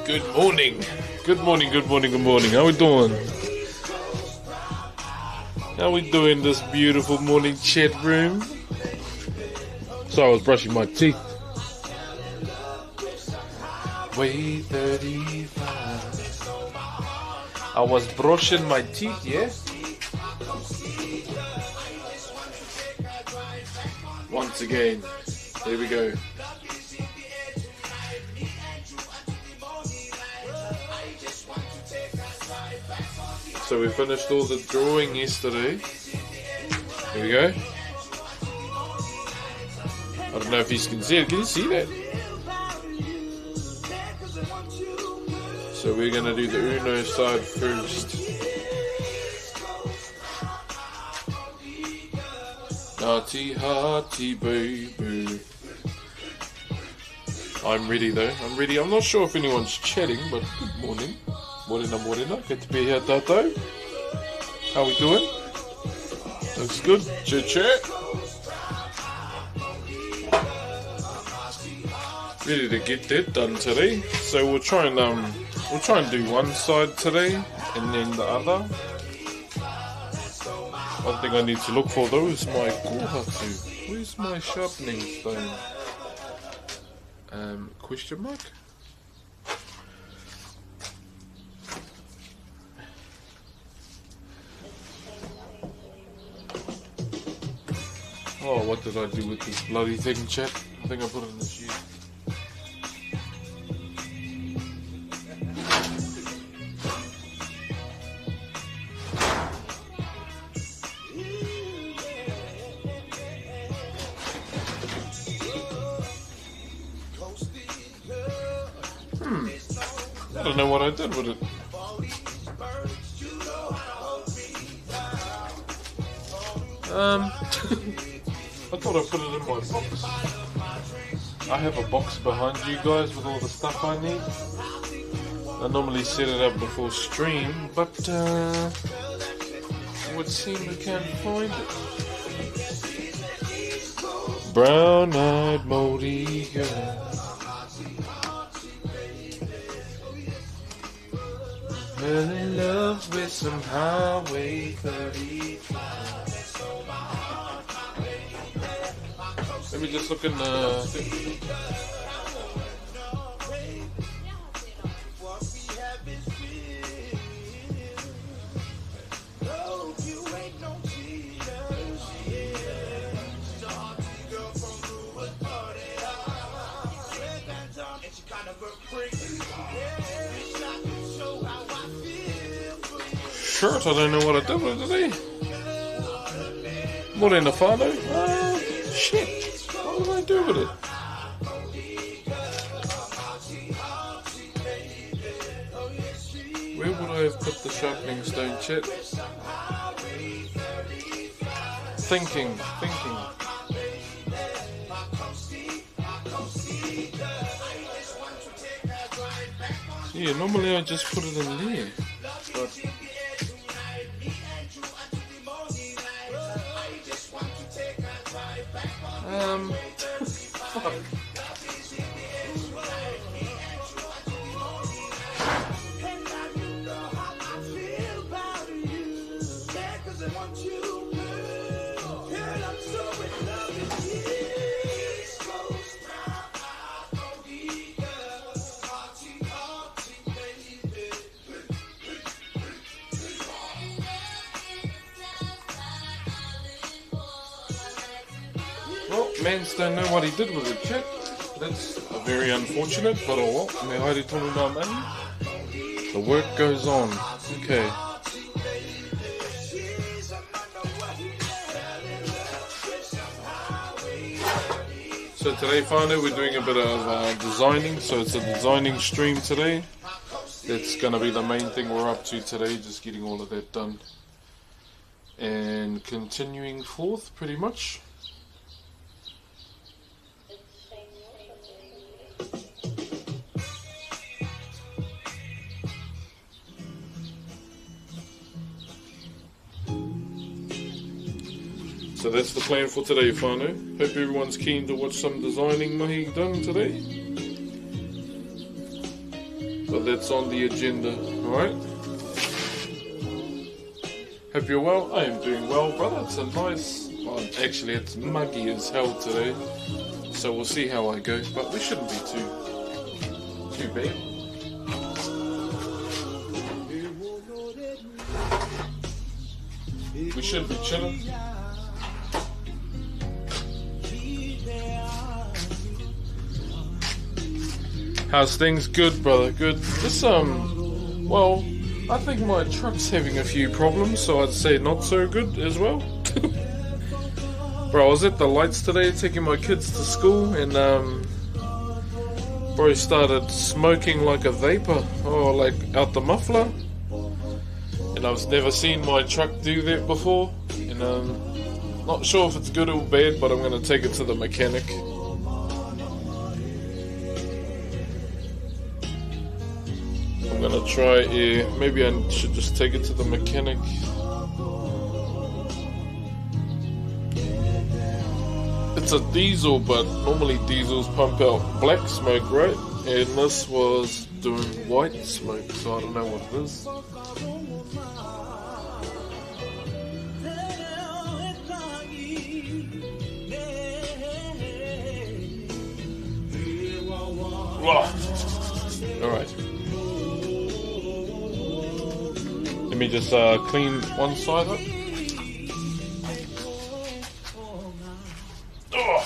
Good morning. Good morning, good morning, good morning. How we doing? How we doing this beautiful morning chat room? So I was brushing my teeth. Way 35. I was brushing my teeth, yeah? Once again, here we go. So we finished all the drawing yesterday. Here we go. I don't know if you can see it. Can you see that? So we're going to do the Uno side first. Hearty, hearty, baby. I'm ready though. I'm ready. I'm not sure if anyone's chatting, but good morning. Morena, morena. Good to be here, Tato. How we doing? Looks good. Chit chat. Ready to get that done today. So we'll try and do one side today and then the other. One thing I need to look for though is my kohatu. Where's my sharpening stone? Question mark? Oh, what did I do with this bloody thing, chat? I think I put it in the sheet. I don't know what I did with it. I thought I put it in my box. I have a box behind you guys with all the stuff I need. I normally set it up before stream, but it would seem I can't find it. Brown-eyed moldy girl. Fell in love with some highway 35. Let me just look in the thing. Shirt, I don't know what I did with it today. Morena Fado. Shit. What did I do with it? Where would I have put the sharpening stone, chat? Thinking. Yeah, normally I just put it in there. But fuck. Well, mans don't know what he did with it, chat. That's very unfortunate, but oh well. Me haere tonu ngā mahi. The work goes on. Okay. So today, whānau, we're doing a bit of designing. So it's a designing stream today. That's going to be the main thing we're up to today, just getting all of that done. And continuing forth, pretty much. So that's the plan for today, whānau. Hope everyone's keen to watch some designing mahi done today. But that's on the agenda, alright? Hope you're well. I am doing well, brother. It's a nice... Well, actually, it's muggy as hell today. So we'll see how I go. But we shouldn't be too bad. We should be chilling. How's things? Good, brother, good. Just, well, I think my truck's having a few problems, so I'd say not so good as well. Bro, I was at the lights today taking my kids to school, and, bro started smoking like a vapor, like out the muffler. And I've never seen my truck do that before, and, not sure if it's good or bad, but I'm gonna take it to the mechanic. I'm gonna try, maybe I should just take it to the mechanic. It's a diesel, but normally diesels pump out black smoke, right? And this was doing white smoke, so I don't know what it is. Alright. Let me just clean one side up. Oh.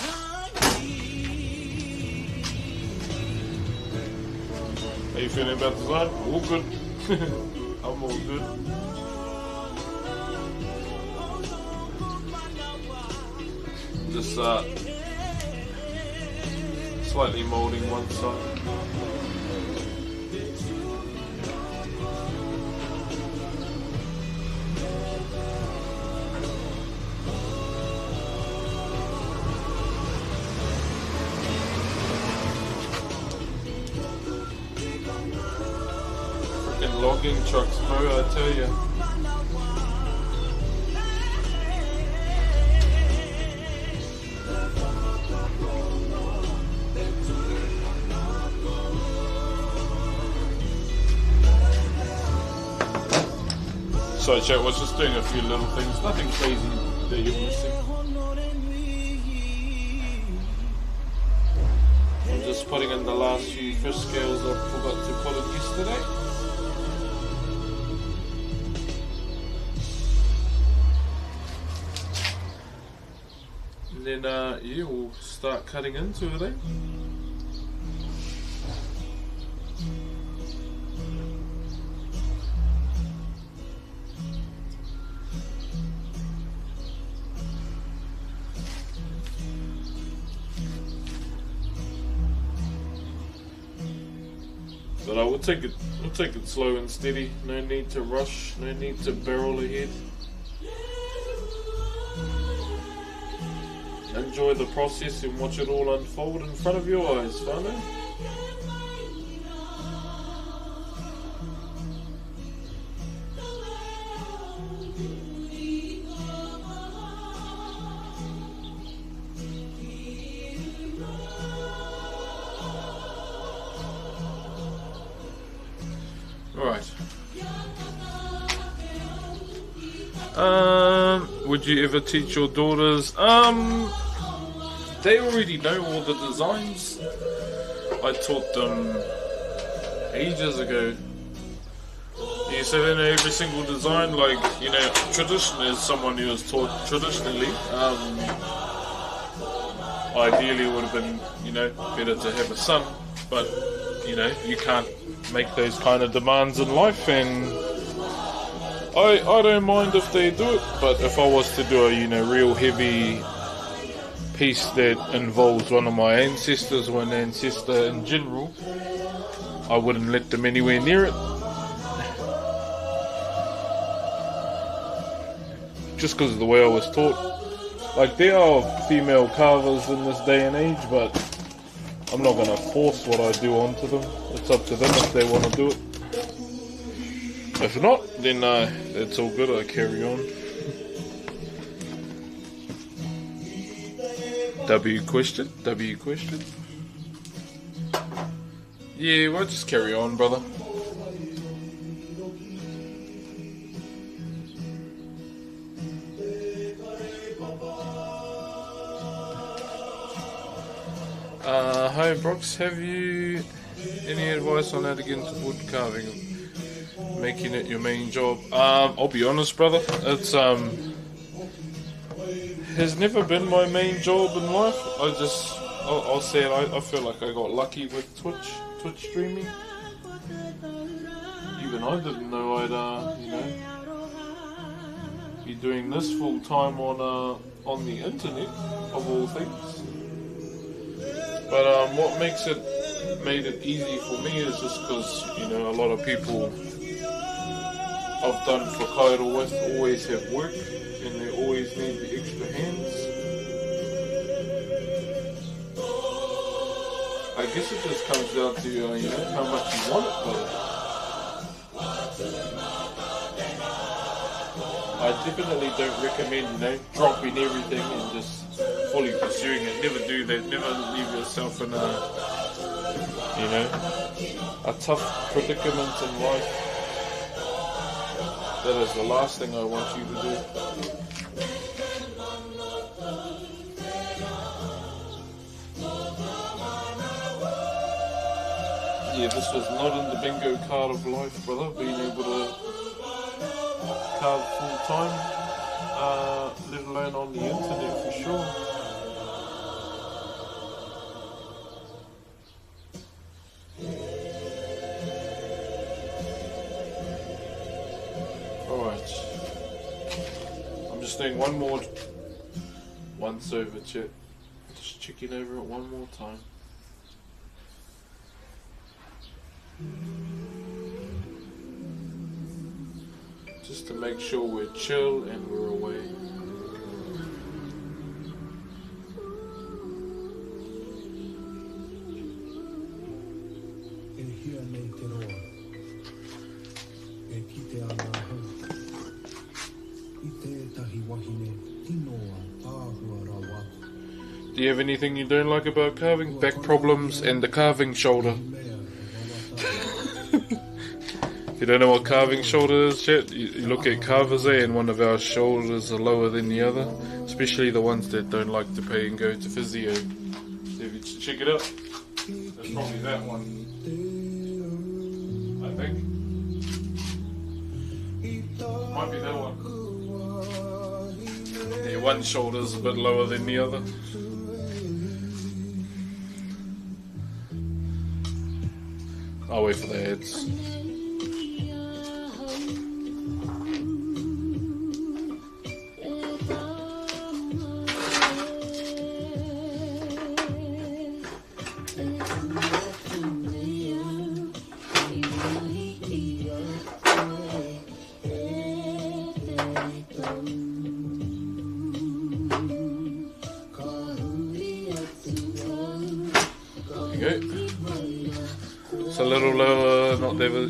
How you feeling about the design? All good. I'm all good. Just slightly molding one side. Logging trucks, bro, I tell you. So chat was just doing a few little things, nothing crazy that you're missing. I'm just putting in the last few fish scales I forgot to put in yesterday. And then, yeah, we'll start cutting into it, eh? But I will take it slow and steady. No need to rush, no need to barrel ahead. Enjoy the process and watch it all unfold in front of your eyes, whānau. Alright. Would you ever teach your daughters? They already know all the designs. I taught them ages ago. Yeah, so they know every single design, like, you know, tradition is someone who was taught traditionally. Ideally it would have been, you know, better to have a son, but, you know, you can't make those kind of demands in life, and I don't mind if they do it, but if I was to do a, you know, real heavy piece that involves one of my ancestors or an ancestor in general, I wouldn't let them anywhere near it. Just because of the way I was taught. Like, there are female carvers in this day and age, but I'm not going to force what I do onto them. It's up to them if they want to do it. If not, then it's all good, I carry on. W question? Yeah, well, just carry on, brother. Hi Broxh, have you any advice on how to get into wood carving, making it your main job? I'll be honest, brother, it's has never been my main job in life. I'll say it, I feel like I got lucky with Twitch streaming. Even I didn't know I'd you know, be doing this full time on the internet, of all things. But what made it easy for me is just because, you know, a lot of people I've done for Kairo with always have work and they always need the extra hands. I guess it just comes down to you know, how much you want it, but I definitely don't recommend, you know, dropping everything and just fully pursuing it. Never do that. Never leave yourself in you know, a tough predicament in life. That is the last thing I want you to do. Yeah, this was not in the bingo card of life, brother. Being able to carve full time, let alone on the internet for sure. Alright. I'm just doing one more once over chat. Just checking over it one more time. Just to make sure we're chill and we're away. Do you have anything you don't like about carving? Back problems and the carving shoulder. If you don't know what carving shoulder is, chat, you look at carvers there and one of our shoulders are lower than the other. Especially the ones that don't like to pay and go to physio. So if you check it out, there's probably that one. I think. Might be that one. Yeah, one shoulder's a bit lower than the other. I'll wait for the heads.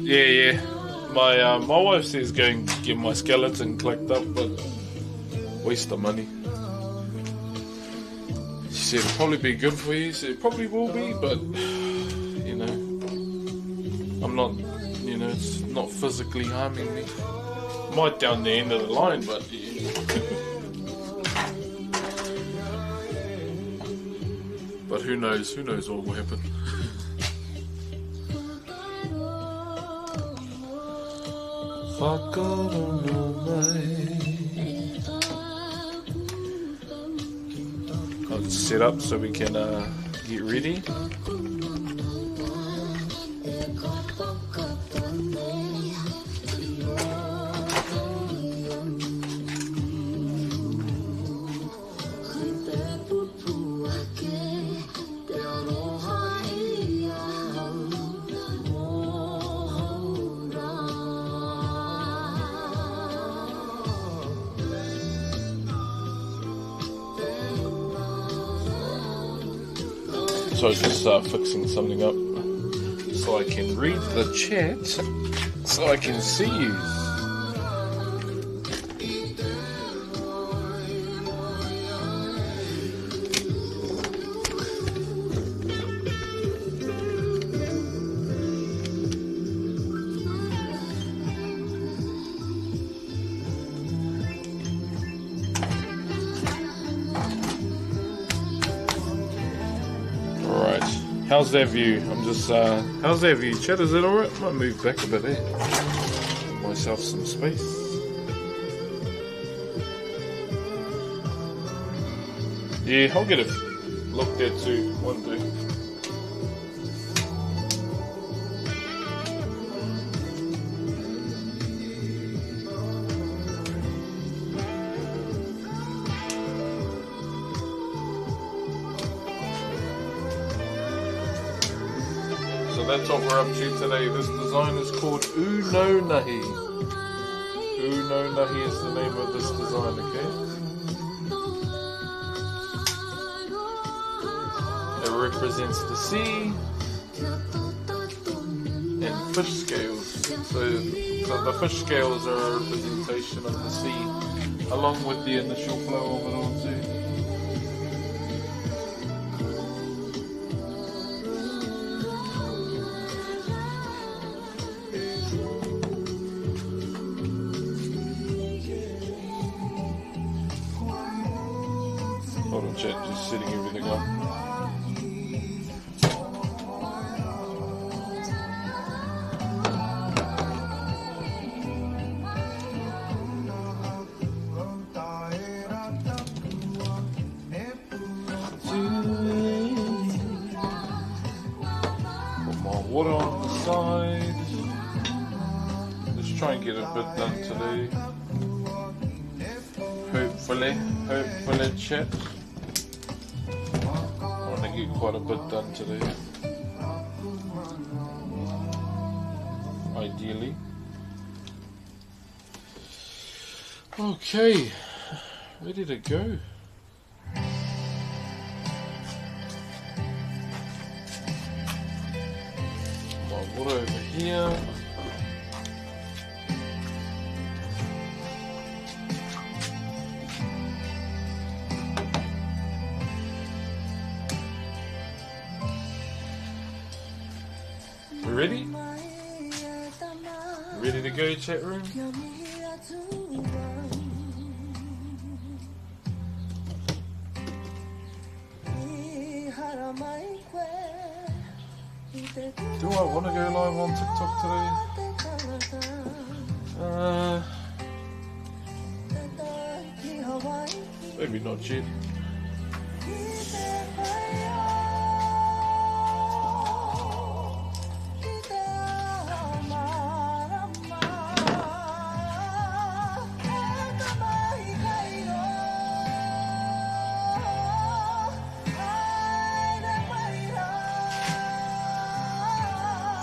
Yeah. My wife says go and get my skeleton clicked up, but waste of money. She said it'll probably be good for you. She said it probably will be, but you know, I'm not. You know, it's not physically harming me. Might down the end of the line, but yeah. But who knows? Who knows what will happen? set up so we can get ready. So I was just fixing something up so I can read the chat, so I can see you. How's that view? I'm just, how's that view, chat? Is it alright? Might move back a bit, eh? Give myself some space. Yeah, I'll get it looked at too, one day. That's what we're up to today. This design is called Uno Nahi. Uno Nahi is the name of this design, okay? It represents the sea and fish scales. So the fish scales are a representation of the sea, along with the initial flow of it all too. Chat, just setting everything up. Put my water on the side. Let's try and get a bit done today. Hopefully, chat. Get quite a bit done today, ideally. Okay, ready to go. My water over here. Ready? Ready to go, chat room? Do I want to go live on TikTok today? Maybe not yet.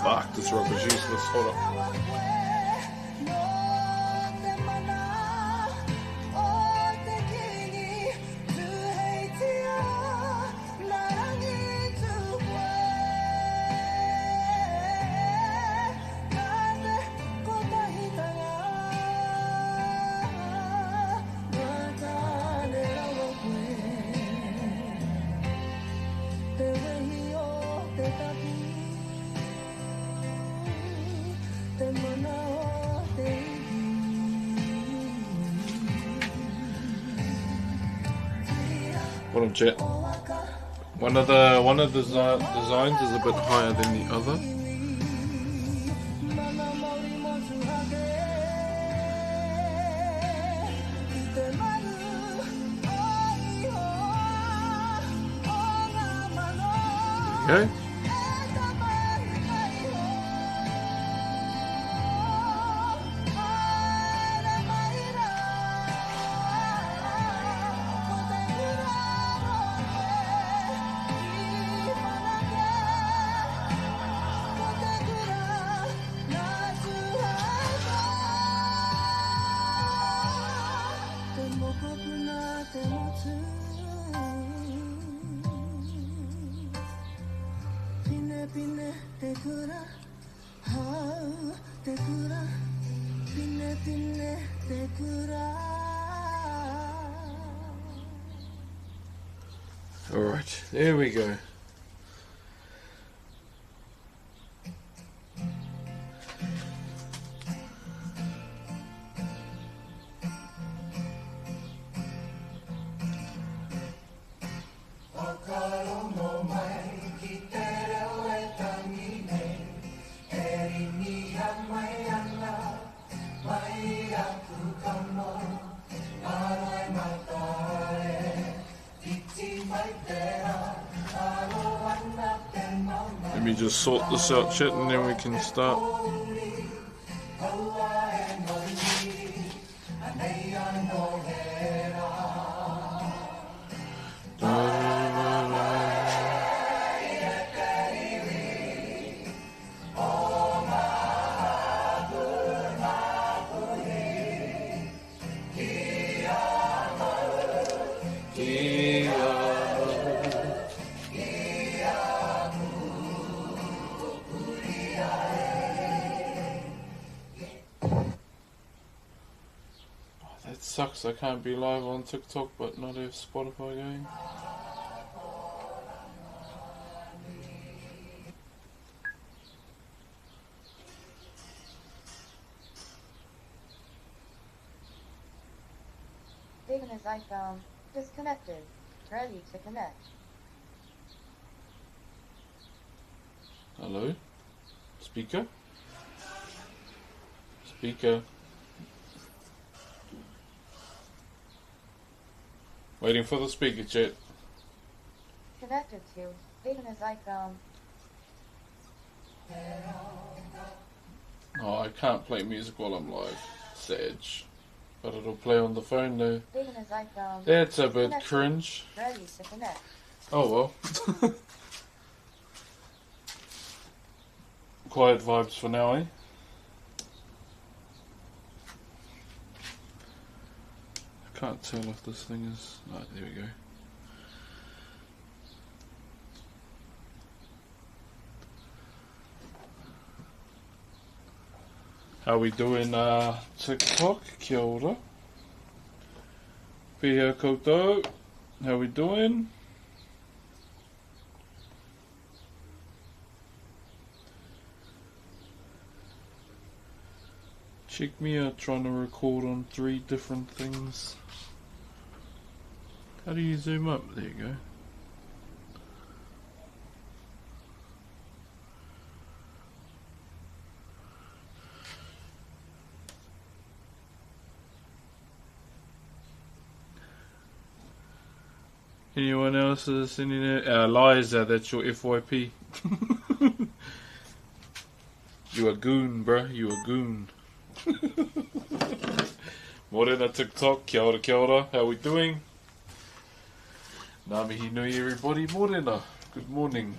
Fuck, this rope is useless. Hold on. What on chat? One of the designs is a bit higher than the other. go. Alright, there we go. Let me just sort this out, chat, and then we can start. That sucks, I can't be live on TikTok but not have Spotify going. Even as I found disconnected, ready to connect. Hello? Speaker? Speaker? Waiting for the speaker, chat. Connected to, even as I found. Oh, I can't play music while I'm live. Sage. But it'll play on the phone though. Even as I found. That's a bit cringe. Ready to connect. Oh well. Quiet vibes for now, eh? I can't tell if this thing is... Right, there we go. How we doing, TikTok? Kia ora. Pihea koutou. How we doing? Check me out trying to record on 3 different things. How do you zoom up? There you go. Anyone else is sending it? Liza, that's your FYP. You a goon, bruh. You a goon. Morena TikTok, kia ora, kia ora. How we doing? Ngā mihi nui everybody, morena. Good morning.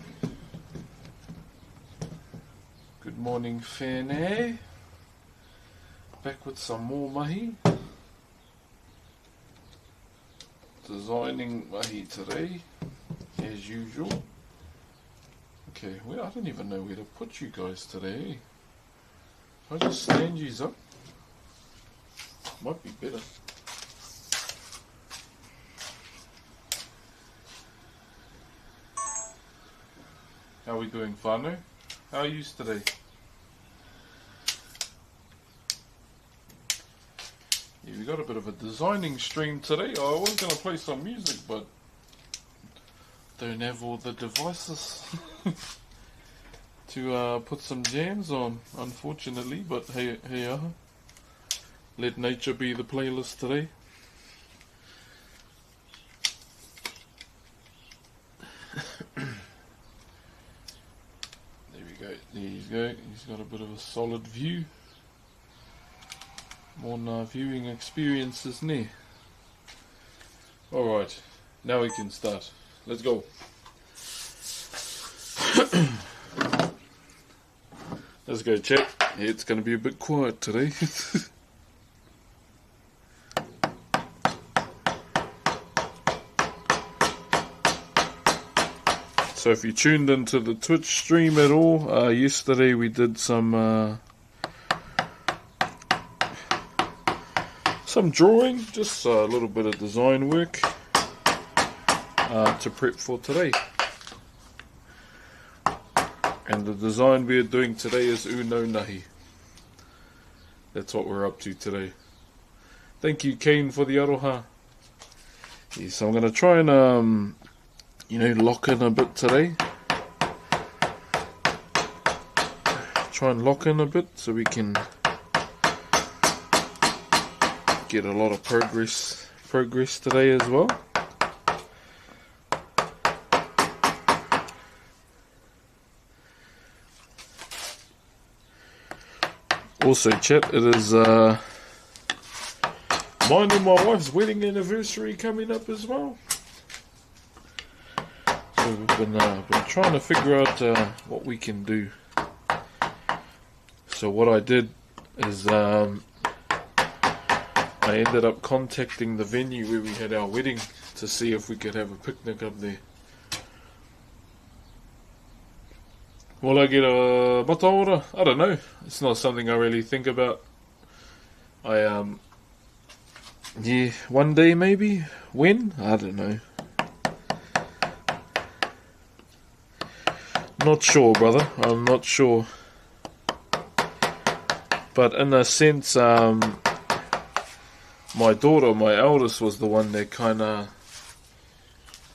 Good morning, whēnei. Back with some more mahi. Designing mahi today, as usual. Okay, well, I don't even know where to put you guys today. I just stand yous up. Might be better. How are we doing, whānau? How are yous today? Yeah, we got a bit of a designing stream today. I was going to play some music, but don't have all the devices to put some jams on, unfortunately. But hey, let nature be the playlist today. go. He's got a bit of a solid view. More viewing experiences near. Alright, now we can start. Let's go. Let's go, chat. Yeah, it's going to be a bit quiet today. So if you tuned into the Twitch stream at all, yesterday we did some drawing, just a little bit of design work to prep for today. And the design we are doing today is Uno Nahi. That's what we're up to today. Thank you, Kane, for the aroha. Yes, I'm going to try and lock in a bit today. Try and lock in a bit so we can get a lot of progress today as well. Also, chat, it is mine and my wife's wedding anniversary coming up as well. So we've been trying to figure out what we can do. So what I did is I ended up contacting the venue where we had our wedding to see if we could have a picnic up there. Will I get a mataora? I don't know. It's not something I really think about. Yeah, one day maybe. When? I don't know. Not sure, brother. I'm not sure. But in a sense, my daughter, my eldest, was the one that kind of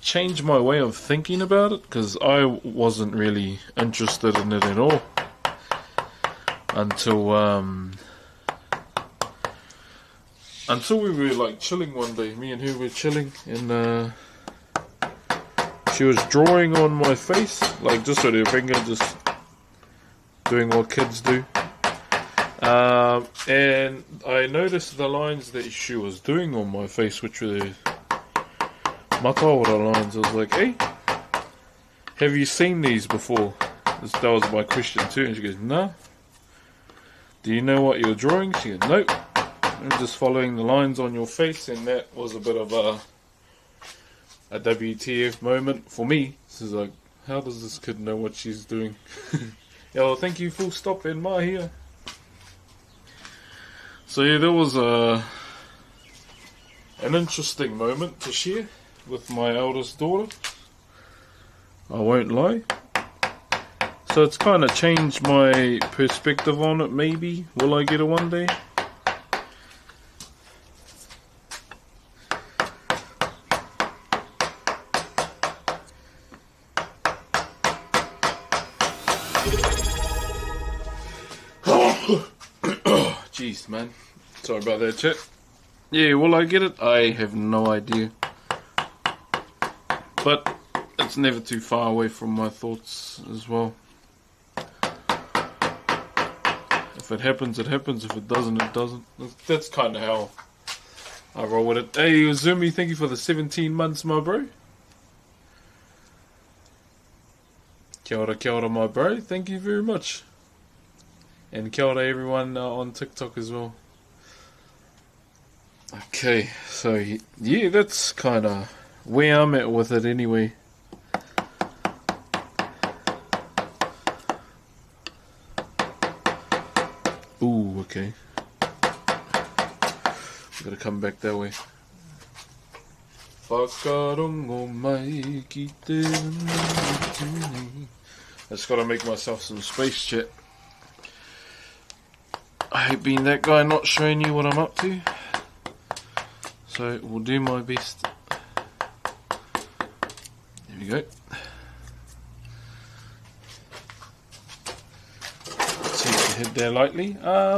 changed my way of thinking about it, because I wasn't really interested in it at all until we were like chilling one day. Me and her were chilling, and she was drawing on my face, like just with her finger, just doing what kids do. And I noticed the lines that she was doing on my face, which were mataora lines. I was like, hey, have you seen these before? That was my question too. And she goes, no. Do you know what you're drawing? She goes, nope. I'm just following the lines on your face. And that was a bit of a WTF moment for me. This is like, how does this kid know what she's doing? Yeah, well, thank you, full stop, and my here. So yeah, there was an interesting moment to share with my eldest daughter. I won't lie. So it's kind of changed my perspective on it, maybe. Will I get it one day? Jeez, man. Sorry about that, chat. Yeah, will I get it? I have no idea. But it's never too far away from my thoughts as well. If it happens, it happens. If it doesn't, it doesn't. That's kind of how I roll with it. Hey, Uzumi, thank you for the 17 months, my bro. Kia ora, my bro. Thank you very much. And kia ora everyone on TikTok as well. Okay, so yeah, that's kind of where I'm at with it anyway. Ooh, okay. Gotta come back that way. I just gotta make myself some space, chat. I hate being that guy not showing you what I'm up to. So we'll do my best. There we go. Take your head there lightly.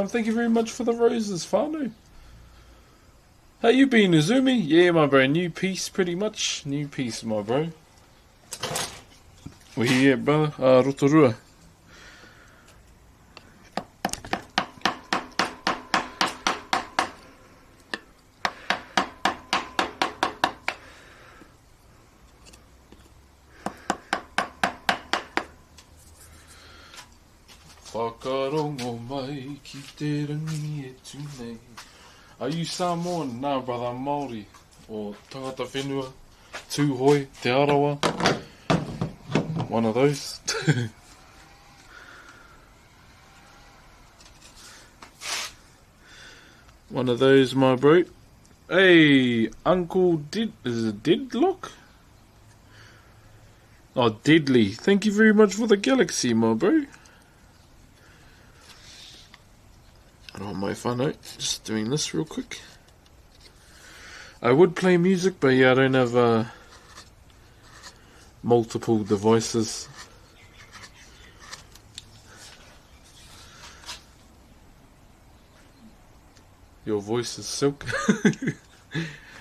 Thank you very much for the roses, Whānau. How you been, Uzumi? Yeah, my bro. New piece, pretty much. New piece, my bro. We're here, brother. Rotorua. whakarongo mai ki te rangi e tūnei. Are you Samoan? Nah, brother, I'm Māori. Or tangata whenua, tūhoi, te arawa. One of those. One of those, my bro. Hey, Uncle is it Deadlock? Oh, Deadly. Thank you very much for the galaxy, my bro. I don't want my phone out. Just doing this real quick. I would play music, but yeah, I don't have multiple devices. Your voice is silk.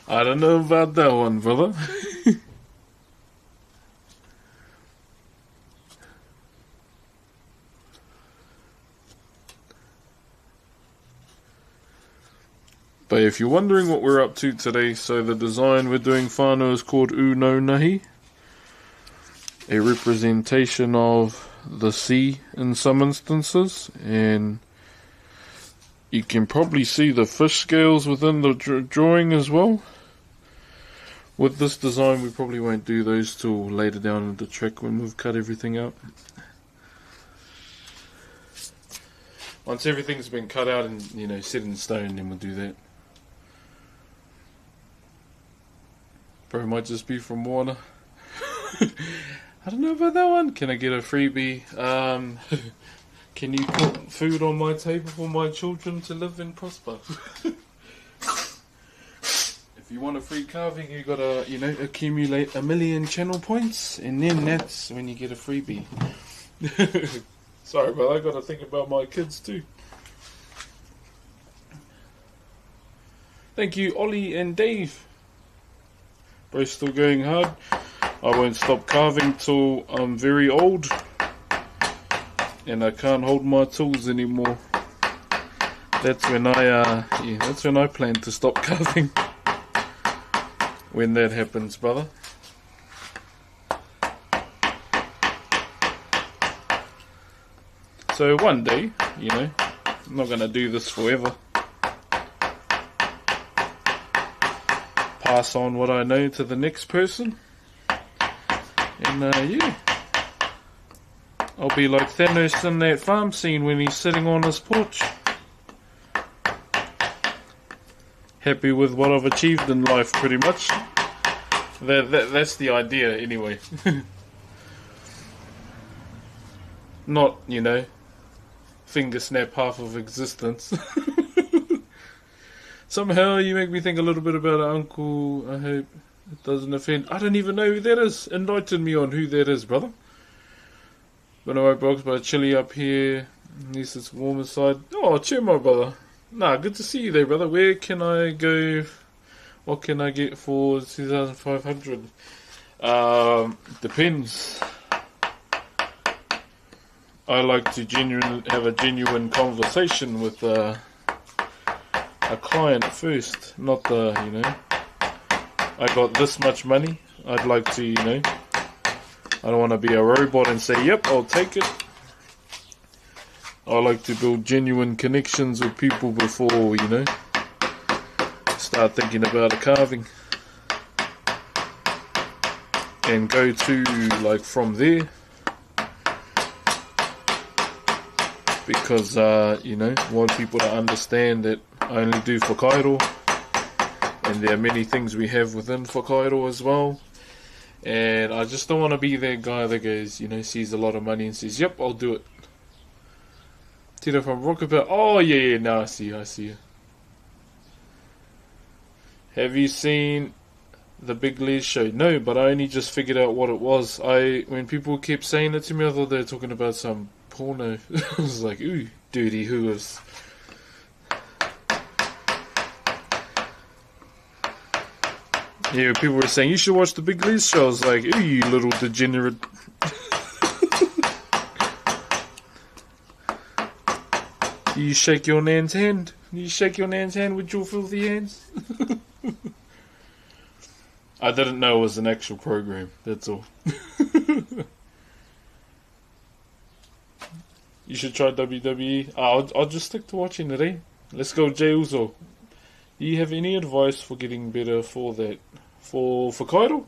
I don't know about that one, brother. But if you're wondering what we're up to today, so the design we're doing whānau is called Uno Nahi. A representation of the sea in some instances, and you can probably see the fish scales within the drawing as well. With this design we probably won't do those till later down in the track when we've cut everything out. Once everything's been cut out and, you know, set in stone, then we'll do that. Probably might just be from Warner. I don't know about that one. Can I get a freebie? Can you put food on my table for my children to live and prosper? If you want a free carving, you gotta, you know, accumulate 1 million channel points, and then that's when you get a freebie. Sorry, but I gotta think about my kids too. Thank you, Ollie and Dave. Both still going hard. I won't stop carving till I'm very old and I can't hold my tools anymore. That's when I plan to stop carving. When that happens, brother. So one day, you know, I'm not gonna do this forever. Pass on what I know to the next person. And yeah, I'll be like Thanos in that farm scene when he's sitting on his porch. Happy with what I've achieved in life, pretty much. That's the idea, anyway. Not, you know, finger snap half of existence. Somehow you make me think a little bit about Uncle. I hope it doesn't offend. I don't even know who that is. Enlighten me on who that is, brother. But alright, Broxh, but chilly up here. At least it's warm inside. Oh, chill, my brother. Nah, good to see you there, brother. Where can I go? What can I get for 2,500? Depends. I like to have a genuine conversation with a client first, not the, you know, I got this much money, I'd like to, you know, I don't want to be a robot and say, yep, I'll take it. I like to build genuine connections with people before, you know, start thinking about a carving. And go to, like, from there. Because, you know, I want people to understand that I only do whakairo, and there are many things we have within whakairo as well, and I just don't want to be that guy that goes, you know, sees a lot of money and says, yep, I'll do it. Tito from Rockabilly. Oh yeah, now I see you. Have you seen the Big Les show? No, but I only just figured out what it was. When people kept saying it to me, I thought they were talking about some porno. I was like, ooh, dirty hooves. Yeah, people were saying, you should watch the Big Les show. I was like, ooh, you little degenerate. Do you shake your nan's hand? Do you shake your nan's hand with your filthy hands? I didn't know it was an actual program, that's all. You should try WWE. I'll just stick to watching it, eh? Let's go, Jey Uso. Do you have any advice for getting better for that? For Kaido?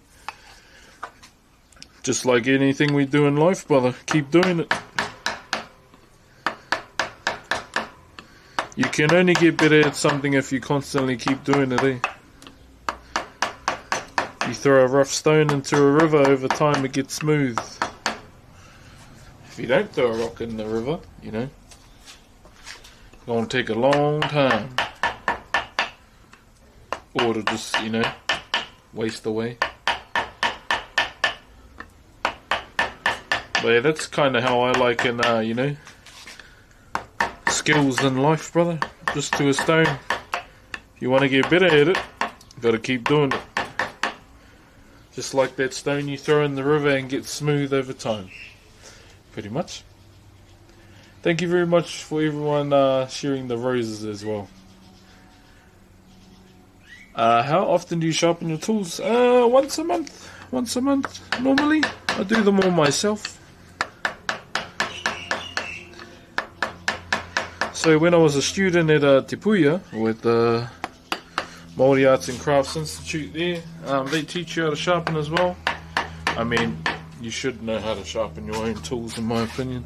Just like anything we do in life, brother. Keep doing it. You can only get better at something if you constantly keep doing it, eh? You throw a rough stone into a river, over time it gets smooth. If you don't throw a rock in the river, you know, it's gonna take a long time. Or to just, you know, waste away. But yeah, that's kind of how I like in, you know, skills in life, brother. Just to a stone. If you want to get better at it, you got to keep doing it. Just like that stone you throw in the river and get smooth over time. Pretty much. Thank you very much for everyone sharing the roses as well. How often do you sharpen your tools? Once a month. Once a month, normally. I do them all myself. So when I was a student at Te Puia with the Māori Arts and Crafts Institute there, they teach you how to sharpen as well. I mean, you should know how to sharpen your own tools, in my opinion.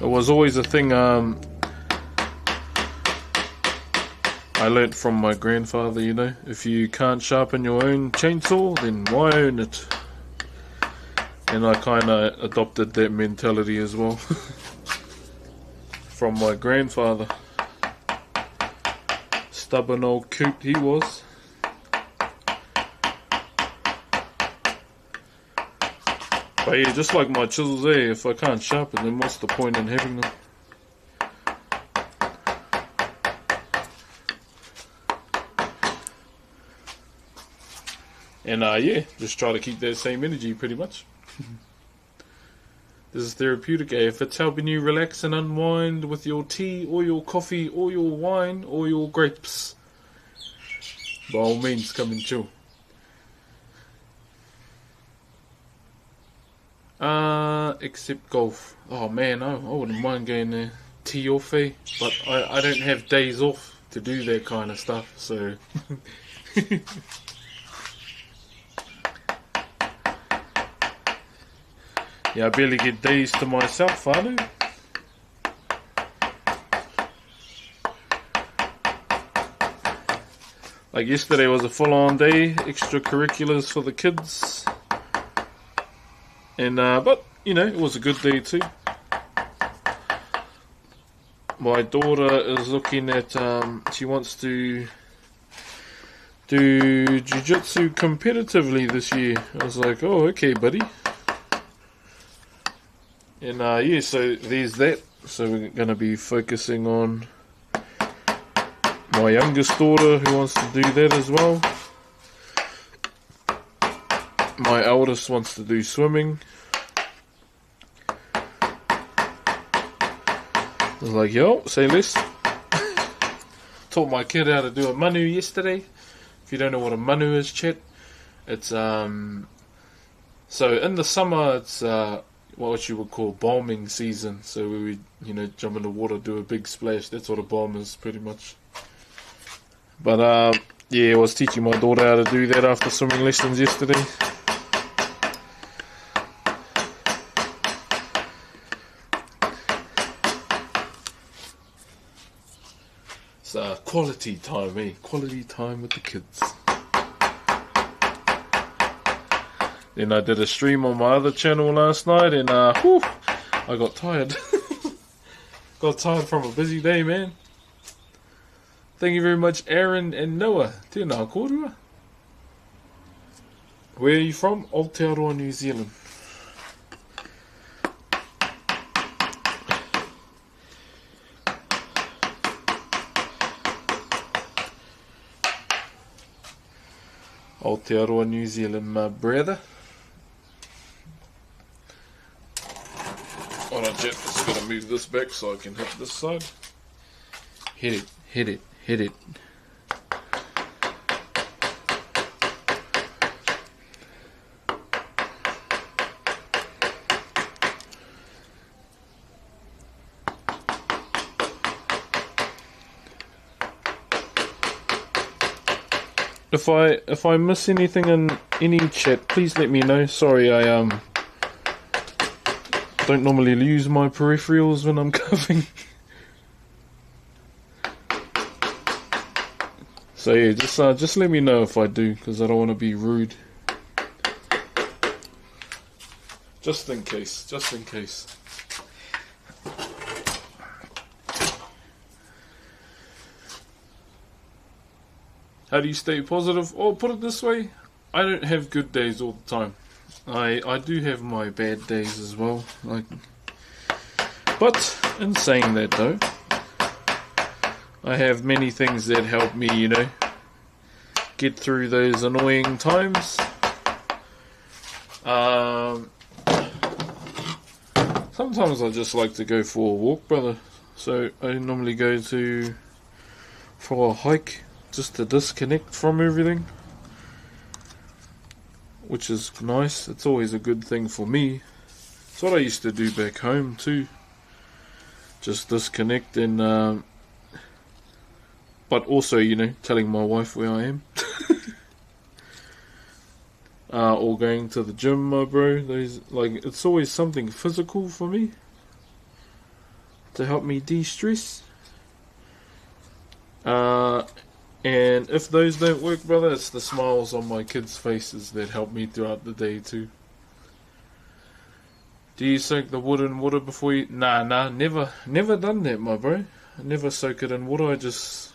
It was always a thing I learnt from my grandfather, you know. If you can't sharpen your own chainsaw, then why own it? And I kind of adopted that mentality as well. From my grandfather. Stubborn old coot he was. But yeah, just like my chisels there, if I can't sharpen them, what's the point in having them? And yeah, just try to keep that same energy pretty much. This is therapeutic, eh? If it's helping you relax and unwind with your tea or your coffee or your wine or your grapes, by all means, come and chill. Except golf. Oh man, I wouldn't mind going there. Tea off, eh? But I don't have days off to do that kind of stuff, so... Yeah, I barely get days to myself, I do. Like yesterday was a full-on day, extracurriculars for the kids. And, but, you know, it was a good day too. My daughter is looking at, she wants to do jiu-jitsu competitively this year. I was like, oh, okay, buddy. And yeah, so there's that. So we're going to be focusing on my youngest daughter who wants to do that as well. My eldest wants to do swimming. I was like, yo, say less. Taught my kid how to do a manu yesterday. If you don't know what a manu is, chat, it's so in the summer it's what you would call bombing season. So we would, you know, jump in the water, do a big splash. That's what a bomb is, pretty much. But yeah, I was teaching my daughter how to do that after swimming lessons yesterday. It's quality time, eh? Quality time with the kids. Then I did a stream on my other channel last night, and whew, I got tired. Got tired from a busy day, man. Thank you very much, Aaron and Noah. Tēnā kōrua. Where are you from? Aotearoa, New Zealand. Aotearoa, New Zealand, my brother. Hold on, Jet. Just gotta move this back so I can hit this side. Hit it, hit it, hit it. If I miss anything in any chat, please let me know. Sorry, I don't normally use my peripherals when I'm covering. So yeah, just let me know if I do, because I don't want to be rude. Just in case, just in case. How do you stay positive? Or put it this way, I don't have good days all the time. I do have my bad days as well. But in saying that though, I have many things that help me, you know, get through those annoying times. Sometimes I just like to go for a walk, brother. So I normally go for a hike, just to disconnect from everything, which is nice. It's always a good thing for me. It's what I used to do back home too. Just disconnect and but also, you know, telling my wife where I am. Or going to the gym, my bro. It's always something physical for me to help me de-stress. And if those don't work, brother, it's the smiles on my kids' faces that help me throughout the day too. Do you soak the wood in water before you... Nah, never done that, my bro. I never soak it in water. I just...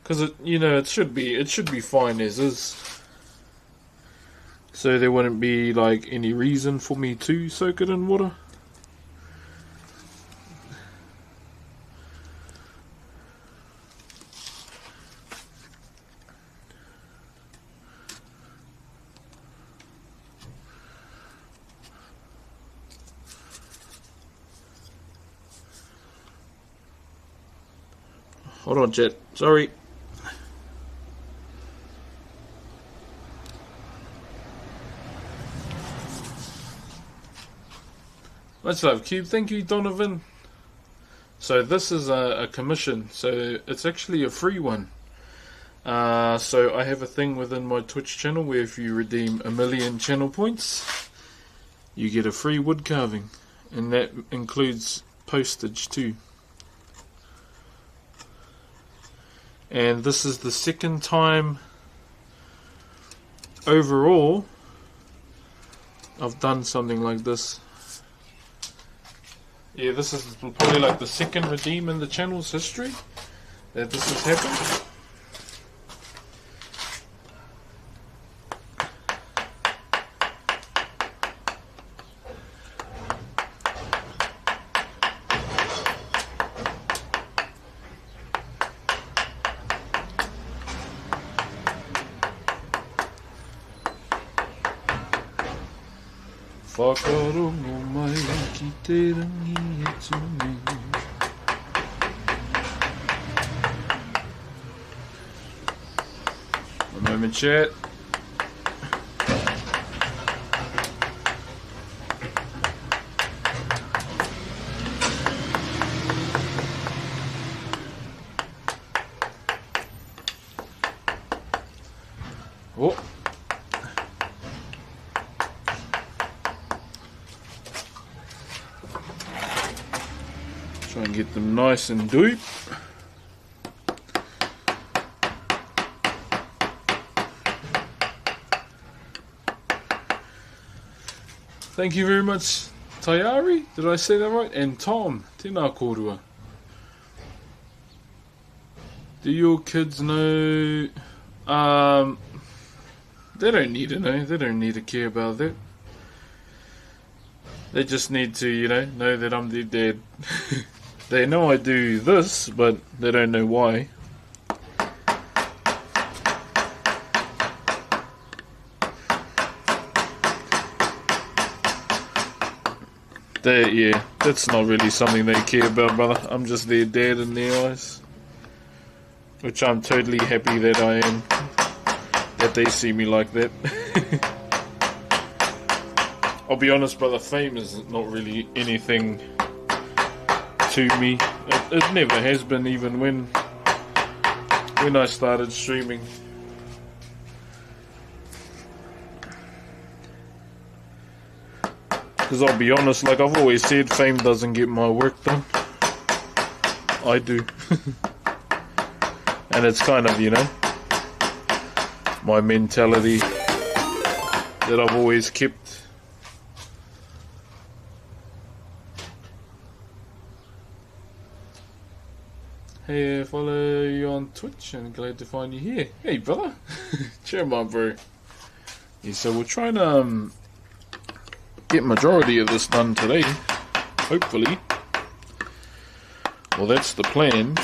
Because it should be fine as is. So there wouldn't be like any reason for me to soak it in water. Hold on, Jet. Sorry. Much love, Cube. Thank you, Donovan. So this is a commission. So it's actually a free one. So I have a thing within my Twitch channel where if you redeem 1,000,000 channel points, you get a free wood carving. And that includes postage too. And this is the second time overall I've done something like this. Yeah, this is probably like the second redeem in the channel's history that this has happened. Whakarongo mai ki te rangi e tūne. One moment, chat. Oh. Try and get them nice and deep. Thank you very much, Tayari. Did I say that right? And Tom, tēnā kōrua. Do your kids know? They don't need to know. They don't need to care about that. They just need to, know that I'm their dad. They know I do this, but they don't know why. Yeah, that's not really something they care about, brother. I'm just their dad in their eyes. Which I'm totally happy that I am. That they see me like that. I'll be honest, brother, fame is not really anything to me. It never has been, even when when I started streaming. Because I'll be honest, like I've always said, fame doesn't get my work done. I do. And it's kind of, you know, my mentality that I've always kept. Hey, follow you on Twitch and glad to find you here. Hey, brother. Cheer my bro. Yeah, so we're trying to get majority of this done today, hopefully. Well, that's the plan.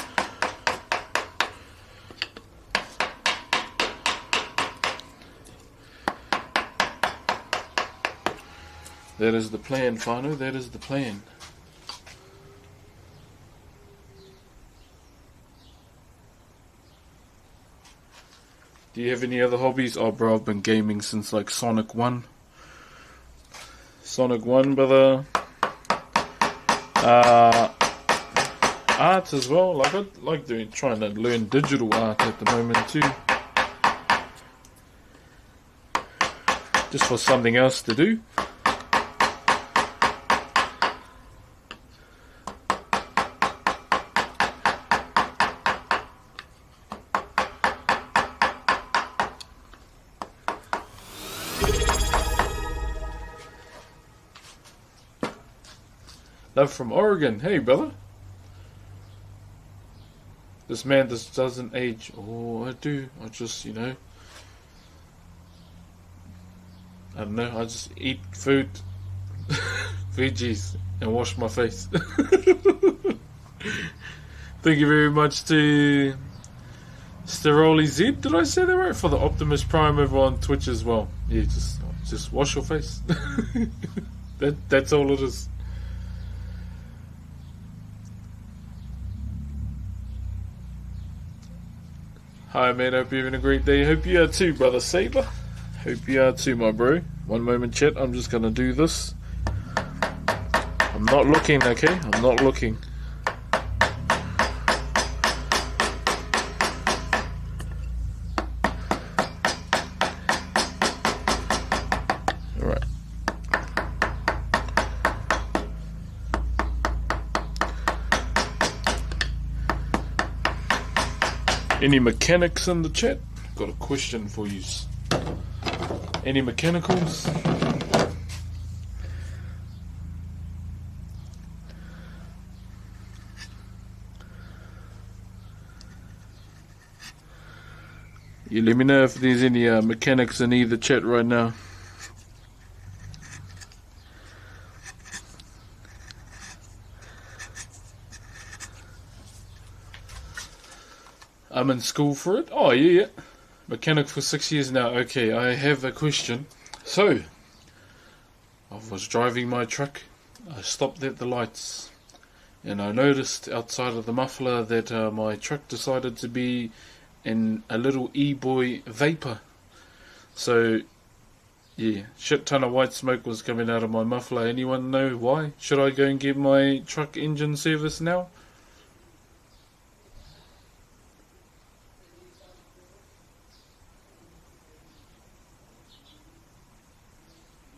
That is the plan, Whānau, that is the plan. Do you have any other hobbies? Oh bro, I've been gaming since like Sonic 1. Sonic 1, brother. Art as well. Like I like trying to learn digital art at the moment too. Just for something else to do. Love from Oregon. Hey, brother. This man just doesn't age. Oh, I do. I just, you know, I don't know. I just eat food, veggies, and wash my face. Thank you very much to Steroli Z. Did I say that right? For the Optimus Prime over on Twitch as well. Yeah, just wash your face. That's all it is. Hi man, hope you're having a great day. Hope you are too, brother Saber. Hope you are too, my bro. One moment, chat. I'm just gonna do this. I'm not looking, okay? I'm not looking. Alright. Any mechanics in the chat? Got a question for you. Any mechanicals? You let me know if there's any mechanics in either chat right now. I'm in school for it. Oh, yeah. Mechanic for 6 years now. Okay, I have a question. So, I was driving my truck. I stopped at the lights. And I noticed outside of the muffler that my truck decided to be in a little e-boy vapor. So, yeah, shit ton of white smoke was coming out of my muffler. Anyone know why? Should I go and get my truck engine service now?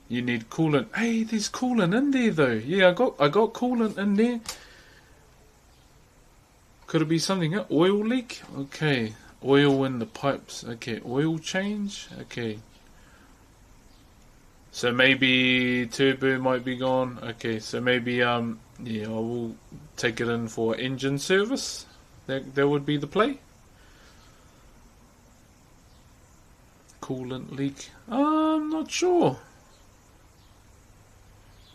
You need coolant. Hey, there's coolant in there though. Yeah, I got coolant in there. Could it be something else? Oil leak? Okay. Oil in the pipes. Okay, oil change? Okay. So maybe turbo might be gone. Okay, so maybe yeah, I will take it in for engine service. That would be the play. Coolant leak. I'm not sure.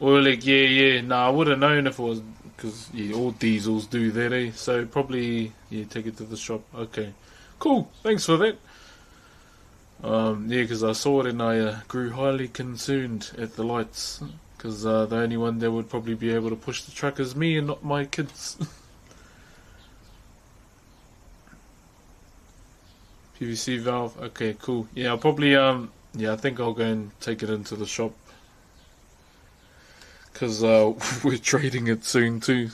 Oil leak, yeah. Nah, I would have known if it was, because yeah, all diesels do that, eh? So probably, yeah, take it to the shop. Okay, cool. Thanks for that. Yeah, because I saw it and I grew highly concerned at the lights, because the only one that would probably be able to push the truck is me and not my kids. PVC valve. Okay, cool. Yeah, I'll probably yeah, I think I'll go and take it into the shop. Because we're trading it soon too.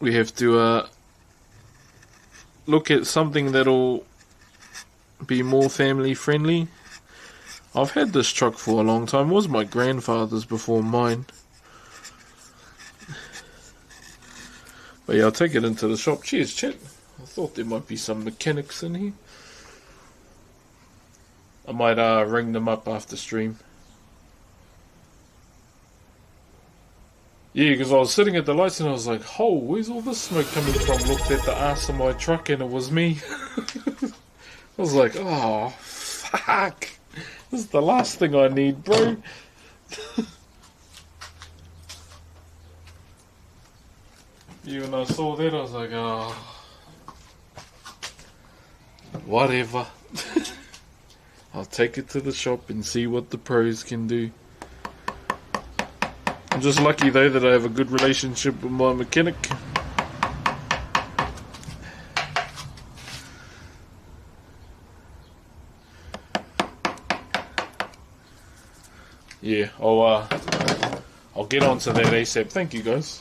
We have to look at something that'll be more family friendly. I've had this truck for a long time. It was my grandfather's before mine. But yeah, I'll take it into the shop. Cheers, chat. I thought there might be some mechanics in here. I might ring them up after stream. Yeah, because I was sitting at the lights and I was like, oh, where's all this smoke coming from? Looked at the ass of my truck and it was me. I was like, oh, fuck. This is the last thing I need, bro. Yeah, when I saw that, I was like, oh, whatever. I'll take it to the shop and see what the pros can do. I'm just lucky though that I have a good relationship with my mechanic. Yeah, I'll get onto that ASAP. Thank you guys.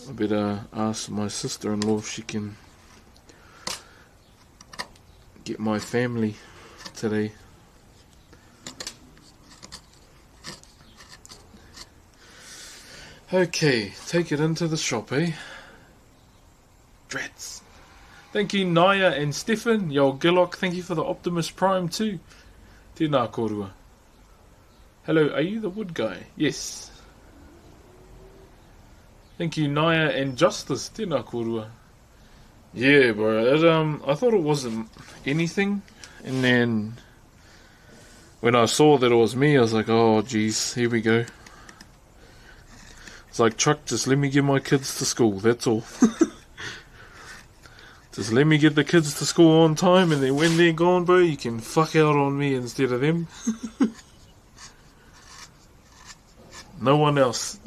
I better ask my sister-in-law if she can get my family today. Okay, take it into the shop, eh? Drats. Thank you, Naya and Stefan. Yo, Gillock, thank you for the Optimus Prime too. Tēnā korua. Hello, are you the wood guy? Yes. Thank you, Naya and Justice. Tēnā korua. Yeah, bro. I thought it wasn't anything, and then when I saw that it was me, I was like, oh, jeez, here we go. It's like, truck, just let me get my kids to school. That's all. Just let me get the kids to school on time, and then when they're gone, bro, you can fuck out on me instead of them. No one else.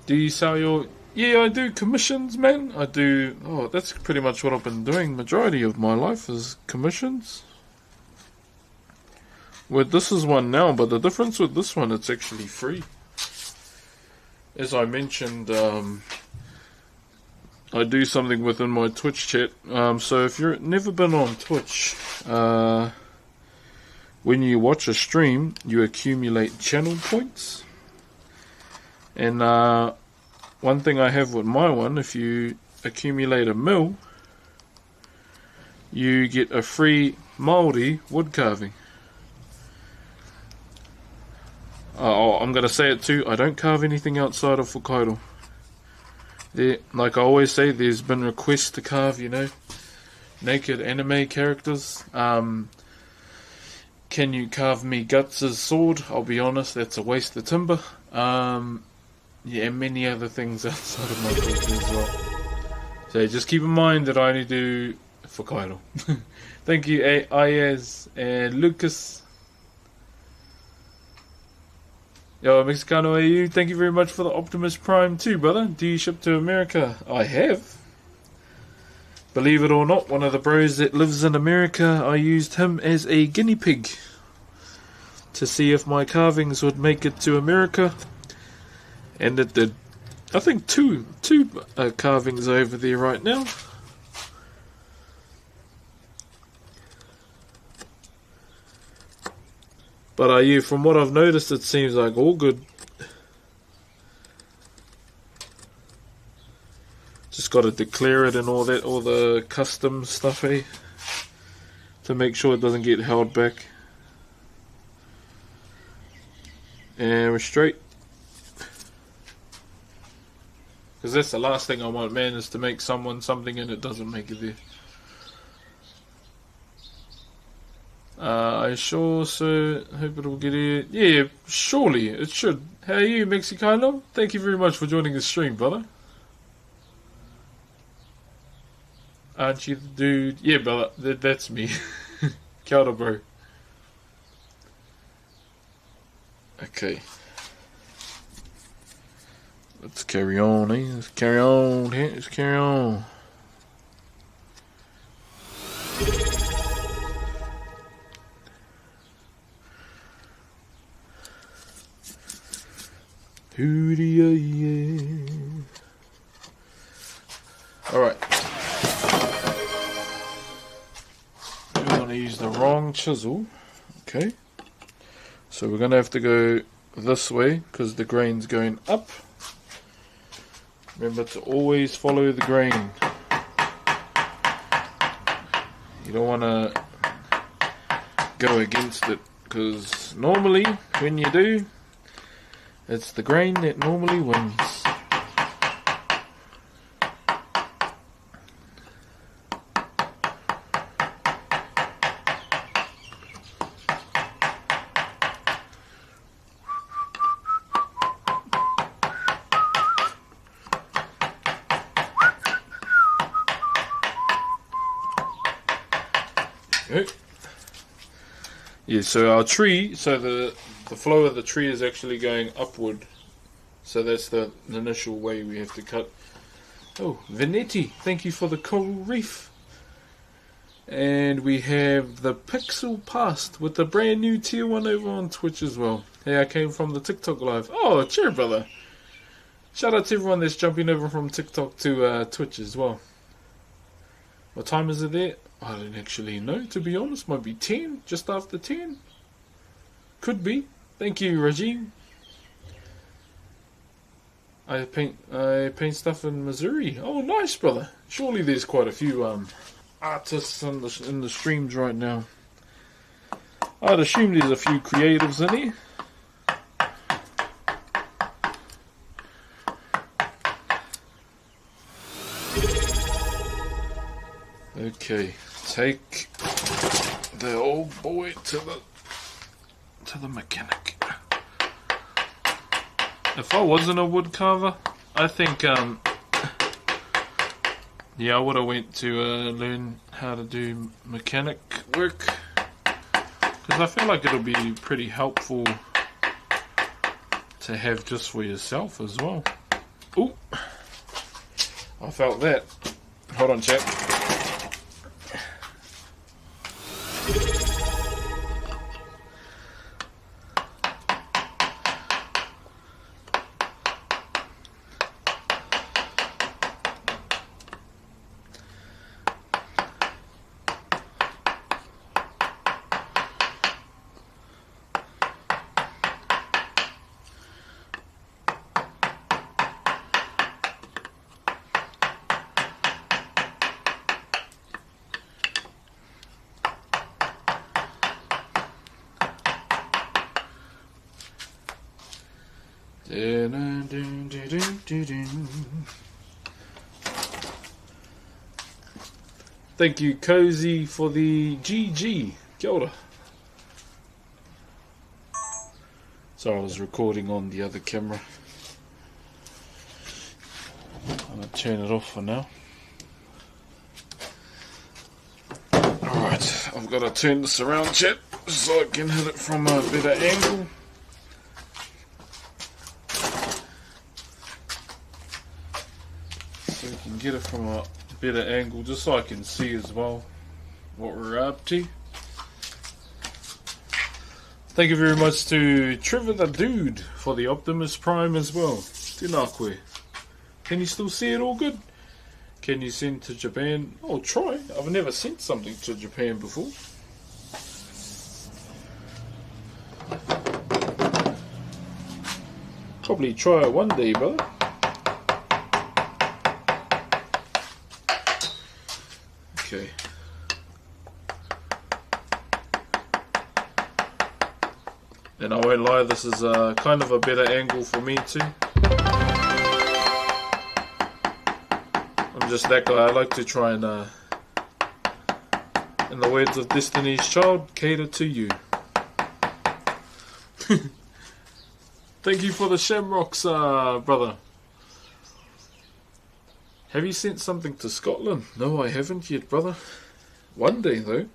Do you sell your... Yeah, I do commissions, man. I do... Oh, that's pretty much what I've been doing. Majority of my life is commissions. Well, this is one now, but the difference with this one, it's actually free. As I mentioned, I do something within my Twitch chat. So if you've never been on Twitch, when you watch a stream, you accumulate channel points. And one thing I have with my one, if you accumulate a mil, you get a free Māori wood carving. Oh, I'm going to say it too, I don't carve anything outside of Whakairo. There, like I always say, there's been requests to carve, you know, naked anime characters. Can you carve me Guts' sword? I'll be honest, that's a waste of timber. Yeah, and many other things outside of my culture as well. So just keep in mind that I only do Whakairo. Thank you, Ayaz and Lucas. Yo, Mexicano AU, thank you very much for the Optimus Prime too, brother. Do you ship to America? I have. Believe it or not, one of the bros that lives in America, I used him as a guinea pig to see if my carvings would make it to America. And it did. I think two carvings over there right now. But yeah, from what I've noticed, it seems like all good. Just got to declare it and all that, all the custom stuff, eh? To make sure it doesn't get held back. And we're straight. Because that's the last thing I want, man, is to make someone something and it doesn't make it there. I sure so hope it will get here. Yeah, surely it should. How are you, Mexicano? Thank you very much for joining the stream, brother. Aren't you the dude? Yeah, brother, that's me. Kia ora, bro. Okay. Let's carry on, eh? Let's carry on, eh? Let's carry on. Alright. We're going to use the wrong chisel. Okay. So we're going to have to go this way because the grain's going up. Remember to always follow the grain. You don't want to go against it because normally when you do, it's the grain that normally wins. Yeah, so our tree, so the flow of the tree is actually going upward. So that's the initial way we have to cut. Oh, Venetti, thank you for the coral reef. And we have the Pixel Past with the brand new tier 1 over on Twitch as well. Hey, I came from the TikTok live. Oh, cheer, brother. Shout out to everyone that's jumping over from TikTok to Twitch as well. What time is it there? I don't actually know, to be honest. Might be 10, just after 10. Could be. Thank you, Regine. I paint stuff in Missouri. Oh, nice, brother. Surely there's quite a few artists in the streams right now. I'd assume there's a few creatives in here. Okay, take the old boy to the mechanic. If I wasn't a wood carver, I think yeah, I would have went to learn how to do mechanic work, because I feel like it'll be pretty helpful to have just for yourself as well. Ooh, I felt that. Hold on, chap. Thank you, Cozy, for the GG. Kia ora. Sorry, I was recording on the other camera. I'm going to turn it off for now. Alright, I've got to turn this around, chat, so I can hit it from a better angle. So we can get it from a better angle, just so I can see as well what we're up to. Thank you very much to Trevor the Dude for the Optimus Prime as well. Tinakwe. Can you still see it all good? Can you send to Japan? Oh, try. I've never sent something to Japan before. Probably try it one day, brother. Okay. And I won't lie, this is kind of a better angle for me too. I'm just that guy. I like to try and, in the words of Destiny's Child, cater to you. Thank you for the shamrocks, brother. Have you sent something to Scotland? No, I haven't yet, brother. One day, though.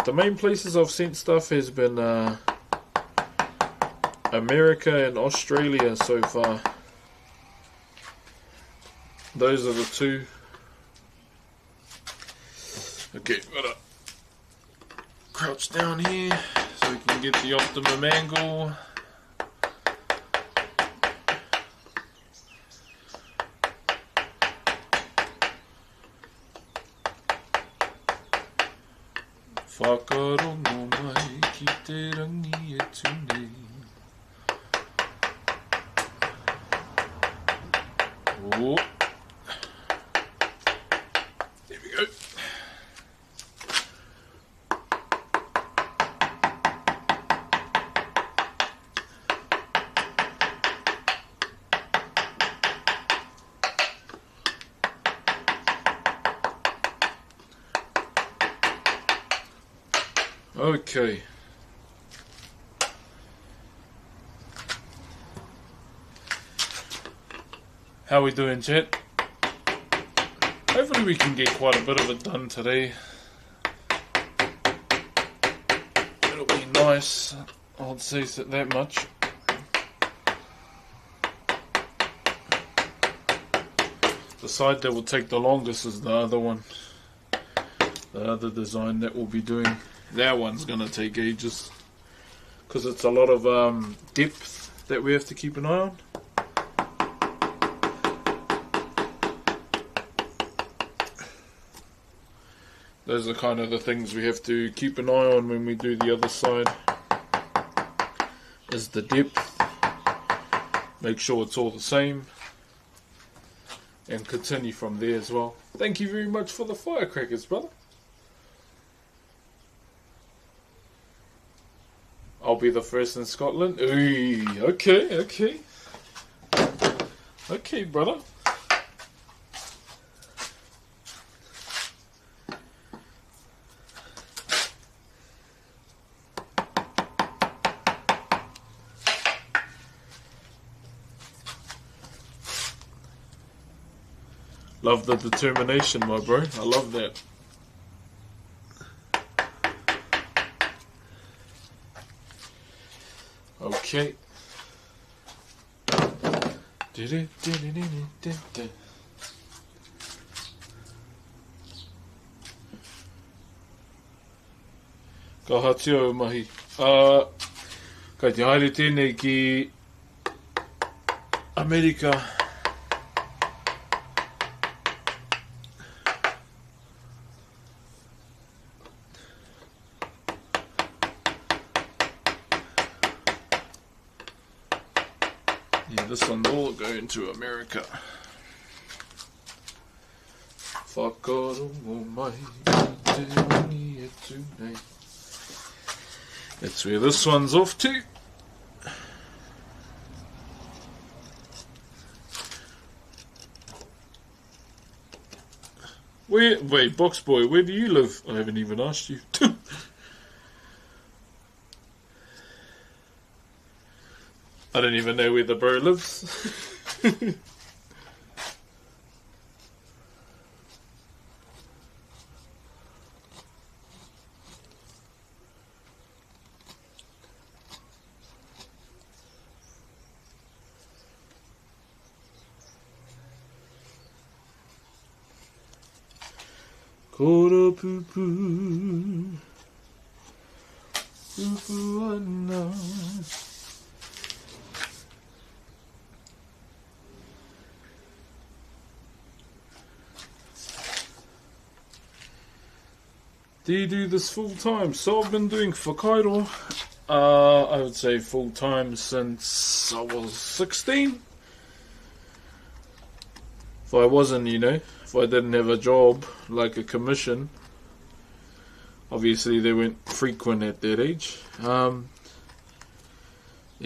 The main places I've sent stuff has been America and Australia so far. Those are the two. Okay, gotta crouch down here so we can get the optimum angle. Whakarongo mai ki te rangi e tūnei. Oh. There we go. Okay. How we doing, chat? Hopefully we can get quite a bit of it done today. It'll be nice, I'll say that much. The side that will take the longest is the other one. The other design that we'll be doing. That one's gonna take ages because it's a lot of depth that we have to keep an eye on. Those are kind of the things we have to keep an eye on when we do the other side. Is the depth. Make sure it's all the same. And continue from there as well. Thank you very much for the firecrackers, brother. I'll be the first in Scotland. Ooh, okay, okay. Okay, brother. Love the determination, my bro. I love that. Okay. Ka hati au mahi. Kai te haere tēnei ki Amerika. Yeah, this one's all going to America. Whakarongo mai te rangi e tūnei. That's where this one's off to. Wait, Box Boy, where do you live? I haven't even asked you. I don't even know where the bro lives. Kora pupu, pupu ana. Do you do this full time? So I've been doing whakairo, I would say full time since I was 16. If I wasn't, if I didn't have a job, like a commission, obviously they weren't frequent at that age. Yeah,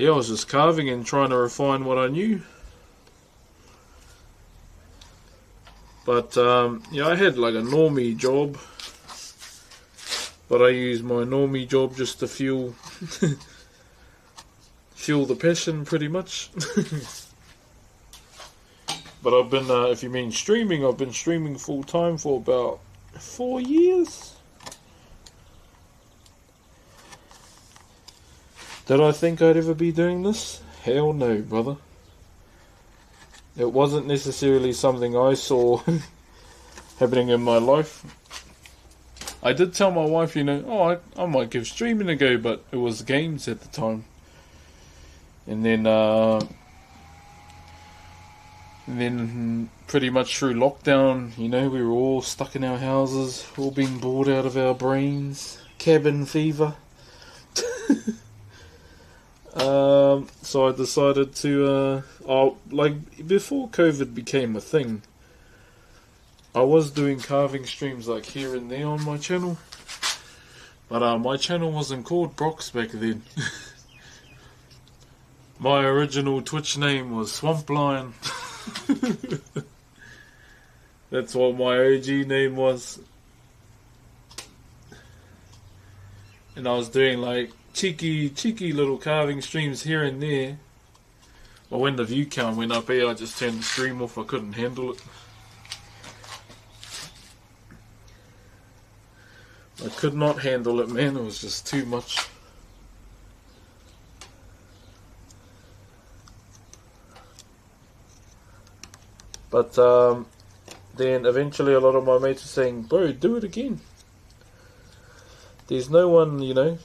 I was just carving and trying to refine what I knew. But, I had like a normie job. But I use my normie job just to fuel the passion, pretty much. But I've been, if you mean streaming, I've been streaming full time for about 4 years. Did I think I'd ever be doing this? Hell no, brother. It wasn't necessarily something I saw happening in my life. I did tell my wife, you know, I might give streaming a go, but it was games at the time. And then pretty much through lockdown, you know, we were all stuck in our houses, all being bored out of our brains, cabin fever. So I decided to, like before COVID became a thing, I was doing carving streams like here and there on my channel, but my channel wasn't called Broxh back then. My original Twitch name was Swamp Lion. That's what my OG name was. And I was doing like cheeky little carving streams here and there. But when the view count went up here, I just turned the stream off. I couldn't handle it. I could not handle it, man. It was just too much. But then eventually a lot of my mates were saying, bro, do it again. There's no one, you know,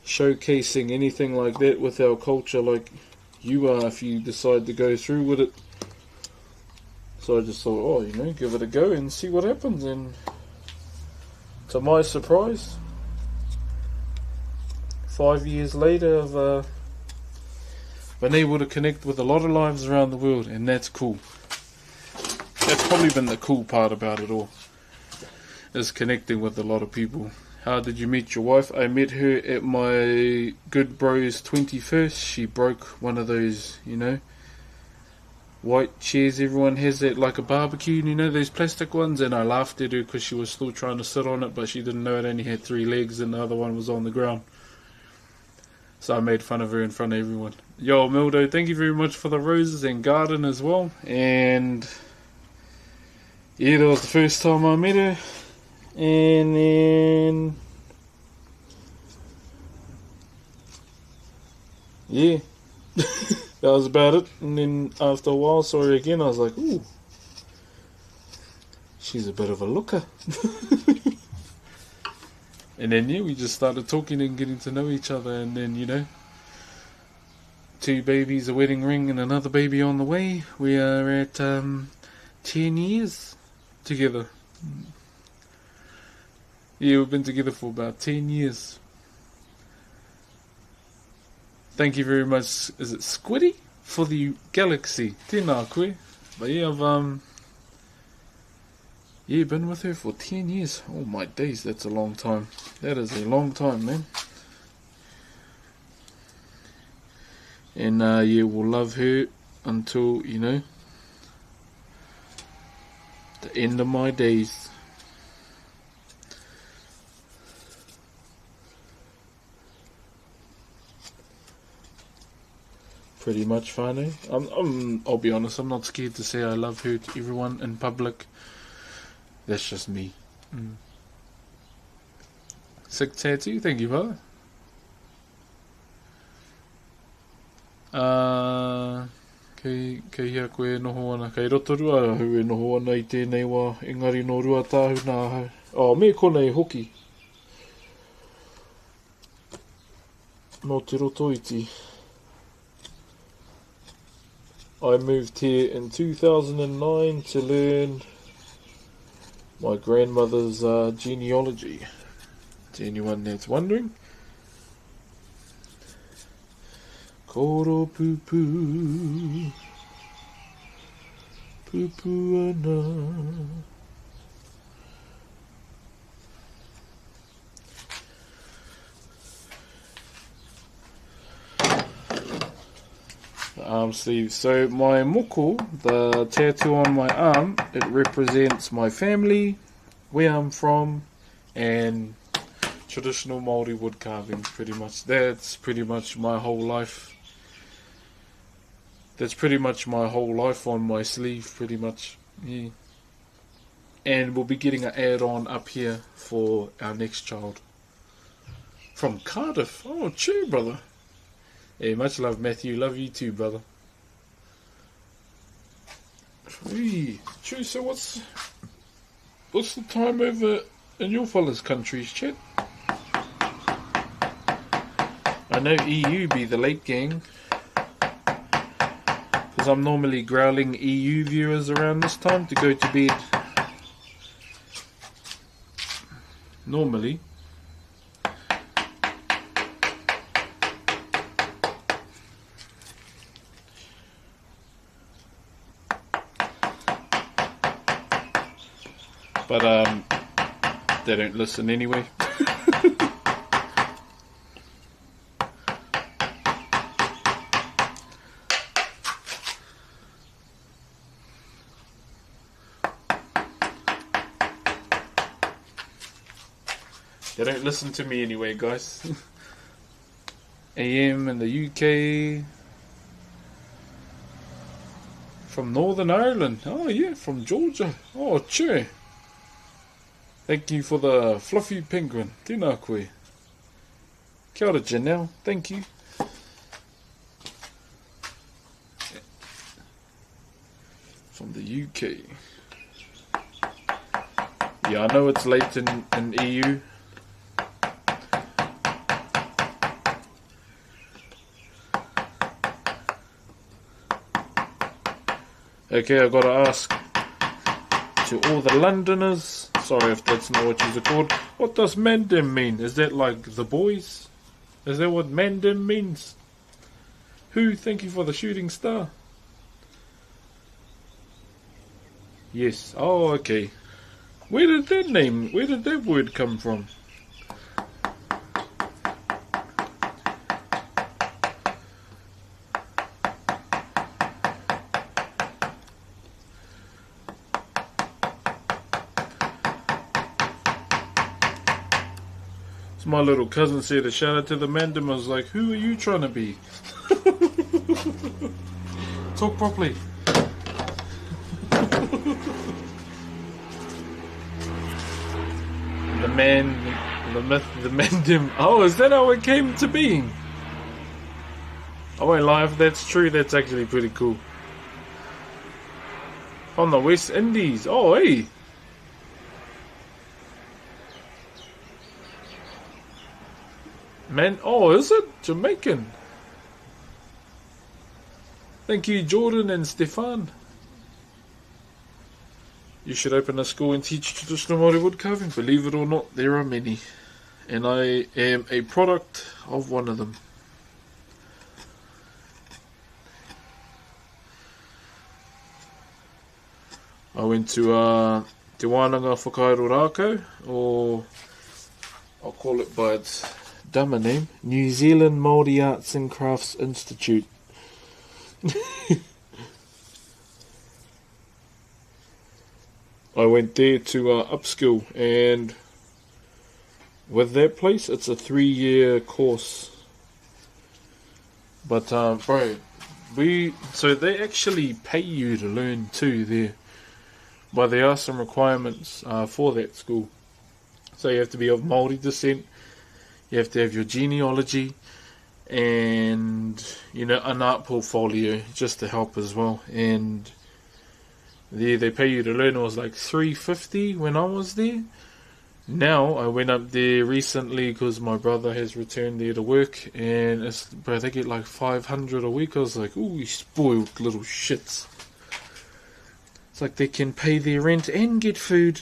showcasing anything like that with our culture like you are if you decide to go through with it. So I just thought, oh, you know, give it a go and see what happens. And to my surprise, 5 years later, I've been able to connect with a lot of lives around the world, and that's cool. That's probably been the cool part about it all, is connecting with a lot of people. How did you meet your wife? I met her at my good bro's 21st. She broke one of those, you know, white chairs everyone has at like a barbecue, you know, those plastic ones, and I laughed at her because she was still trying to sit on it, but she didn't know it only had 3 legs and the other one was on the ground. So I made fun of her in front of everyone. Yo, Mildo, thank you very much for the roses and garden as well. And yeah, that was the first time I met her. And then yeah, that was about it. And then after a while, saw her again. I was like, ooh, she's a bit of a looker. And then yeah, we just started talking and getting to know each other. And then, you know, 2 babies, a wedding ring, and another baby on the way. We are at 10 years together. Yeah, we've been together for about 10 years. Thank you very much. Is it Squiddy? For the galaxy. Tēnā koe. But yeah, I've been with her for 10 years. Oh my days, that's a long time. That is a long time, man. And yeah, we'll love her until, you know, the end of my days. Pretty much fine, eh? I'll be honest, I'm not scared to say I love her to everyone in public. That's just me. Sick tattoo, thank you, brother. Kei hea koe noho ana, kei rotorua hu e noho ana I tēnei wā, engari no rua tāhu nā hau. Oh, me konei hoki. No te roto iti. I moved here in 2009 to learn my grandmother's genealogy. To anyone that's wondering. Koro pupu, pupu ana. Arm sleeve. So my moko, the tattoo on my arm, it represents my family, where I'm from, and traditional Māori wood carving. Pretty much. That's pretty much my whole life. That's pretty much my whole life on my sleeve, pretty much. Yeah. And we'll be getting an add-on up here for our next child. From Cardiff. Oh, true, brother. Yeah, much love, Matthew. Love you too, brother. Hey, true. So what's the time over in your fellas' countries, chat? I know EU be the late gang, because I'm normally growling EU viewers around this time to go to bed. Normally. But they don't listen anyway. They don't listen to me anyway, guys. AM in the UK. From Northern Ireland. Oh yeah, from Georgia. Oh, sure. Thank you for the fluffy penguin. Tēnā koe. Kia ora, Janelle. Thank you. From the UK. Yeah, I know it's late in EU. Okay, I gotta ask to all the Londoners, sorry if that's not what you're called, what does Mandim mean? Is that like the boys? Is that what Mandim means? Who? Thank you for the shooting star. Yes, oh okay. Where did that word come from? My little cousin said a shout out to the Mandim. I was like, who are you trying to be? Talk properly. The myth, the Mandim. Oh, is that how it came to being? I won't lie, if that's true, that's actually pretty cool. From the West Indies. Oh, hey. Man, oh, is it? Jamaican. Thank you, Jordan and Stefan. You should open a school and teach traditional Māori wood carving. Believe it or not, there are many. And I am a product of one of them. I went to Te Wānanga Whakairo Rākau, or I'll call it by its dumber name, New Zealand Māori Arts and Crafts Institute. I went there to upskill, and with that place, it's a 3-year course. But bro, so they actually pay you to learn too there. But there are some requirements for that school. So you have to be of Māori descent. You have to have your genealogy and, you know, an art portfolio just to help as well. And there they pay you to learn. It was like $350 when I was there. Now I went up there recently because my brother has returned there to work, and bro, they get like $500 a week. I was like, ooh, you spoiled little shits. It's like they can pay their rent and get food.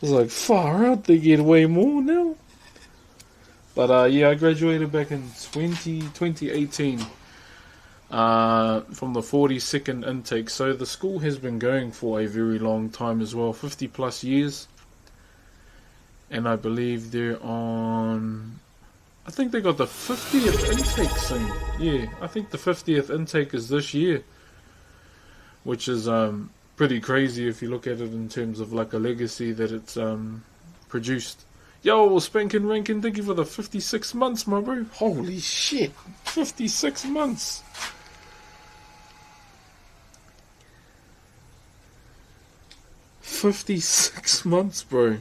It's like, far out, they get way more now. But yeah, I graduated back in 2018 from the 42nd intake. So the school has been going for a very long time as well, 50 plus years. And I believe they're on, I think they got the 50th intake soon. Yeah, I think the 50th intake is this year, which is pretty crazy if you look at it in terms of like a legacy that it's produced. Yo, Spankin' Rankin, thank you for the 56 months, my bro. Holy shit, 56 months. 56 months, bro.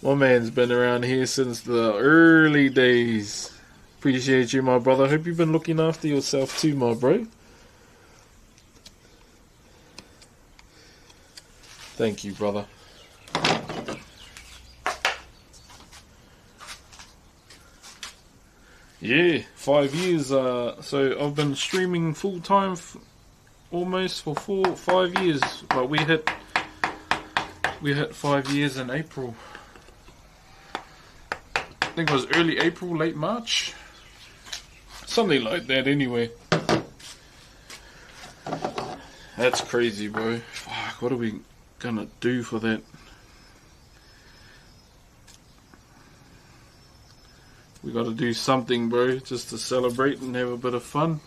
My man's been around here since the early days. Appreciate you, my brother. Hope you've been looking after yourself too, my bro. Thank you, brother. Yeah, 5 years. So I've been streaming full time almost for 5 years. But we hit 5 years in April. I think it was early April, late March, something like that. Anyway, that's crazy, bro. Fuck, what are we gonna do for that? We gotta do something, bro, just to celebrate and have a bit of fun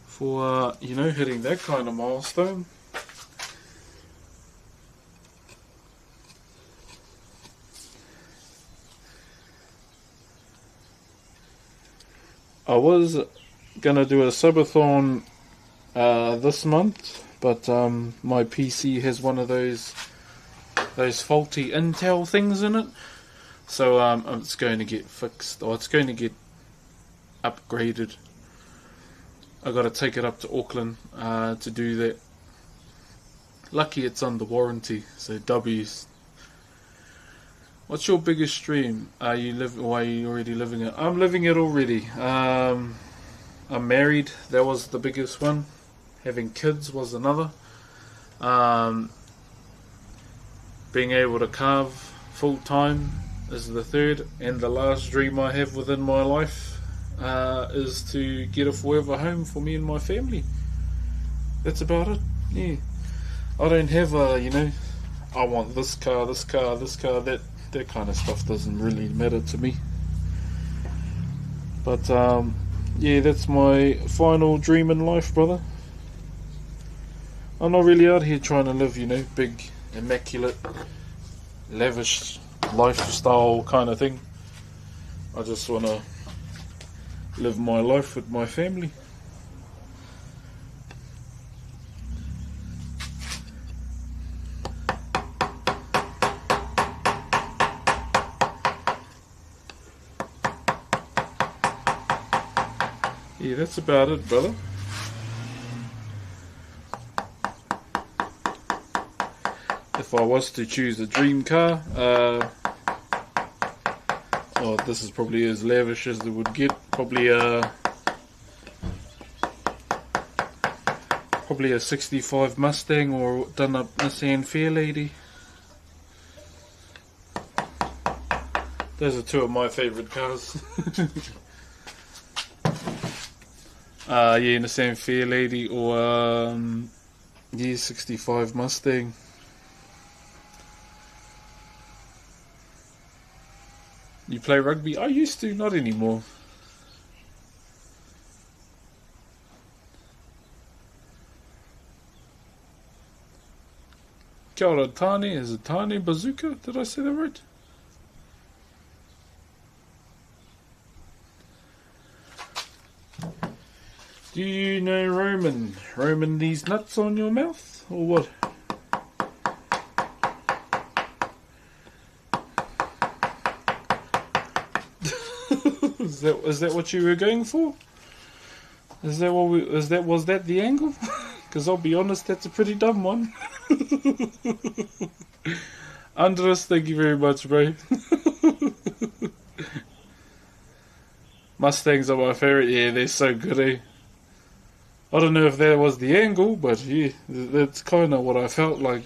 for, you know, hitting that kind of milestone. I was gonna do a subathon this month, but my PC has one of those faulty Intel things in it. So it's going to get fixed, or it's going to get upgraded. I got to take it up to Auckland to do that. Lucky it's under warranty. So W's. What's your biggest stream? Are you already living it? I'm living it already. I'm married. That was the biggest one. Having kids was another. Being able to carve full time is the third, and the last dream I have within my life is to get a forever home for me and my family. That's about it. Yeah, I don't have you know, I want this car, that kind of stuff doesn't really matter to me. But yeah, that's my final dream in life, brother. I'm not really out here trying to live, you know, big, immaculate, lavish lifestyle kind of thing. I just want to live my life with my family. Yeah, that's about it, brother. If I was to choose a dream car, oh, this is probably as lavish as it would get. Probably a 65 Mustang or done up Nissan Fairlady. Those are two of my favourite cars. Yeah, Nissan Fairlady or yeah, 65 Mustang. You play rugby? I used to, not anymore. Kia ora, Tane. Is it Tane Bazooka? Did I say that right? Do you know Roman? Roman these nuts on your mouth? Or what? Is that what you were going for? Was that the angle? Because I'll be honest, that's a pretty dumb one. Andres, thank you very much, bro. Mustangs are my favourite. Yeah, they're so good, eh? I don't know if that was the angle, but yeah, that's kind of what I felt like.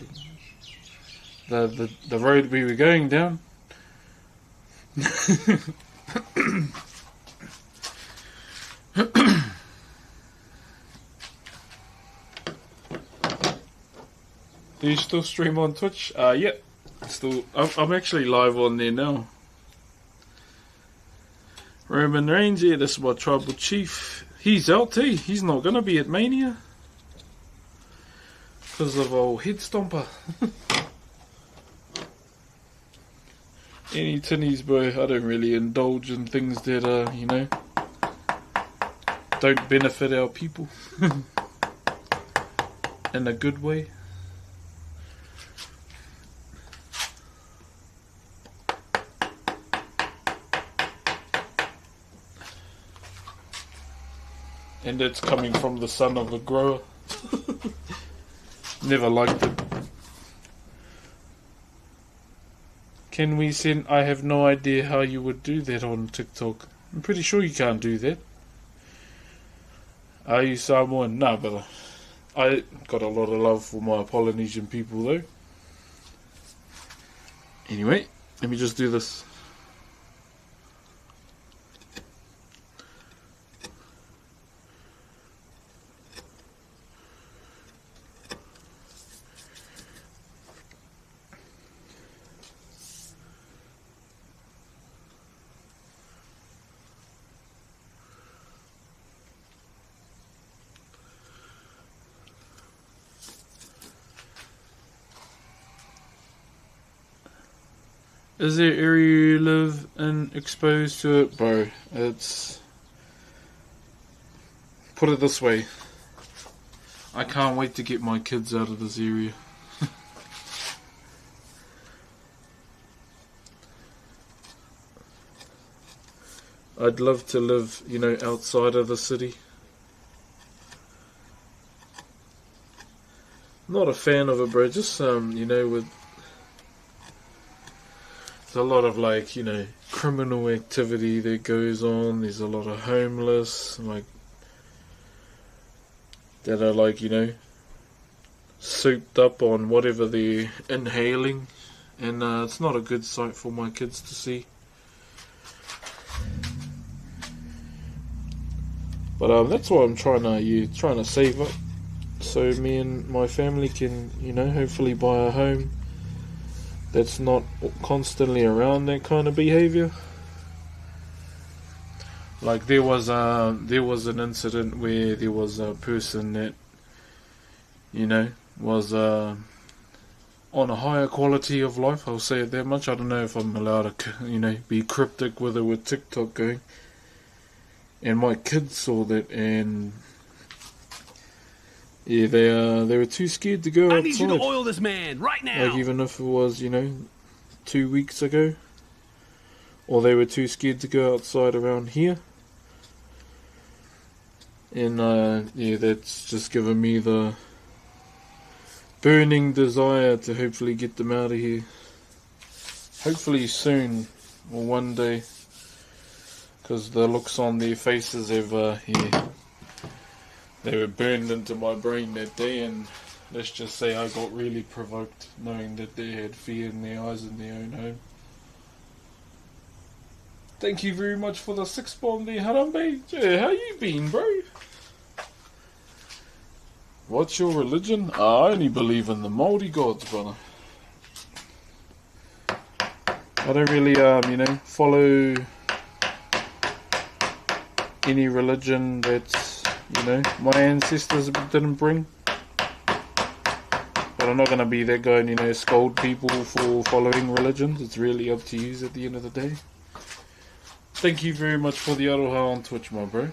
The road we were going down. Do you still stream on Twitch? Yeah. Still, I'm actually live on there now. Roman Reigns, yeah, this is my tribal chief. He's LT. He's not gonna be at Mania because of old head stomper. Any tinnies, bro. I don't really indulge in things that you know, don't benefit our people in a good way. And it's coming from the son of a grower. Never liked it. Can we send... I have no idea how you would do that on TikTok. I'm pretty sure you can't do that. Are you Samoan? Nah, but I got a lot of love for my Polynesian people though. Anyway, let me just do this. Is there area you live in exposed to it? Bro, it's... Put it this way. I can't wait to get my kids out of this area. I'd love to live, you know, outside of the city. Not a fan of it, bro. Just, you know, with... There's a lot of, like, you know, criminal activity that goes on. There's a lot of homeless, like, that are, like, you know, souped up on whatever they're inhaling. And it's not a good sight for my kids to see. But that's why I'm trying to save up, so me and my family can, you know, hopefully buy a home that's not constantly around that kind of behavior. Like there was an incident where there was a person that, you know, was on a higher quality of life. I'll say it that much. I don't know if I'm allowed to, you know, be cryptic with it with TikTok going. And my kids saw that, and yeah, they were too scared to go outside. I need you to oil this man right now. Like even if it was, you know, 2 weeks ago, or they were too scared to go outside around here. And yeah, that's just given me the burning desire to hopefully get them out of here. Hopefully soon, or one day, because the looks on their faces have, yeah, they were burned into my brain that day, and let's just say I got really provoked knowing that they had fear in their eyes in their own home. Thank you very much for the 6 bomb there, Harambe. Yeah, how you been, bro? What's your religion? I only believe in the Māori gods, brother. I don't really, you know, follow any religion that's, you know, my ancestors didn't bring. But I'm not going to be that guy and, you know, scold people for following religions. It's really up to you at the end of the day. Thank you very much for the aroha on Twitch, my bro.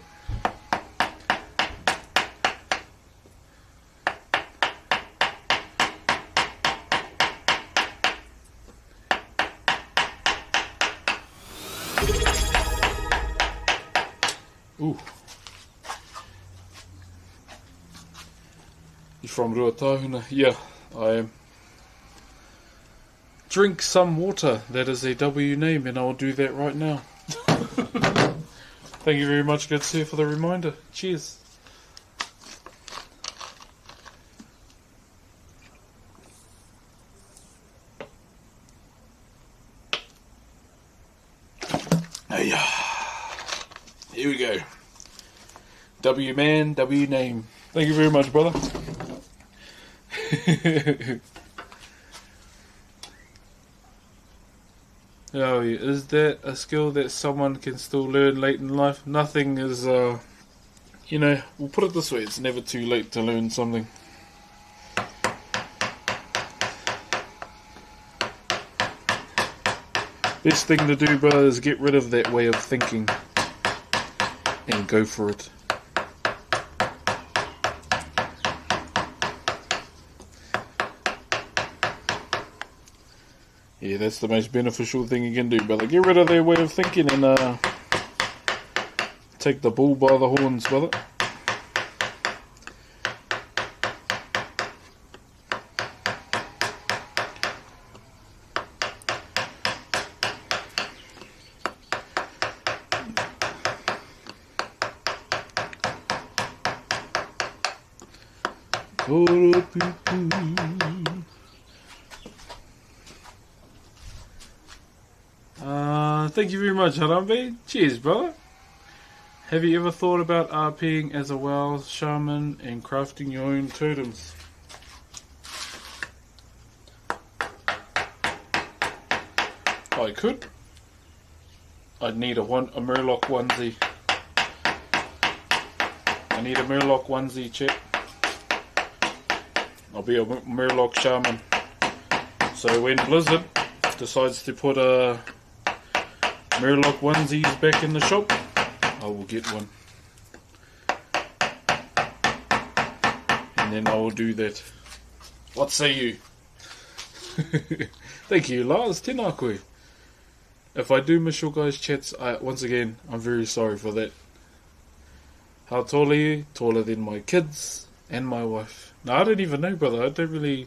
Ooh. You from Ruatahuna? Yeah, I am. Drink some water. That is a W name, and I'll do that right now. Thank you very much, good sir, for the reminder. Cheers. Hey, here we go. W man, W name. Thank you very much, brother. Oh, yeah. Is that a skill that someone can still learn late in life? Nothing is, you know, we'll put it this way, it's never too late to learn something. Best thing to do, brother, is get rid of that way of thinking and go for it. Yeah, that's the most beneficial thing you can do, brother. Get rid of their way of thinking and take the bull by the horns, brother. Thank you very much, Harambe. Cheers, brother. Have you ever thought about RPing as a WoW shaman and crafting your own totems? I could. I'd need a Murloc onesie. I need a Murloc onesie, chip. I'll be a Murloc shaman. So when Blizzard decides to put a Murloc onesies back in the shop, I will get one. And then I will do that. What say you? Thank you, Lars. Tēnā koe. If I do miss your guys' chats, once again, I'm very sorry for that. How tall are you? Taller than my kids and my wife. No, I don't even know, brother. I don't really,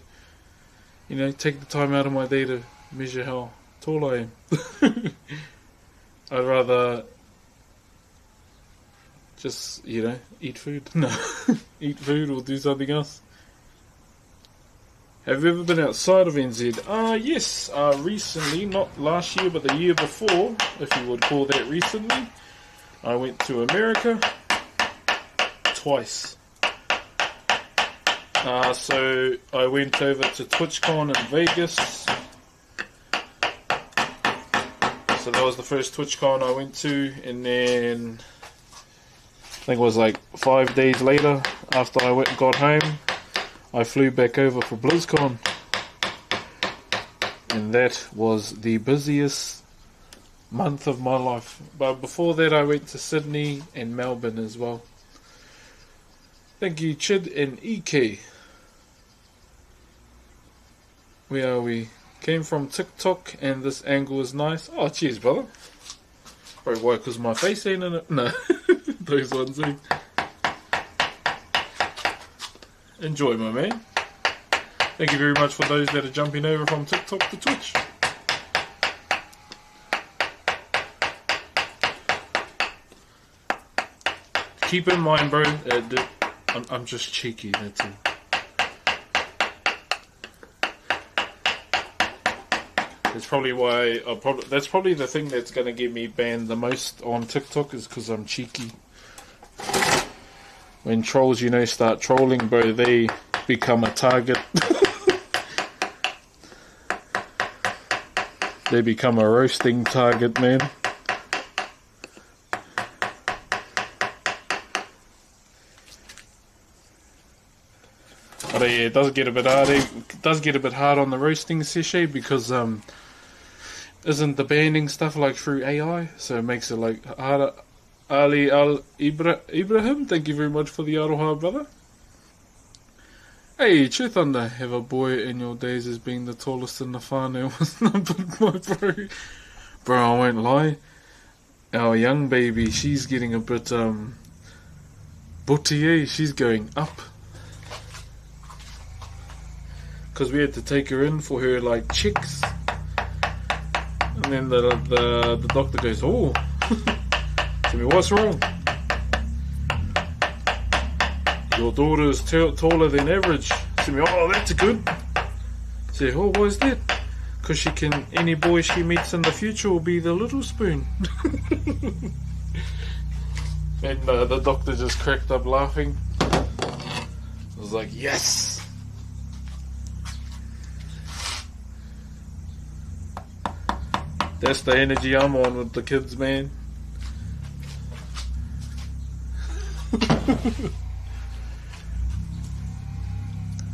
take the time out of my day to measure how tall I am. I'd rather just, eat food. No, eat food or do something else. Have you ever been outside of NZ? Yes, recently, not last year, but the year before, if you would call that recently. I went to America twice. So I went over to TwitchCon in Vegas. So that was the first TwitchCon I went to, and then I think it was like 5 days later, after I got home, I flew back over for BlizzCon, and that was the busiest month of my life. But before that, I went to Sydney and Melbourne as well. Thank you, Chid and EK. Where are we? Came from TikTok, and this angle is nice. Oh, cheers, brother. Probably why, because my face ain't in it. No, those ones. Enjoy, my man. Thank you very much for those that are jumping over from TikTok to Twitch. Keep in mind, bro, I'm just cheeky, that's all. That's probably why. That's probably the thing that's going to get me banned the most on TikTok, is because I'm cheeky. When trolls, start trolling, bro, they become a target. They become a roasting target, man. But yeah, it does get a bit hard. It does get a bit hard on the roasting session because isn't the banning stuff like through AI? So it makes it like harder. Ali Ibrahim, thank you very much for the aroha, brother. Hey, True Thunder, have a boy in your days as being the tallest in the whānau was numbered, my bro. Bro, I won't lie. Our young baby, she's getting a bit butty, she's going up. Because we had to take her in for her like checks, and then the doctor goes, oh, tell me what's wrong. Your daughter is taller than average. Tell me, oh, that's good. Say, oh, why is that? Because any boy she meets in the future will be the little spoon. And the doctor just cracked up laughing. I was like, yes. That's the energy I'm on with the kids, man.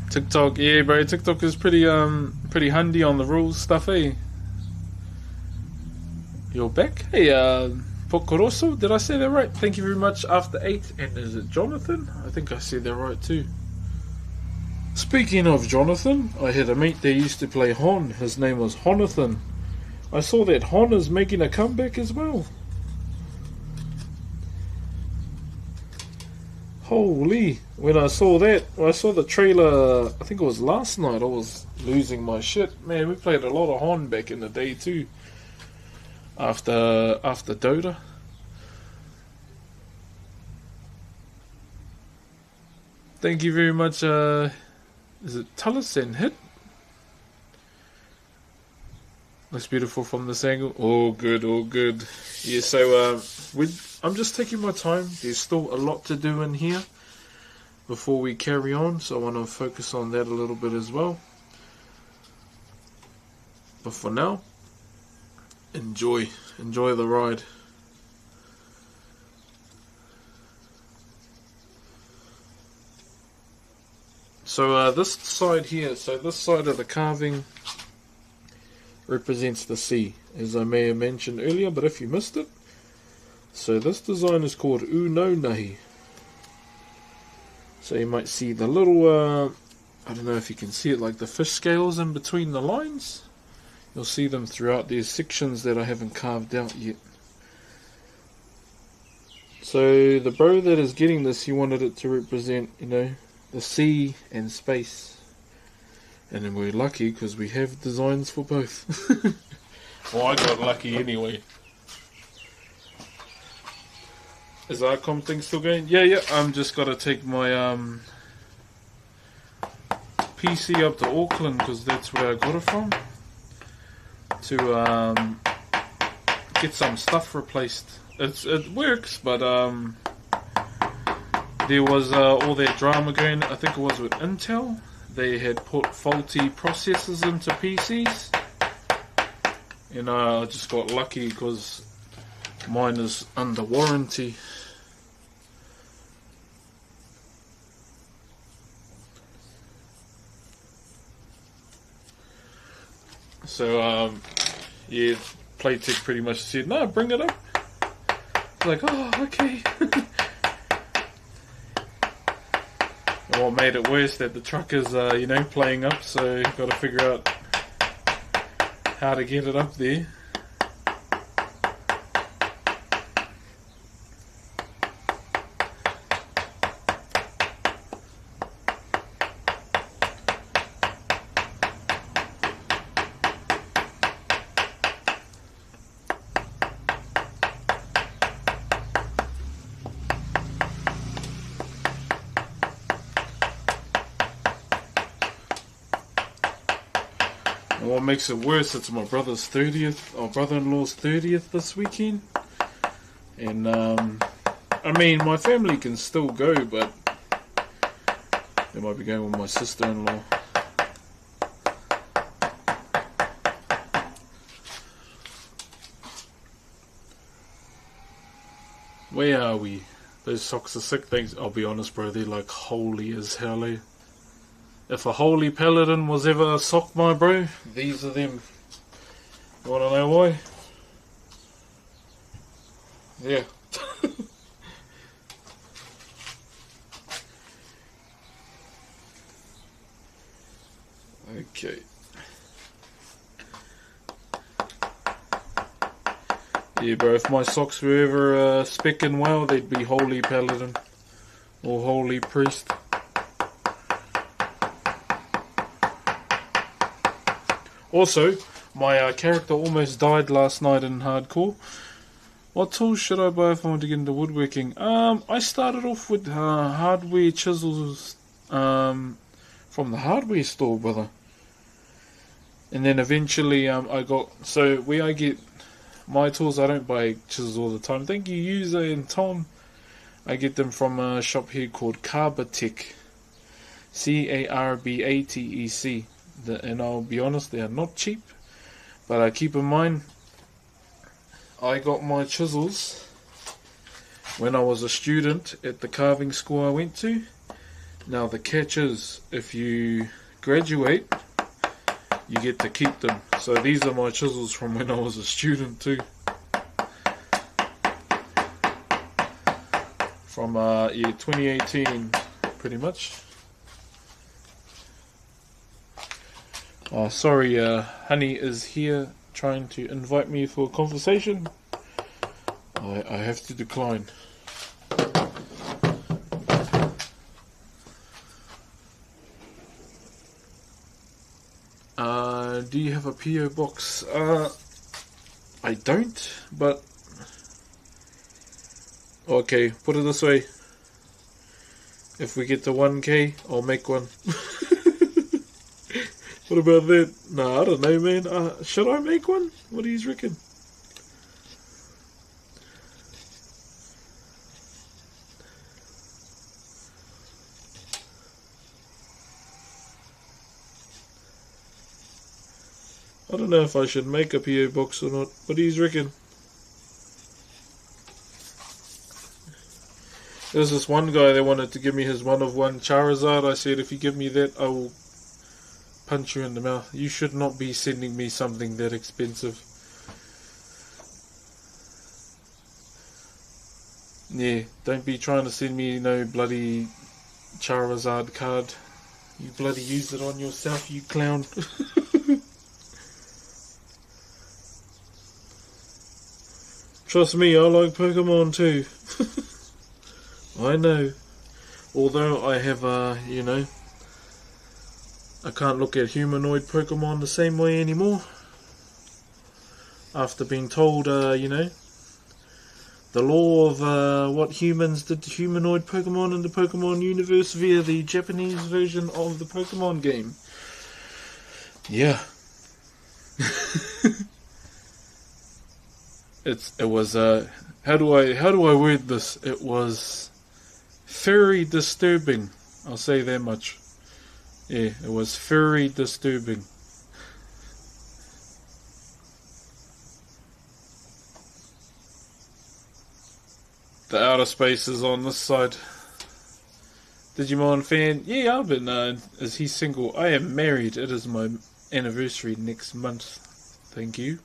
TikTok, yeah, bro. TikTok is pretty handy on the rules stuff, eh? You're back? Hey, Pokoroso, did I say that right? Thank you very much. After 8, and is it Jonathan? I think I said that right too. Speaking of Jonathan, I had a mate that used to play Hon. His name was Honathan. I saw that Hon is making a comeback as well. Holy, when I saw that, when I saw the trailer, I think it was last night, I was losing my shit. Man, we played a lot of Hon back in the day too. After Dota. Thank you very much, is it Tullison Hit? Looks beautiful from this angle. All good, all good. Yeah, so I'm just taking my time. There's still a lot to do in here before we carry on, so I want to focus on that a little bit as well. But for now, enjoy the ride. So this side here, so this side of the carving represents the sea, as I may have mentioned earlier, but if you missed it, so this design is called Uno Nahi. So you might see the little, I don't know if you can see it, like the fish scales in between the lines. You'll see them throughout these sections that I haven't carved out yet. So the bro that is getting this, he wanted it to represent, you know, the sea and space. And then we're lucky because we have designs for both. Well, I got lucky anyway. Is the Icom thing still going? Yeah, I'm just got to take my PC up to Auckland because that's where I got it from. To get some stuff replaced. It works, but there was all that drama going, I think it was with Intel. They had put faulty processors into PCs, and I just got lucky because mine is under warranty. So yeah, Playtech pretty much said, no, bring it up. Like, oh, okay. And what made it worse, that the truck is, you know, playing up, so you've got to figure out how to get it up there. And what makes it worse, it's my brother's 30th, or brother-in-law's 30th this weekend. And, I mean, my family can still go, but they might be going with my sister-in-law. Where are we? Those socks are sick things. I'll be honest, bro, they're like holy as hell, eh? If a holy paladin was ever a sock, my bro, these are them. You wanna know why? Yeah. Okay. Yeah, bro, if my socks were ever specking well, they'd be holy paladin or holy priest. Also, my character almost died last night in hardcore. What tools should I buy if I want to get into woodworking? I started off with hardware chisels from the hardware store, brother. And then eventually I got... So where I get my tools, I don't buy chisels all the time. Thank you, User and Tom. I get them from a shop here called Carbatech. C-A-R-B-A-T-E-C. And I'll be honest, they are not cheap, but keep in mind, I got my chisels when I was a student at the carving school I went to. Now the catch is, if you graduate, you get to keep them. So these are my chisels from when I was a student too. From 2018, pretty much. Sorry, Honey is here trying to invite me for a conversation. I have to decline. Do you have a PO box? I don't, but okay, put it this way. If we get to 1k, I'll make one. What about that? Nah, I don't know, man. Should I make one? What do you reckon? I don't know if I should make a PO box or not. What do you reckon? There's this one guy that wanted to give me his one of one Charizard. I said, if you give me that, I will punch you in the mouth. You should not be sending me something that expensive. Yeah, don't be trying to send me no bloody Charizard card. You bloody use it on yourself, you clown. Trust me, I like Pokemon too. I know. Although I have, you know, I can't look at humanoid Pokemon the same way anymore. After being told, you know, the law of what humans did to humanoid Pokemon in the Pokemon universe via the Japanese version of the Pokemon game. Yeah. It was how do I word this? It was very disturbing. I'll say that much. Yeah, it was very disturbing. The outer space is on this side. Digimon fan, yeah, I've been. Is he single? I am married. It is my anniversary next month. Thank you.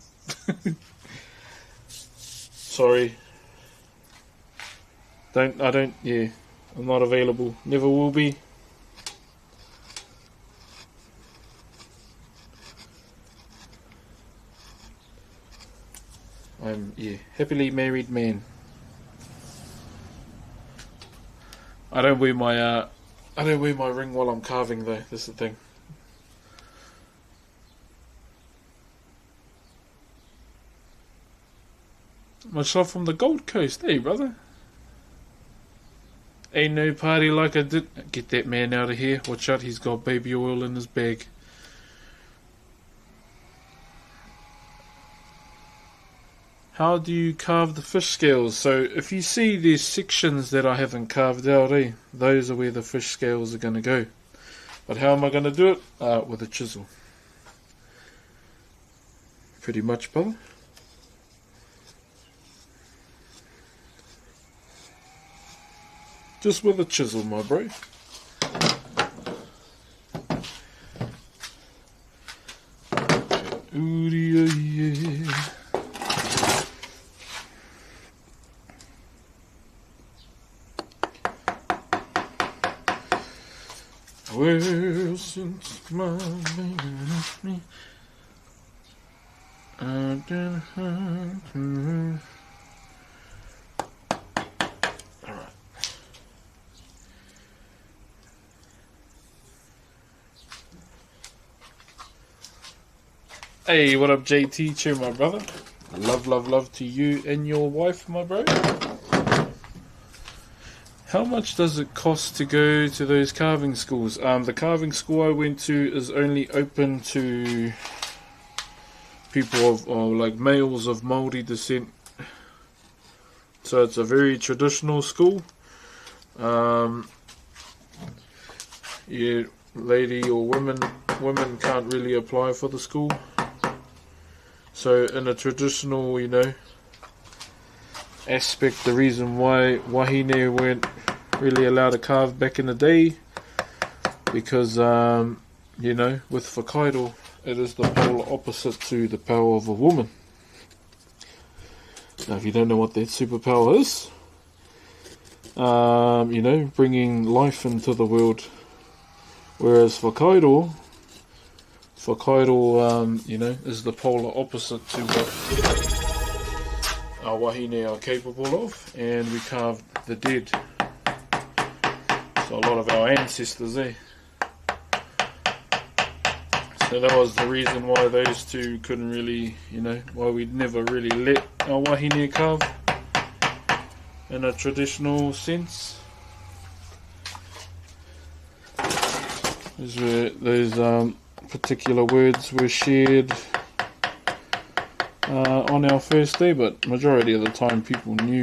Sorry. Yeah, I'm not available. Never will be. I'm, yeah, happily married man. I don't wear my ring while I'm carving though, that's the thing. Myself from the Gold Coast, hey brother. Ain't no party like I did. Get that man out of here. Watch out, he's got baby oil in his bag. How do you carve the fish scales? So if you see these sections that I haven't carved out, those are where the fish scales are going to go. But how am I going to do it? With a chisel. Pretty much, brother. Just with a chisel, my bro. Ooh, yeah. Well, since my baby left me, I've been hurt. Alright. Hey, what up, JT? Cheer, my brother. Love to you and your wife, my bro. How much does it cost to go to those carving schools? The carving school I went to is only open to people of, like males of Māori descent. So it's a very traditional school. Yeah, lady or women can't really apply for the school. So in a traditional, you know, aspect, the reason why wahine weren't really allowed to carve back in the day, because you know, with whakaido, it is the polar opposite to the power of a woman. Now if you don't know what that superpower is, you know, bringing life into the world, whereas whakaido Whakairo, you know, is the polar opposite to what our wahine are capable of, and we carved the dead. So a lot of our ancestors there. So that was the reason why those two couldn't really, you know, why we'd never really let our wahine carve in a traditional sense. Those particular words were shared on our first day, but majority of the time people knew.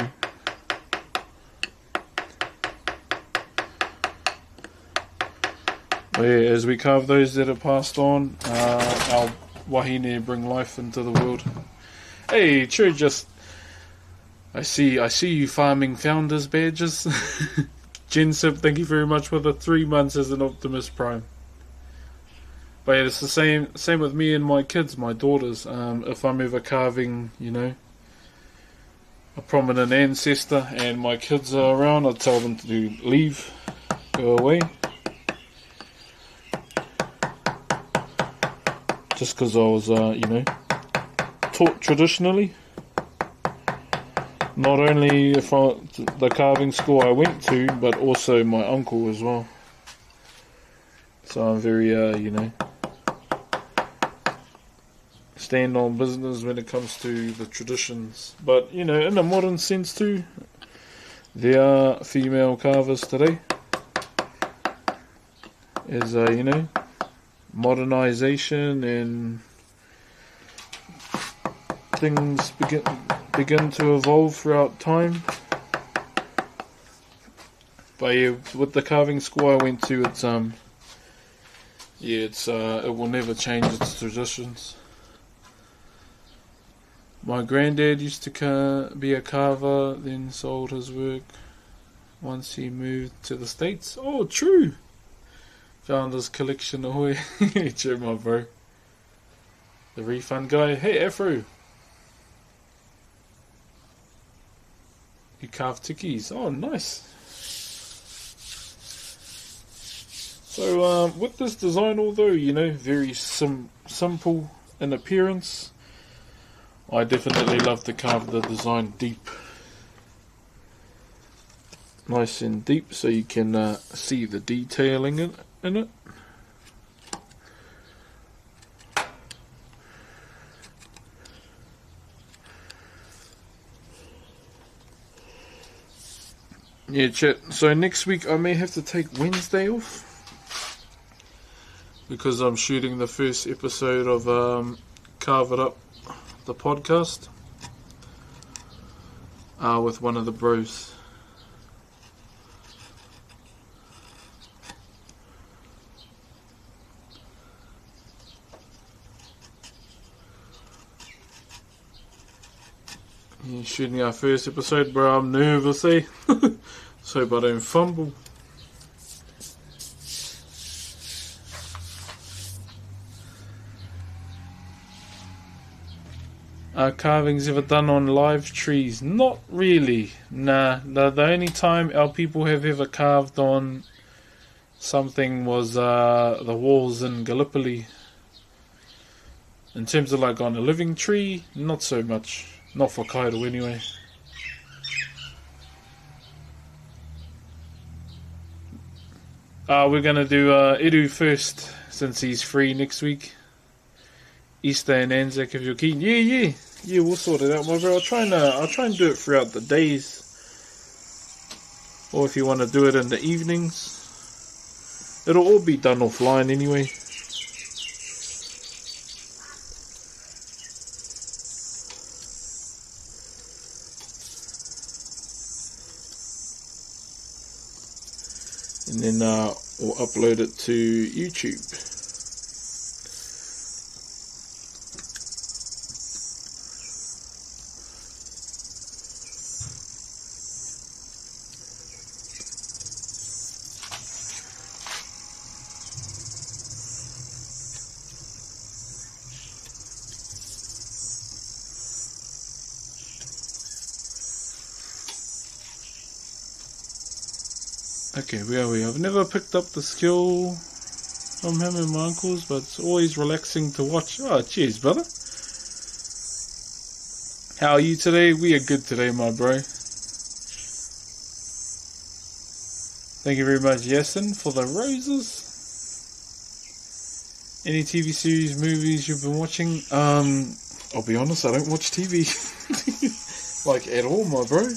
But yeah, as we carve those that are passed on, our wahine bring life into the world. Hey, true, just I see you farming founders badges. Jensip, thank you very much for the 3 months as an Optimus Prime. But yeah, it's the same with me and my kids, my daughters. If I'm ever carving, you know, a prominent ancestor and my kids are around, I tell them to leave, go away. Just because I was, you know, taught traditionally. Not only the carving school I went to, but also my uncle as well. So I'm very, you know, stand on business when it comes to the traditions. But, you know, in a modern sense too, there are female carvers today. As, you know, modernization and things begin to evolve throughout time. But yeah, with the carving school I went to, it's it will never change its traditions. My granddad used to be a carver, then sold his work once he moved to the States. Oh, true! Found his collection, ahoy. True, my bro. The refund guy. Hey, Afro. You carve tikis. Oh, nice. So, with this design, although, you know, very simple in appearance, I definitely love to carve the design deep. Nice and deep, so you can see the detailing in it. Yeah, chat. So next week I may have to take Wednesday off because I'm shooting the first episode of Carve It Up, the podcast, with one of the bros. Yeah, shooting our first episode, bro. I'm nervous, eh? So, but I don't fumble. Are carvings ever done on live trees? Not really. Nah. The only time our people have ever carved on something was the walls in Gallipoli. In terms of like on a living tree, not so much. Not for Kaido anyway. We're going to do Edu first, since he's free next week. Easter and Anzac if you're keen. Yeah, we'll sort it out, my bro. I'll try and do it throughout the days. Or if you want to do it in the evenings. It'll all be done offline anyway. And then we'll upload it to YouTube. Okay, where are we? I've never picked up the skill. from him and my uncles, but it's always relaxing to watch. Oh, cheers, brother. How are you today? We are good today, my bro. Thank you very much, Yasin, for the roses. Any TV series, movies you've been watching? I'll be honest, I don't watch TV. Like, at all, my bro.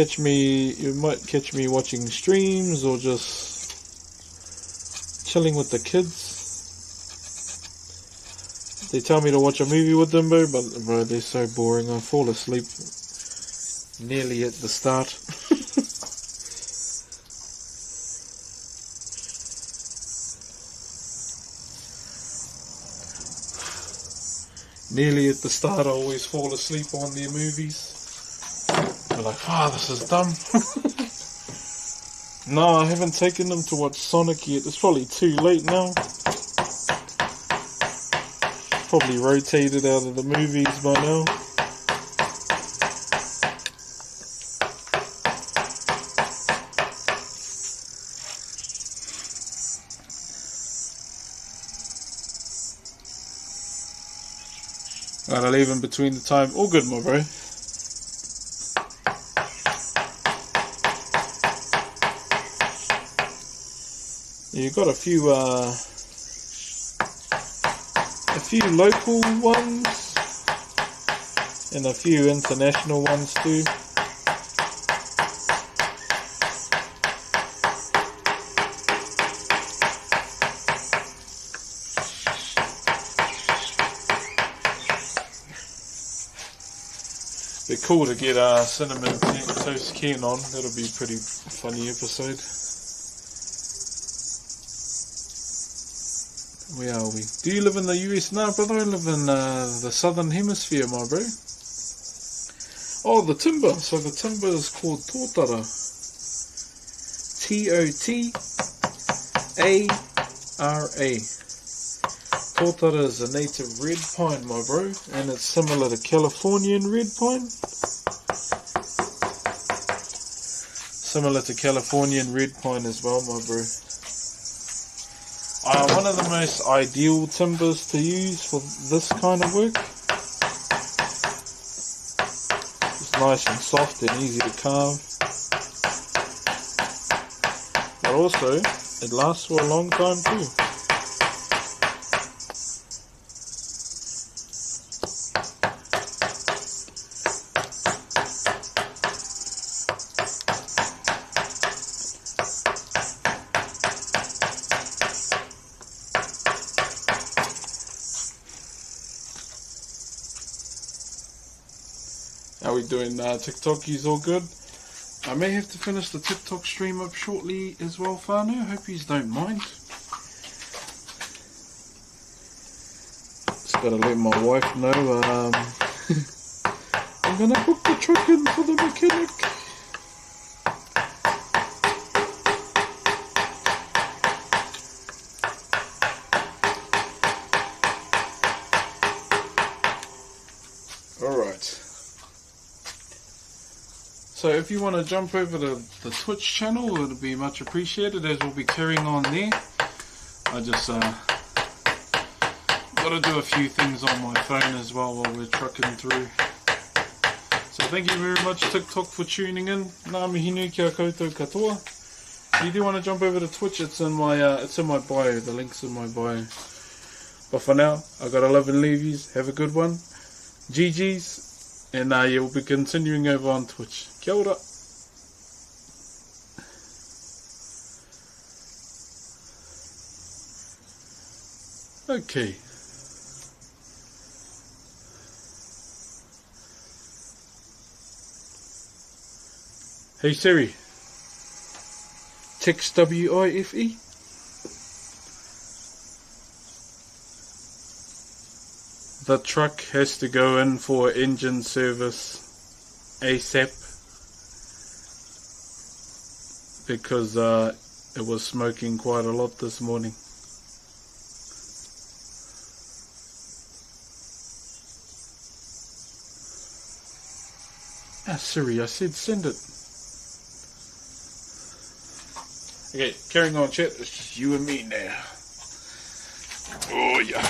You might catch me watching streams or just chilling with the kids. They tell me to watch a movie with them, bro, but bro, they're so boring. I fall asleep nearly at the start. Nearly at the start, I always fall asleep on their movies. They're like, oh, this is dumb. No, I haven't taken them to watch Sonic yet. It's probably too late now. Probably rotated out of the movies by now. Gotta leave in between the time. All good, my bro. You got a few local ones and a few international ones too. Be cool to get Cinnamon Toast Ken on. That'll be a pretty funny episode. Where are we? Do you live in the US now, brother? I live in the southern hemisphere, my bro. Oh, the timber. So the timber is called tōtara. T-O-T-A-R-A. Tōtara is a native red pine, my bro. And it's similar to Californian red pine. Similar to Californian red pine as well, my bro. One of the most ideal timbers to use for this kind of work. It's nice and soft and easy to carve. But also, it lasts for a long time too. How we doing? TikTok, he's all good. I may have to finish the TikTok stream up shortly as well, whānau. Hope you don't mind. Just gotta let my wife know I'm gonna book the truck in for the mechanic. Alright. So if you want to jump over to the Twitch channel, it would be much appreciated, as we'll be carrying on there. I just got to do a few things on my phone as well while we're trucking through. So thank you very much, TikTok, for tuning in. Ngā mihi kia koutou katoa. If you do want to jump over to Twitch, it's in my bio. The link's in my bio. But for now, I gotta love and leave yous. Have a good one. GG's. And yeah, we'll be continuing over on Twitch. Kia ora. Okay. Hey Siri. Text WIFE. The truck has to go in for engine service ASAP because it was smoking quite a lot this morning. Ah, Siri, I said send it. Okay, carrying on, chat. It's just you and me now. Oh yeah.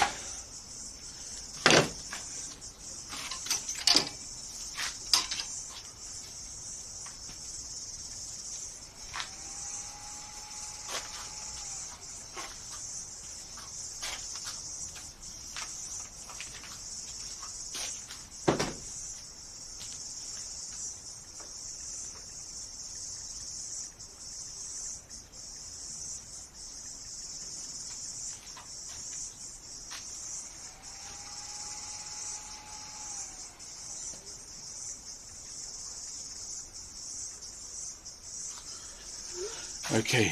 Okay.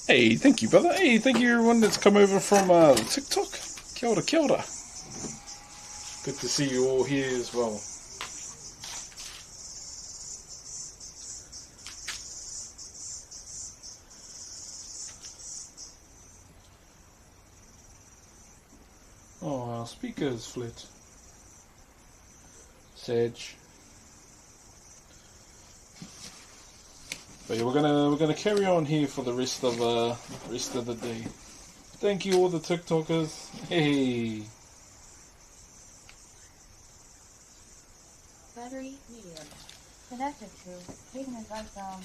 Hey, thank you, brother. Hey, thank you, everyone that's come over from TikTok. Kia ora, kia ora. Good to see you all here as well. Oh, our speaker is flat. Sag. But yeah, we're gonna carry on here for the rest of the day. Thank you all the TikTokers. Hey. Battery medium. Connected to taking advice on.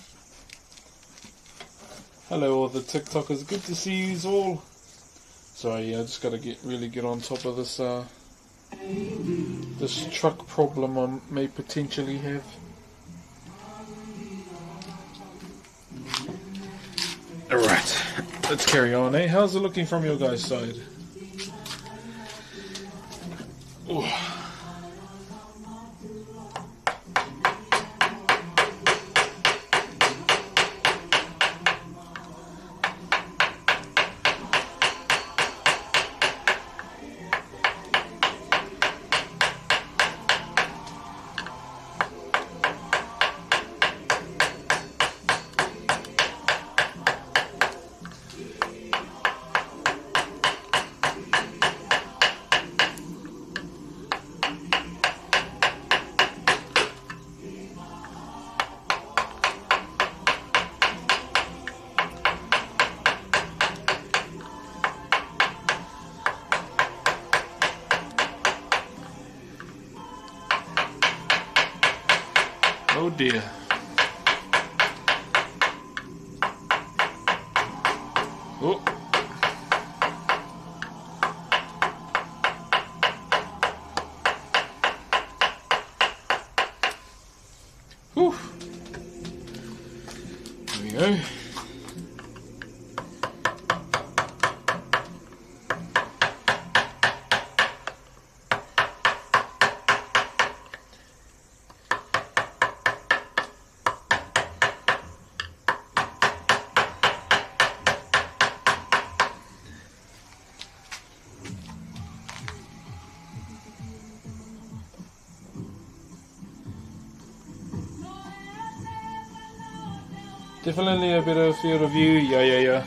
Hello all the TikTokers. Good to see you all. Sorry, I just gotta really get on top of this this truck problem I may potentially have. Alright, let's carry on, eh? How's it looking from your guys' side? Ooh. Oh dear. Oh. Whew. There we go. Definitely a bit of field of view, yeah.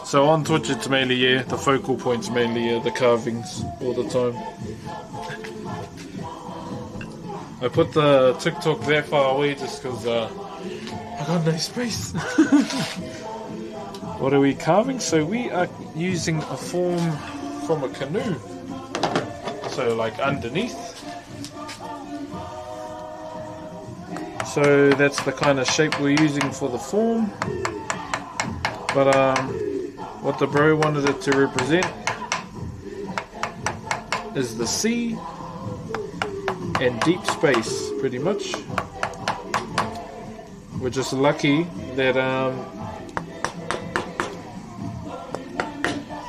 So on Twitch it's mainly, the focal point's mainly the carvings all the time. I put the TikTok that far away just because I got no space. What are we carving? So we are using a form from a canoe. So like underneath. So that's the kind of shape we're using for the form. But what the bro wanted it to represent is the sea and deep space, pretty much. We're just lucky that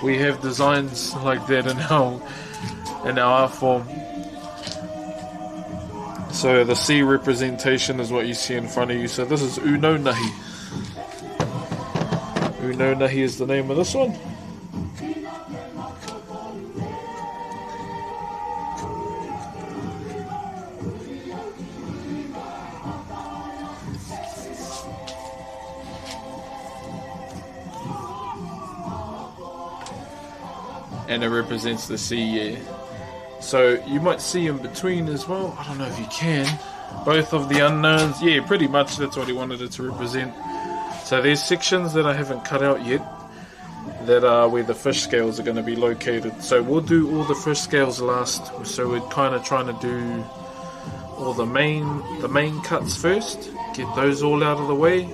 we have designs like that in our form. So the sea representation is what you see in front of you. So this is Uno Nahi. Uno Nahi is the name of this one. And it represents the sea, yeah. So you might see in between as well. I don't know if you can. both of the unknowns. Yeah, pretty much that's what he wanted it to represent. So there's sections that I haven't cut out yet that are where the fish scales are going to be located. So we'll do all the fish scales last. So we're kind of trying to do all the main cuts first. Get those all out of the way.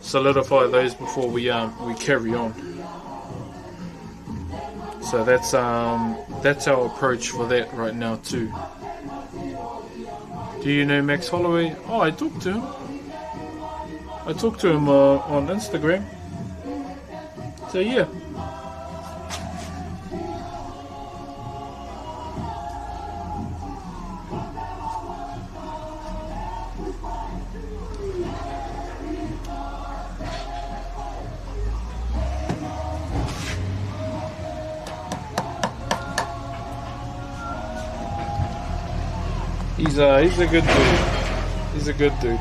Solidify those before we carry on. So that's our approach for that right now too. Do you know Max Holloway? Oh, I talked to him. I talked to him on Instagram. So yeah. He's a good dude. He's a good dude.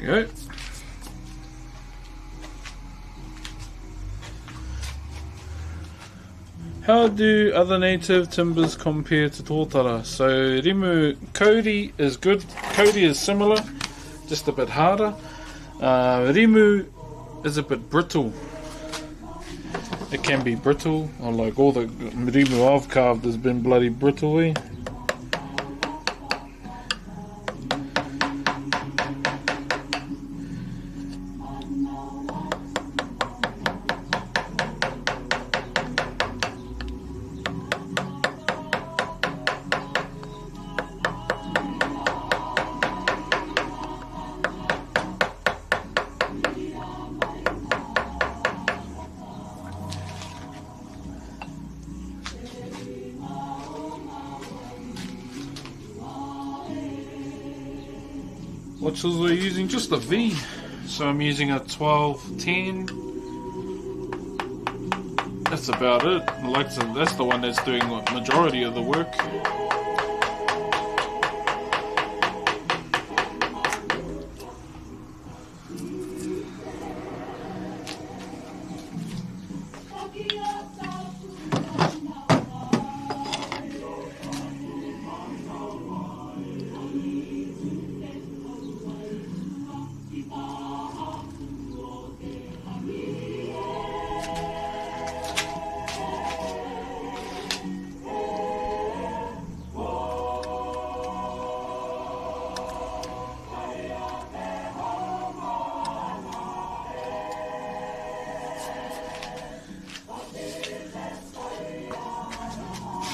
There you go. How do other native timbers compare to Tōtara? So Rimu, Kauri is good. Kauri is similar, just a bit harder. Rimu is a bit brittle. It can be brittle, or like all the Rimu I've carved has been bloody brittle, eh? What chisel are you using? Just a V. So I'm using a 1210. That's about it. That's the one that's doing the majority of the work.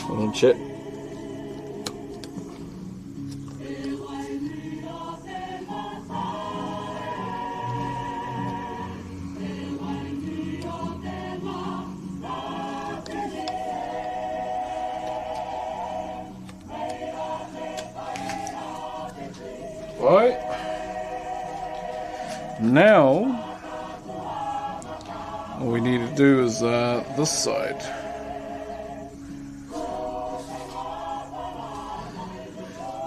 Hold on, chat. Right. Now, all we need to do is this side.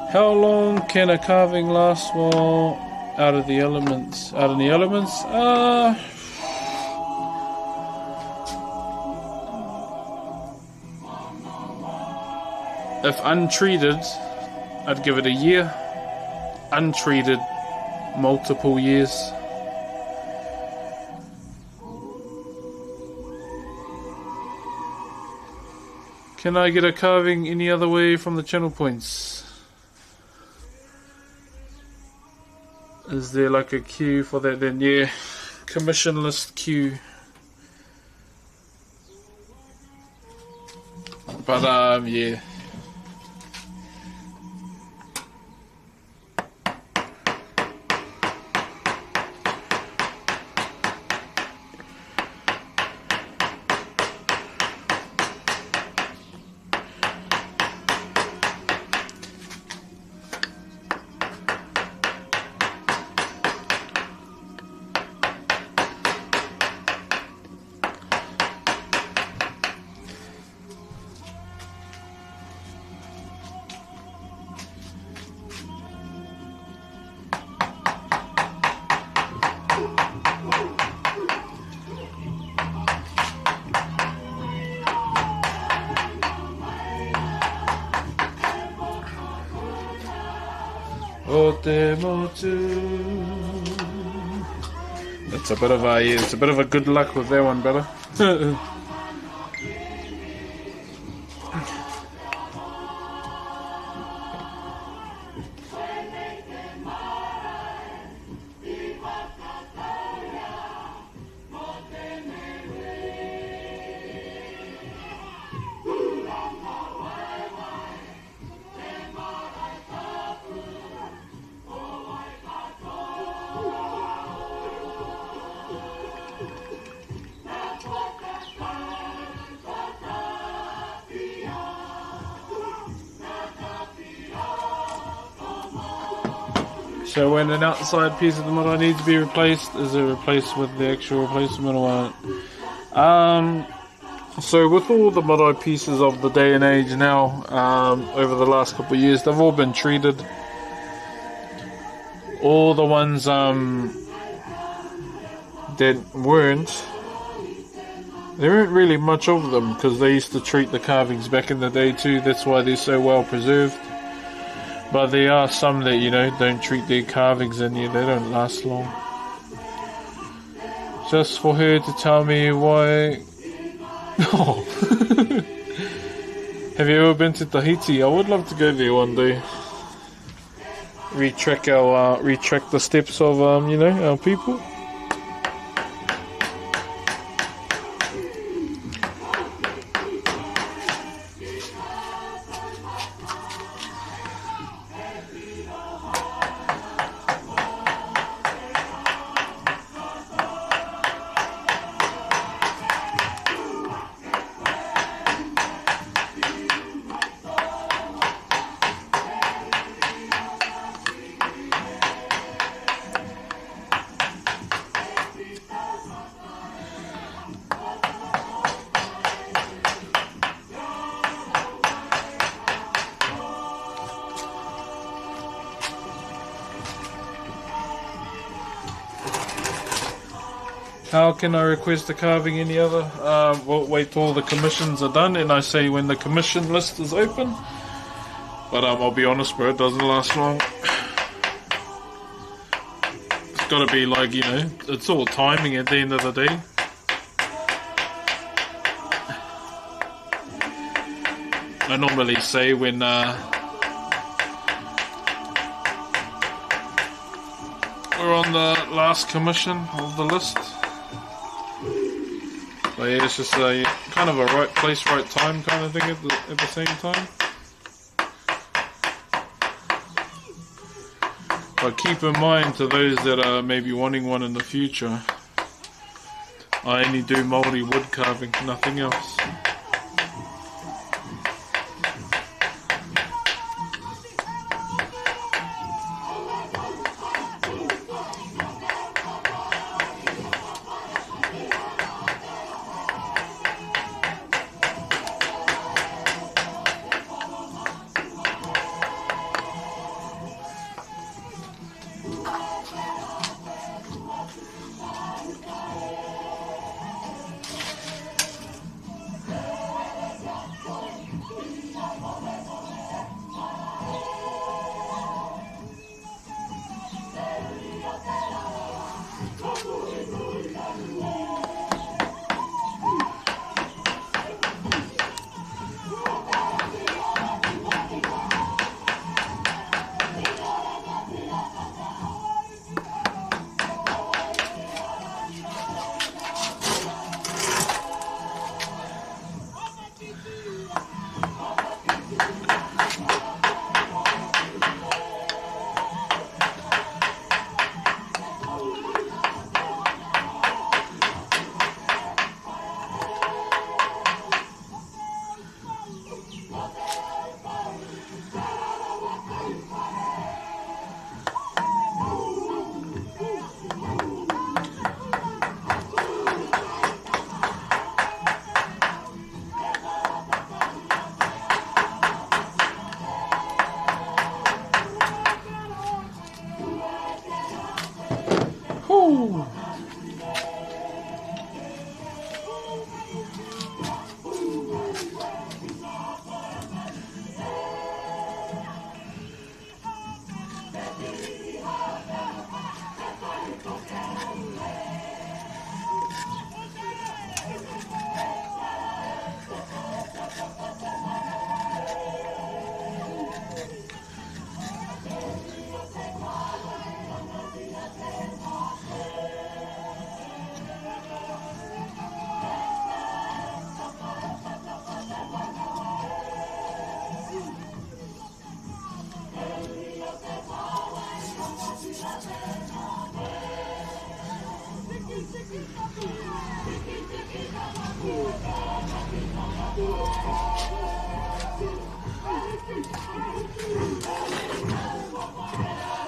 How long can a carving last while out of the elements? Out in the elements? If untreated, I'd give it a year. Untreated, multiple years. Can I get a carving any other way from the channel points? Is there like a queue for that then? Yeah, commission list queue. But yeah. That's a bit of a, yeah, it's a bit of a good luck with that one, brother. So when an outside piece of the model needs to be replaced, is it replaced with the actual replacement or what? So with all the model pieces of the day and age now, over the last couple of years, they've all been treated. All the ones that weren't, there weren't really much of them because they used to treat the carvings back in the day too. That's why they're so well preserved. But there are some that, you know, don't treat their carvings in here. They don't last long. Just for her to tell me why. Oh. Have you ever been to Tahiti? I would love to go there one day. Retrack the steps of you know, our people. How can I request a carving any other? We'll wait till all the commissions are done, and I say when the commission list is open. But I'll be honest, bro, it doesn't last long. It's got to be like, you know, it's all timing at the end of the day. I normally say when we're on the last commission of the list. But yeah, it's just a kind of a right place, right time kind of thing at the same time. But keep in mind, to those that are maybe wanting one in the future, I only do mouldy wood carving, nothing else.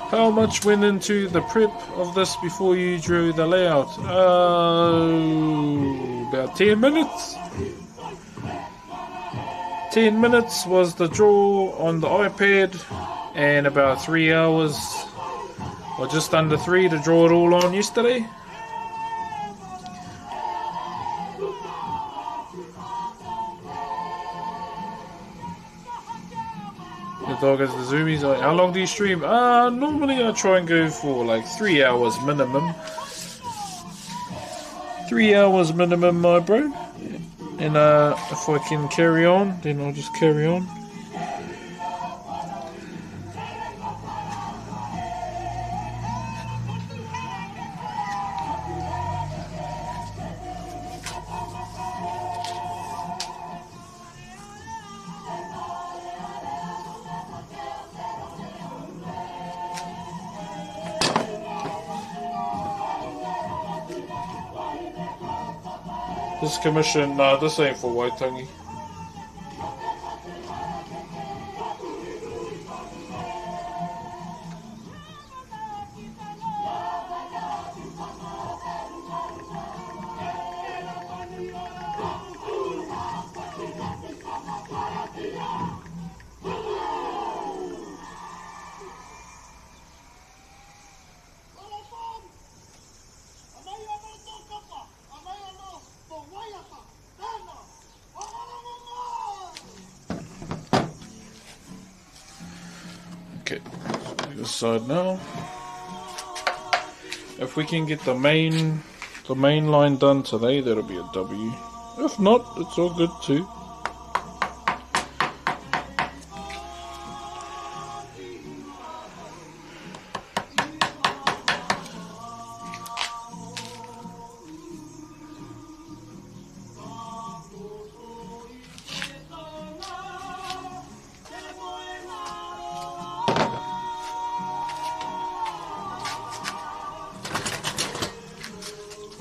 How much went into the prep of this before you drew the layout? About 10 minutes. 10 minutes was the draw on the iPad, and about 3 hours, or just under 3, to draw it all on yesterday. The dog has the zoomies. How long do you stream? Normally I try and go for like 3 hours minimum. 3 hours minimum, my bro. And if I can carry on, then I'll just carry on. This commission, nah, this ain't for Waitangi. Okay, this side now. If we can get the main line done today, that'll be a W. If not, it's all good too.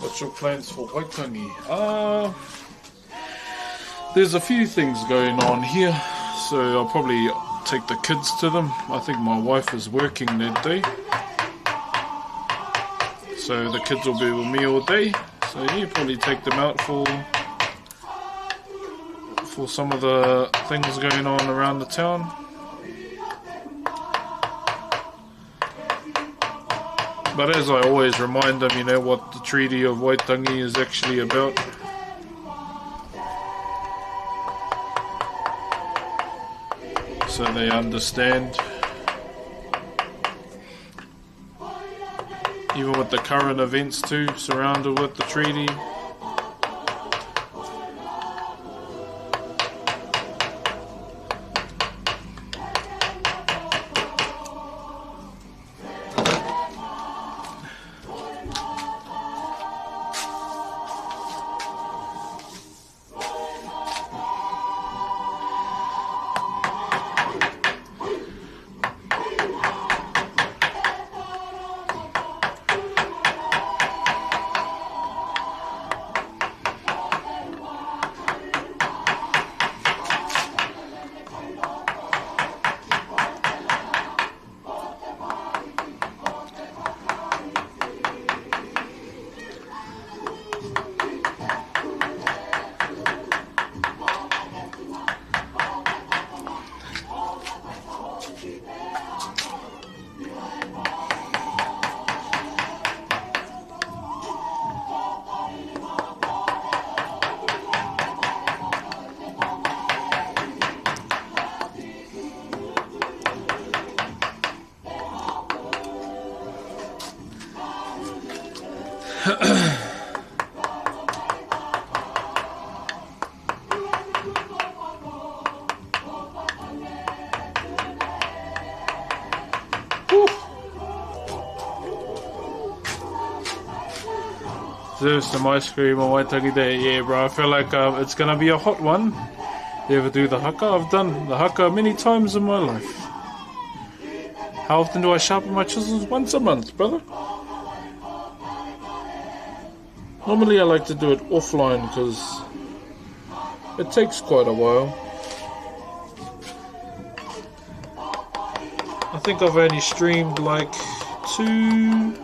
What's your plans for Waitangi? There's a few things going on here, so I'll probably take the kids to them. I think my wife is working that day, so the kids will be with me all day. So yeah, probably take them out for some of the things going on around the town. But as I always remind them, you know, what the Treaty of Waitangi is actually about. So they understand. Even with the current events too, surrounded with the treaty. There's some ice cream on Waitangi Day. Yeah, bro, I feel like it's gonna be a hot one. You ever do the haka? I've done the haka many times in my life. How often do I sharpen my chisels? Once a month, brother. Normally I like to do it offline because it takes quite a while. I think I've only streamed like 2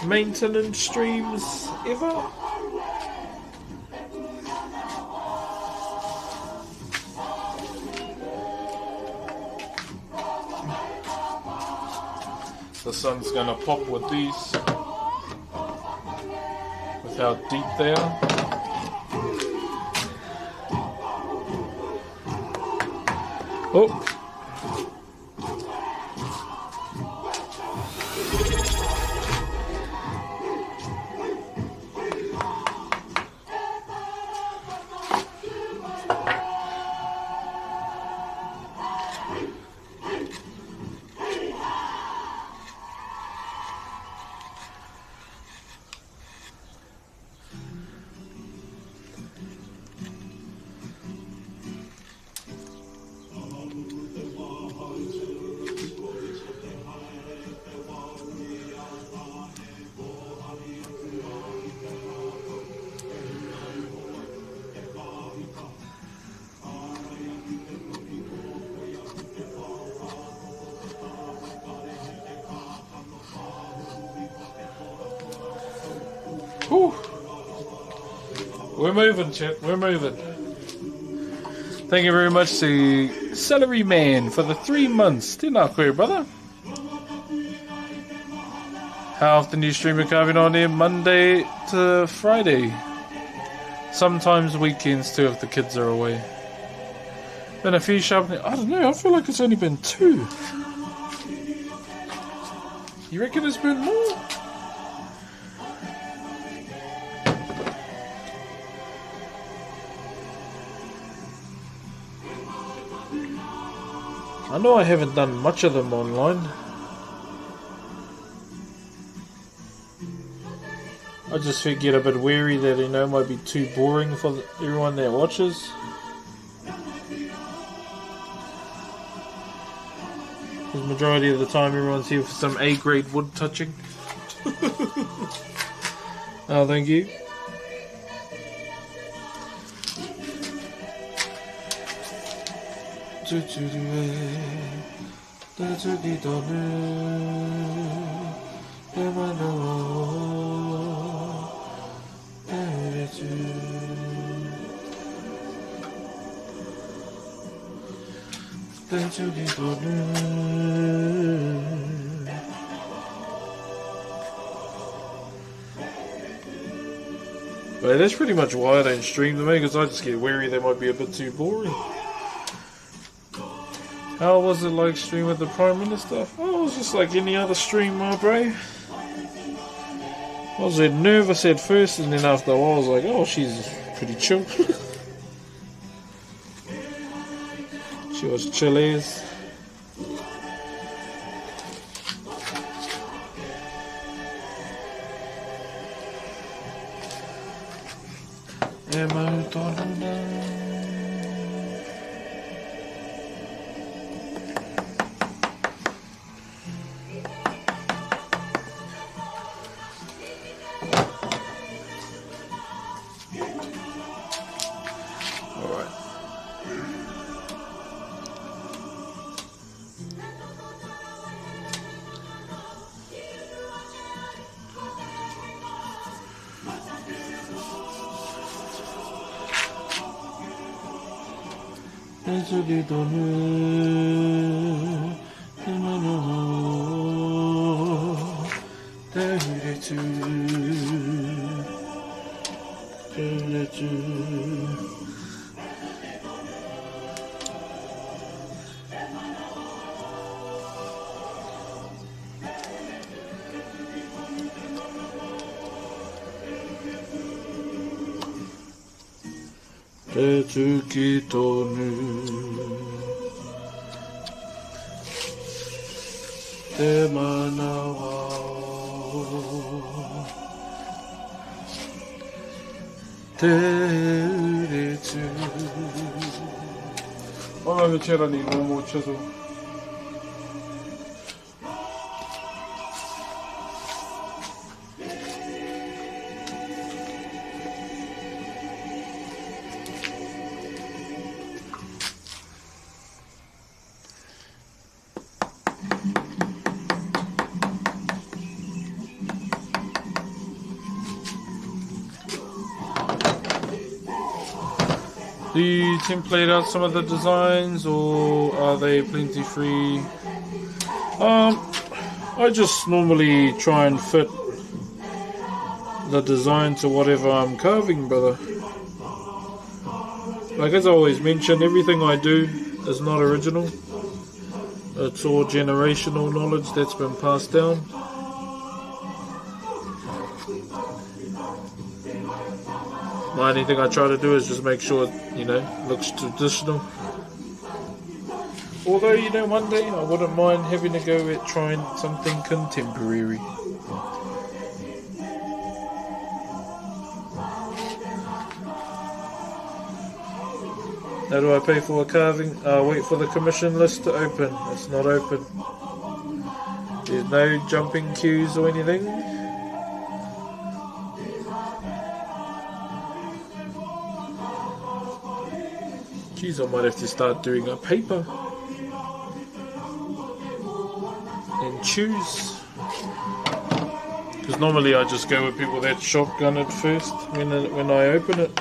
maintenance streams ever. The sun's gonna pop with these, with how deep they are. Oh! Whew. We're moving, chat. We're moving. Thank you very much to Celery Man for the 3 months. Tēnā koe, brother. How often do you stream a carving on there? Monday to Friday. Sometimes weekends too if the kids are away. Been a few sharpening. I don't know. I feel like it's only been 2. You reckon it's been more? I know I haven't done much of them online. I just get a bit wary that, you know, it might be too boring for everyone that watches. Because majority of the time everyone's here for some A-grade wood touching. Oh, thank you. But that's pretty much why I don't stream them, because I just get wary they might be a bit too boring. How was it like streaming with the Prime Minister? Oh, it was just like any other stream, my bro. I was nervous at first, and then after a while I was like, oh, she's pretty chill. She was chill as. Oh, chat, I need one more chisel. Do you template out some of the designs, or are they plenty free? I just normally try and fit the design to whatever I'm carving, brother. Like as I always mention, everything I do is not original. It's all generational knowledge that's been passed down. The only thing I try to do is just make sure it, looks traditional. Although, one day I wouldn't mind having to go at trying something contemporary. How do I pay for a carving? Wait for the commission list to open. It's not open. There's no jumping queues or anything. Geez, I might have to start doing a paper and choose. Because normally I just go with people that shotgun it first when I open it.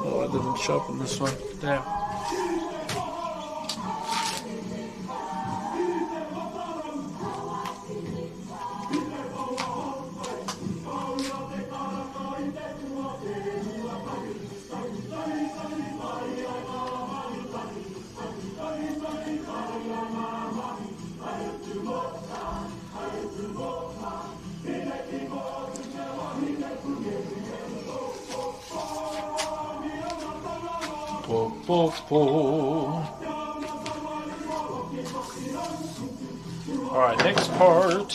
Oh, I didn't sharpen this one. Damn. Alright, next part.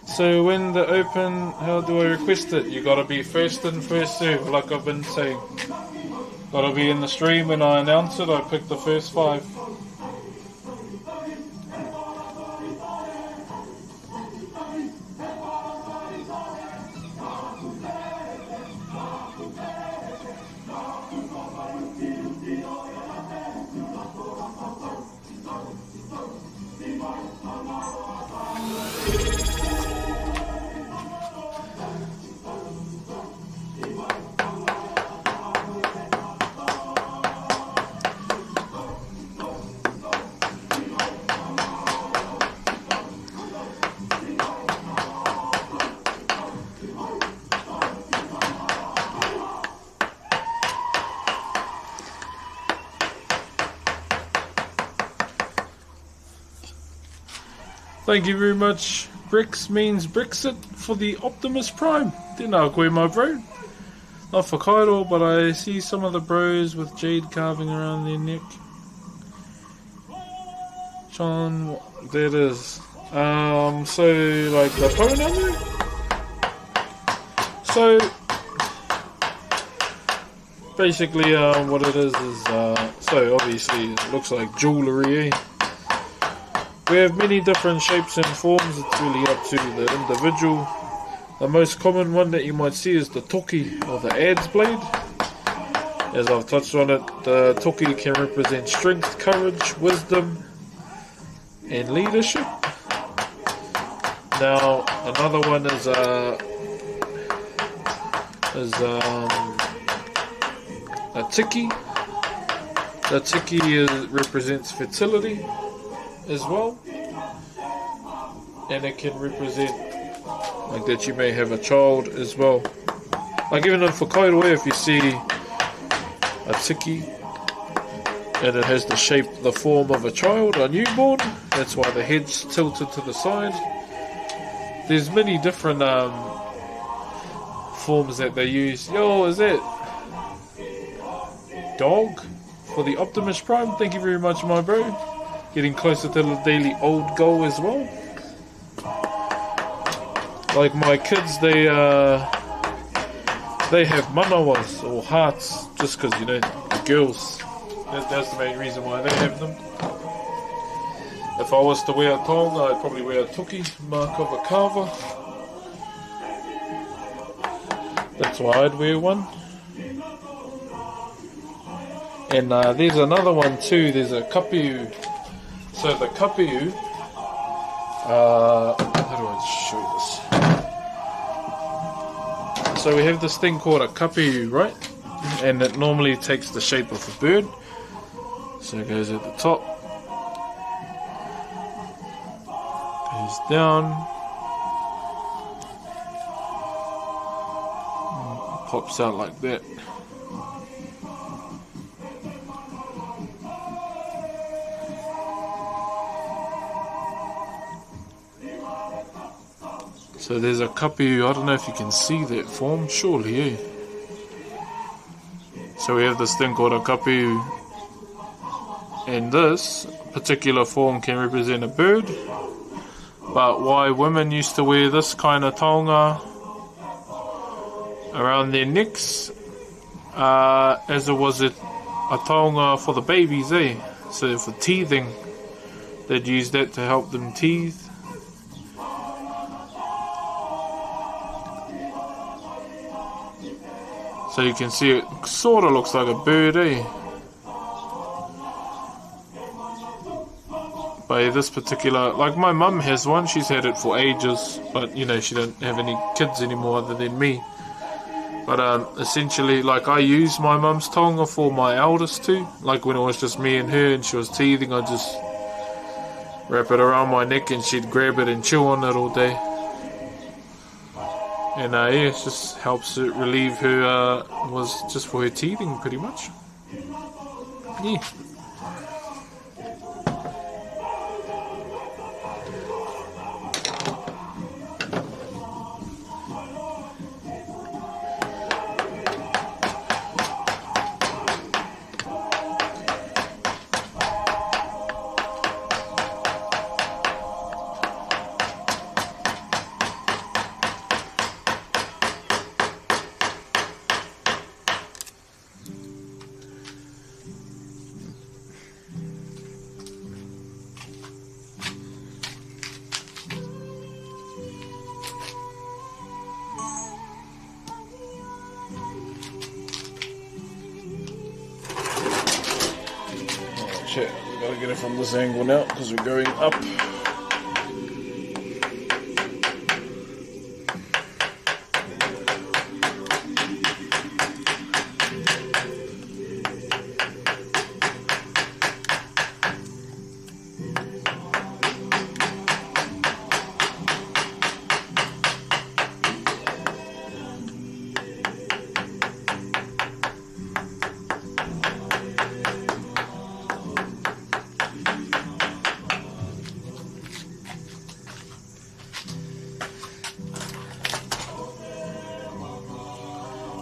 So when the open, how do I request it? You gotta be first in, first serve, like I've been saying. Gotta be in the stream when I announce it, I pick the first 5. Thank you very much. Bricks means Brexit for the Optimus Prime. Tēnā koe, my bro. Not for Kaido, but I see some of the bros with jade carving around their neck. Sean, there it is. So like the pronoun there? So basically what it is so obviously it looks like jewellery, eh? We have many different shapes and forms, it's really up to the individual. The most common one that you might see is the toki, or the adze blade. As I've touched on it, the toki can represent strength, courage, wisdom, and leadership. Now, another one is a tiki. The tiki represents fertility as well, and it can represent like that you may have a child as well. Like even in Whakairo, if you see a tiki and it has the form of a child, a newborn, that's why the head's tilted to the side. There's many different forms that they use. Yo, is that dog for the Optimus Prime? Thank you very much, my bro. getting closer to the daily old goal as well. Like my kids, they have manawas or hearts just because, you know, the girls. That's the main reason why they have them. If I was to wear a tonga, I'd probably wear a tuki, mark of a kava. That's why I'd wear one. And there's another one too, there's a kapiu. So the kapiu, how do I show this? So we have this thing called a kapiu, right? And it normally takes the shape of a bird. So it goes at the top, goes down, pops out like that. So there's a kapiu, I don't know if you can see that form, surely, eh? So we have this thing called a kapiu, and this particular form can represent a bird. But why women used to wear this kind of taonga around their necks, as it was a taonga for the babies, eh? So for teething, they'd use that to help them teeth. So you can see it sort of looks like a bird, eh? But this particular, like my mum has one, she's had it for ages, but you know, she don't have any kids anymore other than me. But essentially, like I use my mum's tonga for my eldest too. Like when it was just me and her and she was teething, I'd just wrap it around my neck and she'd grab it and chew on it all day. And yeah, it just helps it relieve her, was just for her teething pretty much. Yeah. Shit, we gotta get it from this angle now because we're going up.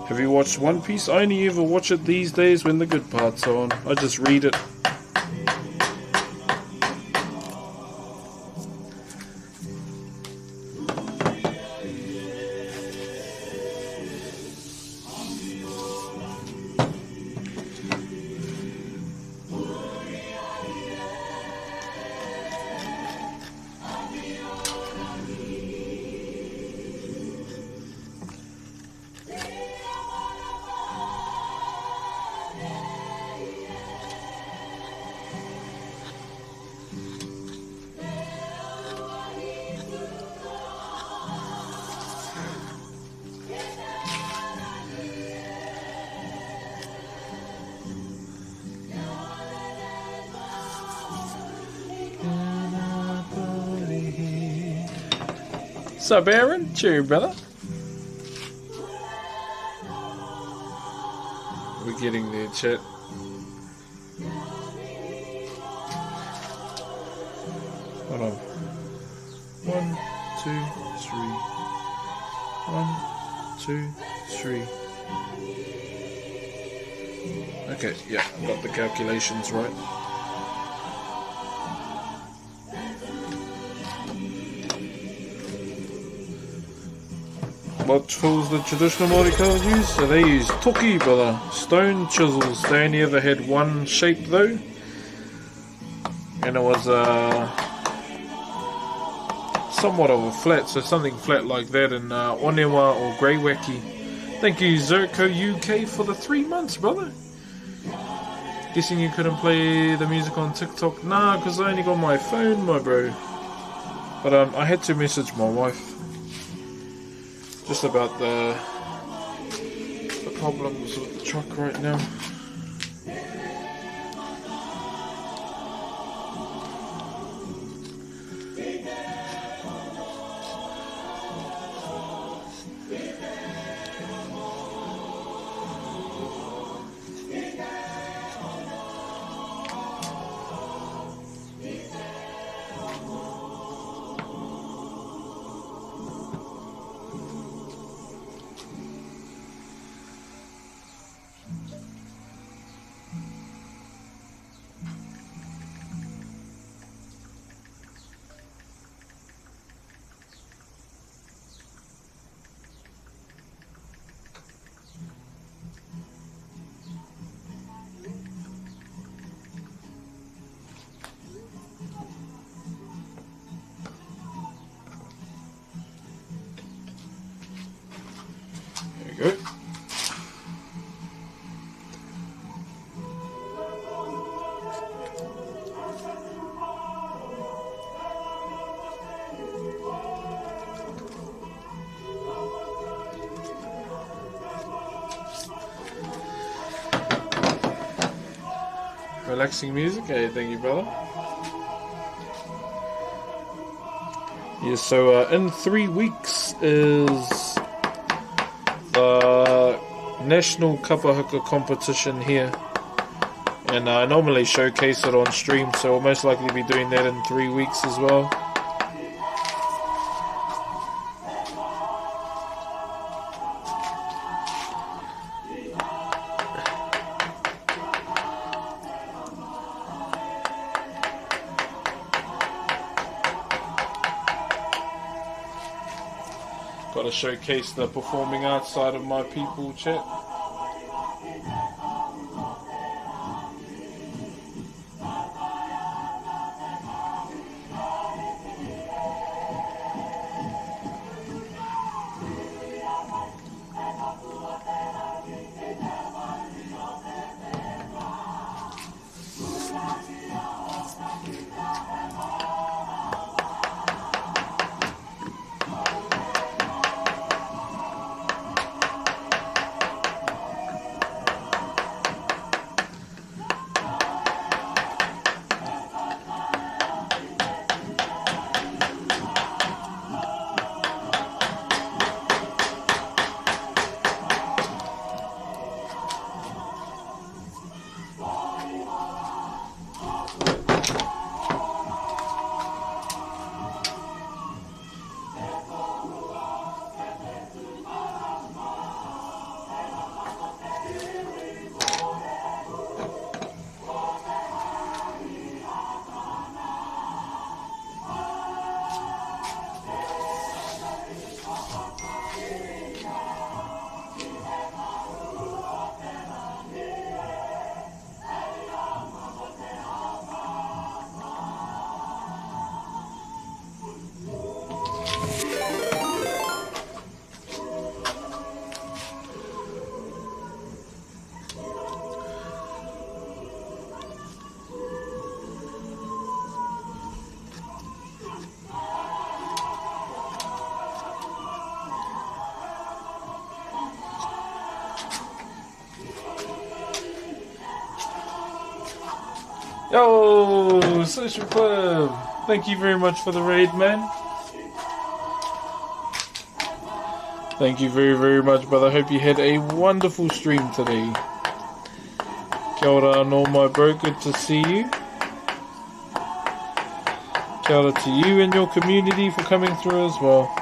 Have you watched One Piece? I only ever watch it these days when the good parts are on. I just read it. What's up, Aaron? Cheery, brother. We're getting there, chat. Hold on. 1, 2, 3. 1, 2, 3. Okay, yeah, I got the calculations right. What tools the traditional Māori colours use? So they use toki, brother. Stone chisels. They only ever had one shape though. And it was somewhat of a flat, so something flat like that in Onewa or Greywaki. Thank you Zerko UK for the 3 months, brother. Guessing you couldn't play the music on TikTok? Nah, because I only got my phone, my bro. But I had to message my wife just about the problems with the truck right now. There we go. Relaxing music, hey, thank you, brother. Yes, so in 3 weeks is the National Kapahaka competition here, and I normally showcase it on stream, so we'll most likely be doing that in 3 weeks as well. Got to showcase the performing arts side of my people, chat. Yo, Social Club! Thank you very much for the raid, man. Thank you very, very much, brother. Hope you had a wonderful stream today. Kia ora anō, my bro. Good to see you. Kia ora to you and your community for coming through as well.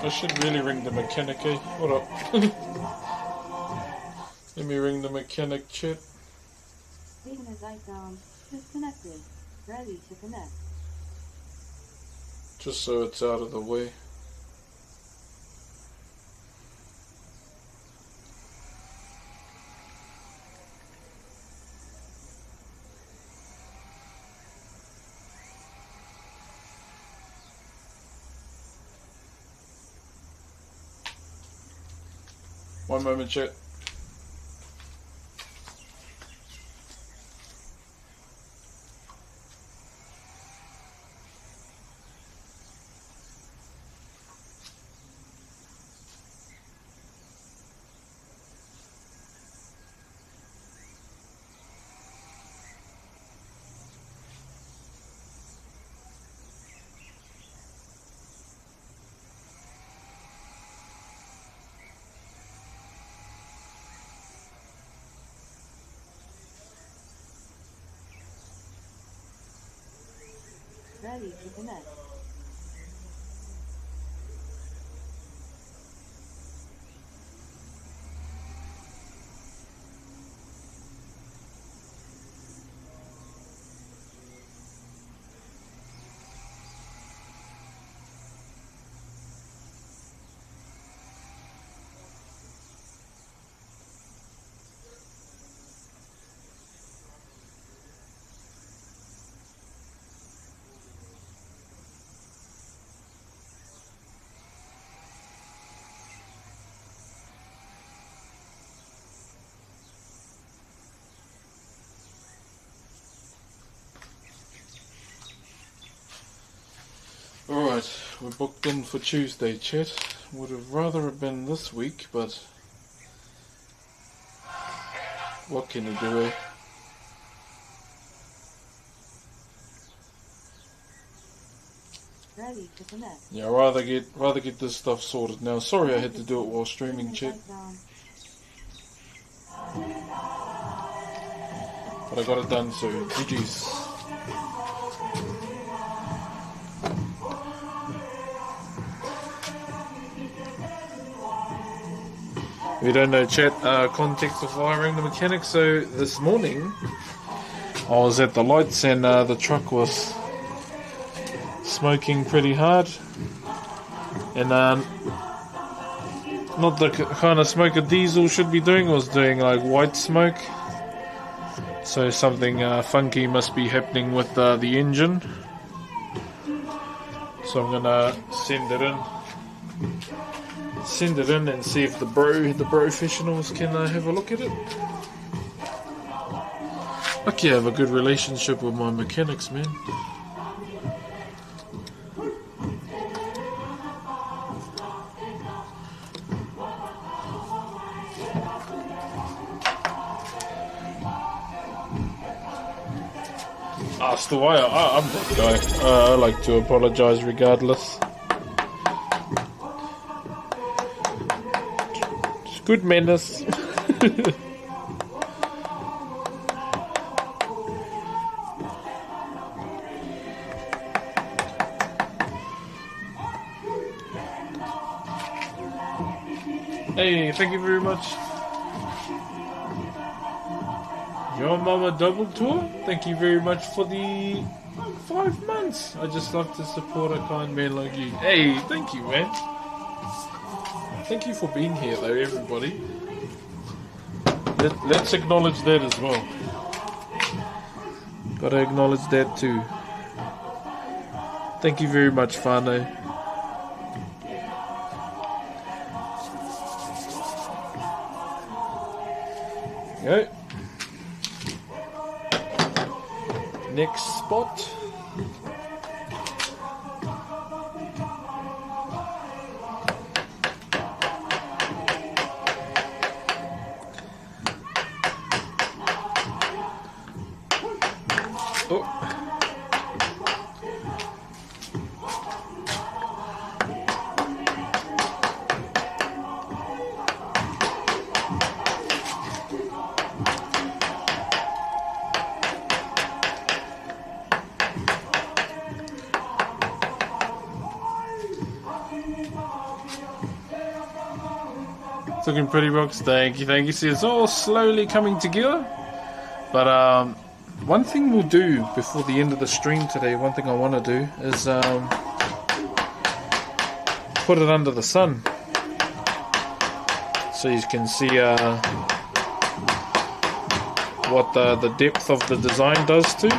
I should really ring the mechanic, eh? Hold up. Let me ring the mechanic, chat. Signal icon disconnected. Ready to connect. Just so it's out of the way. One moment, chat. Ready to connect. Alright, we're booked in for Tuesday, chat. Would have rather have been this week, but what can you do, eh? Ready to connect. Yeah, rather get this stuff sorted now. Sorry I had to do it while streaming, chat. But I got it done, so GG's. We don't know, chat, context of wiring the mechanic. So this morning I was at the lights and the truck was smoking pretty hard, and not the kind of smoke a diesel should be doing, was doing like white smoke. So something funky must be happening with the engine. So I'm gonna send it in and see if the professionals can have a look at it. Lucky I have a good relationship with my mechanics, man. Still, I'm that guy. I like to apologise regardless. It's good manners. Hey, thank you very much. Your Mama Double Tour, thank you very much for the 5 months. I just love to support a kind man like you. Hey, thank you, man. Thank you for being here, though, everybody. Let's acknowledge that as well. Gotta acknowledge that too. Thank you very much, Fano. Go. Next spot. Oh. Looking pretty, Broxh. Thank you, thank you. See, it's all slowly coming together. But one thing we'll do before the end of the stream today, one thing I want to do is put it under the sun, so you can see what the depth of the design does too.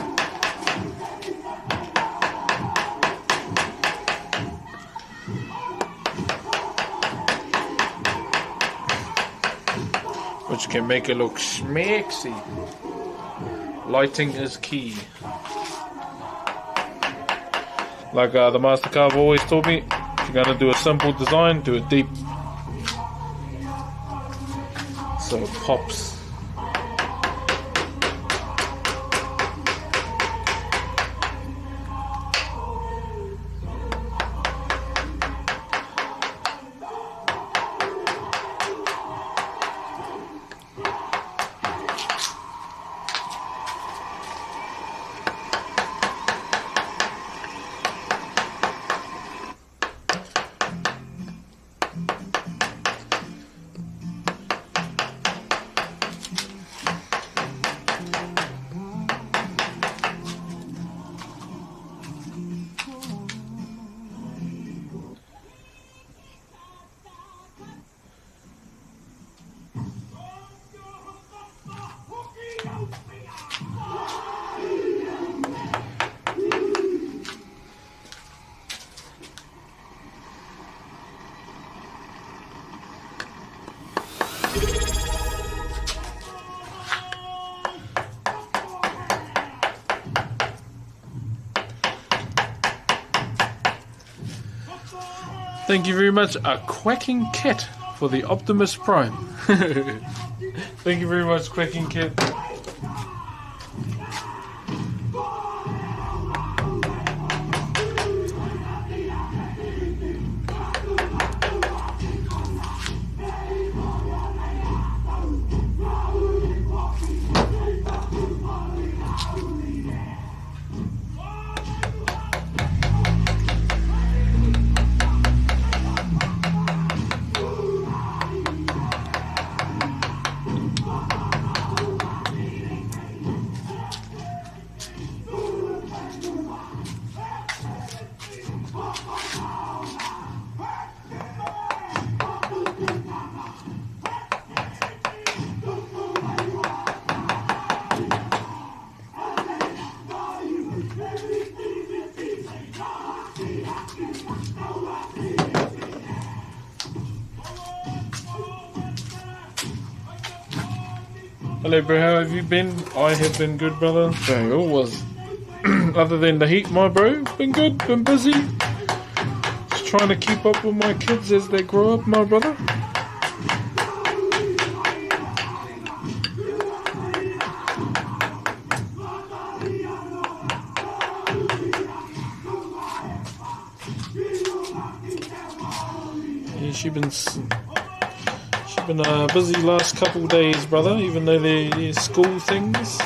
Which can make it look schmexy. Lighting is key. Like the Master Carve always told me, if you're gonna do a simple design, do it deep. So it pops. Thank you very much, a quacking cat for the Optimus Prime. Thank you very much, quacking cat. Hello bro, how have you been? I have been good, brother. Dang, it was other than the heat, my bro. Been good, been busy. Just trying to keep up with my kids as they grow up, my brother. Yeah, she been busy last couple days, brother, even though they're school things.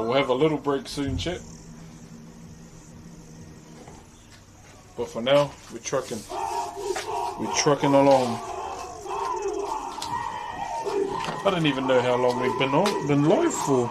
We'll have a little break soon, chat. But for now, we're trucking. We're trucking along. I don't even know how long we've been live for.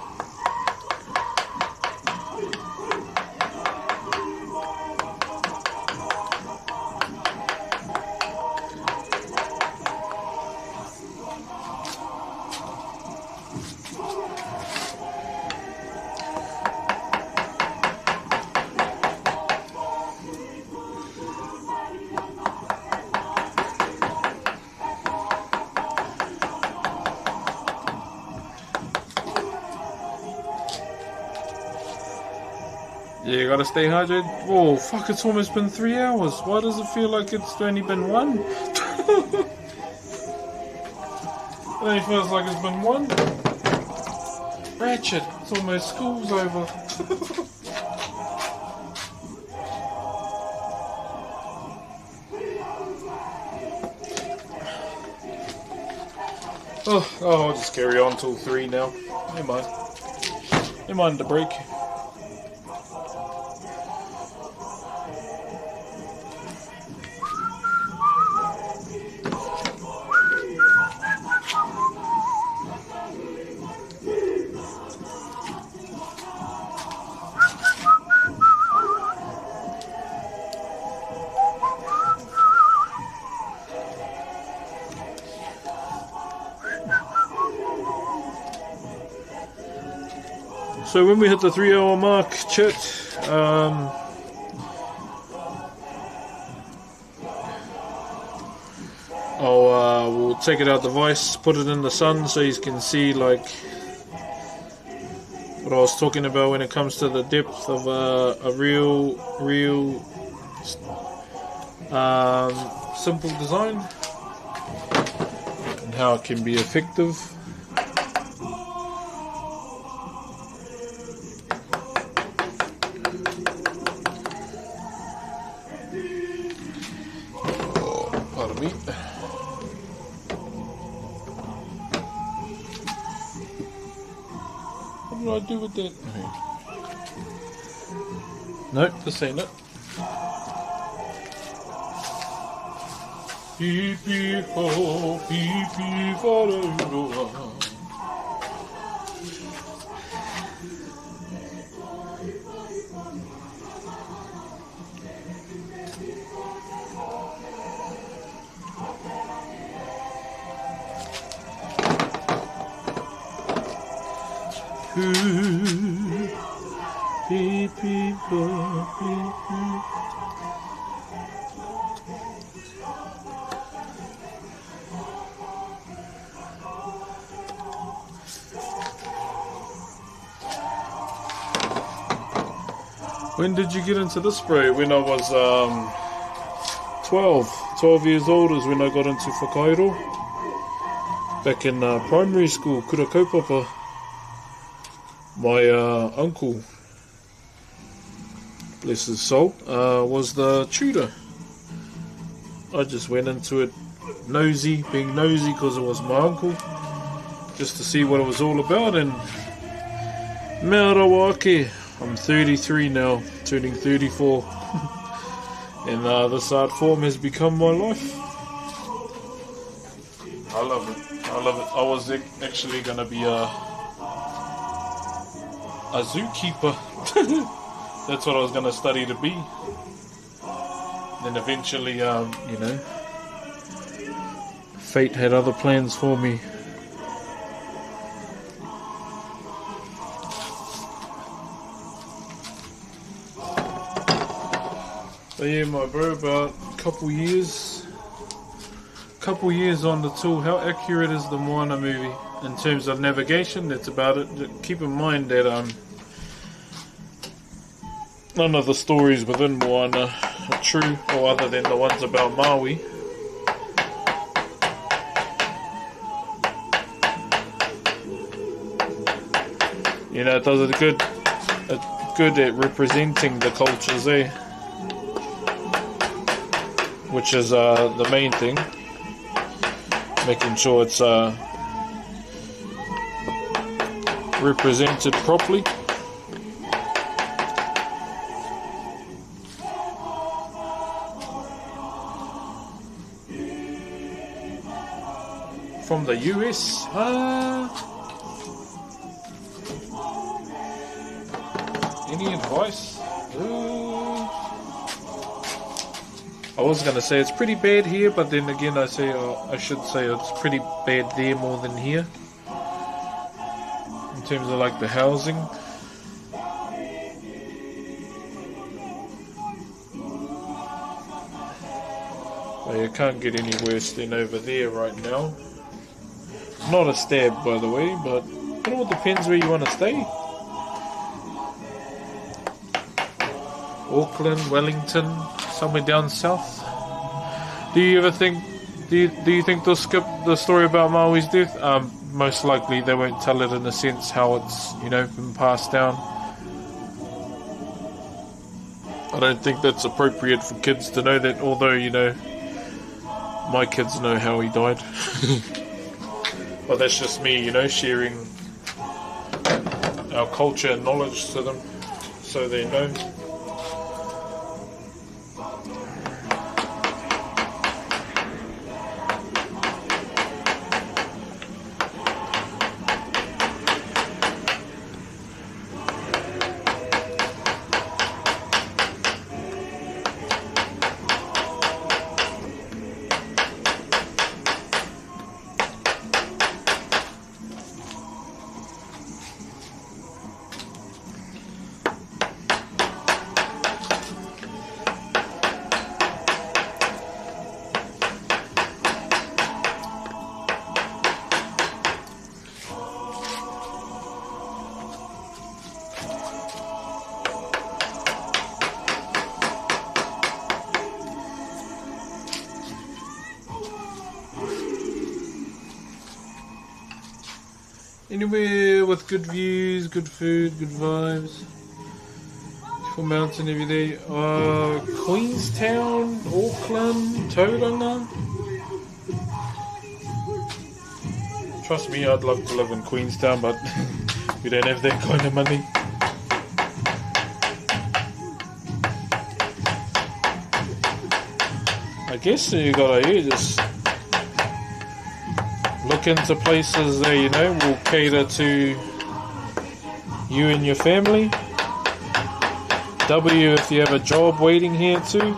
Yeah, gotta stay hydrated. Whoa, fuck, it's almost been 3 hours. Why does it feel like it's only been one? It only feels like it's been one. Ratchet, it's almost school's over. Oh, I'll just carry on till 3 now. Never mind. Never mind the break. So when we hit the 3 hour mark, chat, we'll take it out the vise, put it in the sun so you can see like what I was talking about when it comes to the depth of a real simple design and how it can be effective. Pardon me. What did I do with that? Nope, this ain't it. Beep beep ho, beep beep ho. Beep beep ho, beep beep. When did you get into this spray? When I was 12 years old is when I got into whakairo. Back in primary school, kura kaupapa. My uncle, bless his soul, was the tutor. I just went into it being nosy because it was my uncle, just to see what it was all about. And mea rawa ake, I'm 33 now, turning 34, and this art form has become my life. I love it. I love it. I was actually gonna be a zookeeper. That's what I was gonna study to be. Then eventually, you know, fate had other plans for me. But yeah, my bro, about a couple years on the tool. How accurate is the Moana movie in terms of navigation? That's about it. Keep in mind that none of the stories within Moana are true, or other than the ones about Maui. You know, it does it good at representing the cultures there, which is the main thing. Making sure it's represented properly. From the US, any advice? I was gonna say it's pretty bad here, but then again I should say it's pretty bad there more than here, in terms of like the housing. But you can't get any worse than over there right now. Not a stab, by the way, but it all depends where you want to stay. Auckland, Wellington, somewhere down south. Do you ever think? Do you think they'll skip the story about Maui's death? Most likely they won't tell it in a sense how it's been passed down. I don't think that's appropriate for kids to know that. Although my kids know how he died. But that's just me, sharing our culture and knowledge to them, so they know. Anywhere with good views, good food, good vibes. Full mountain every day. Queenstown, Auckland, Tauranga. Trust me, I'd love to live in Queenstown, but we don't have that kind of money. I guess you gotta just look into places that will cater to you and your family. W if you have a job waiting here too.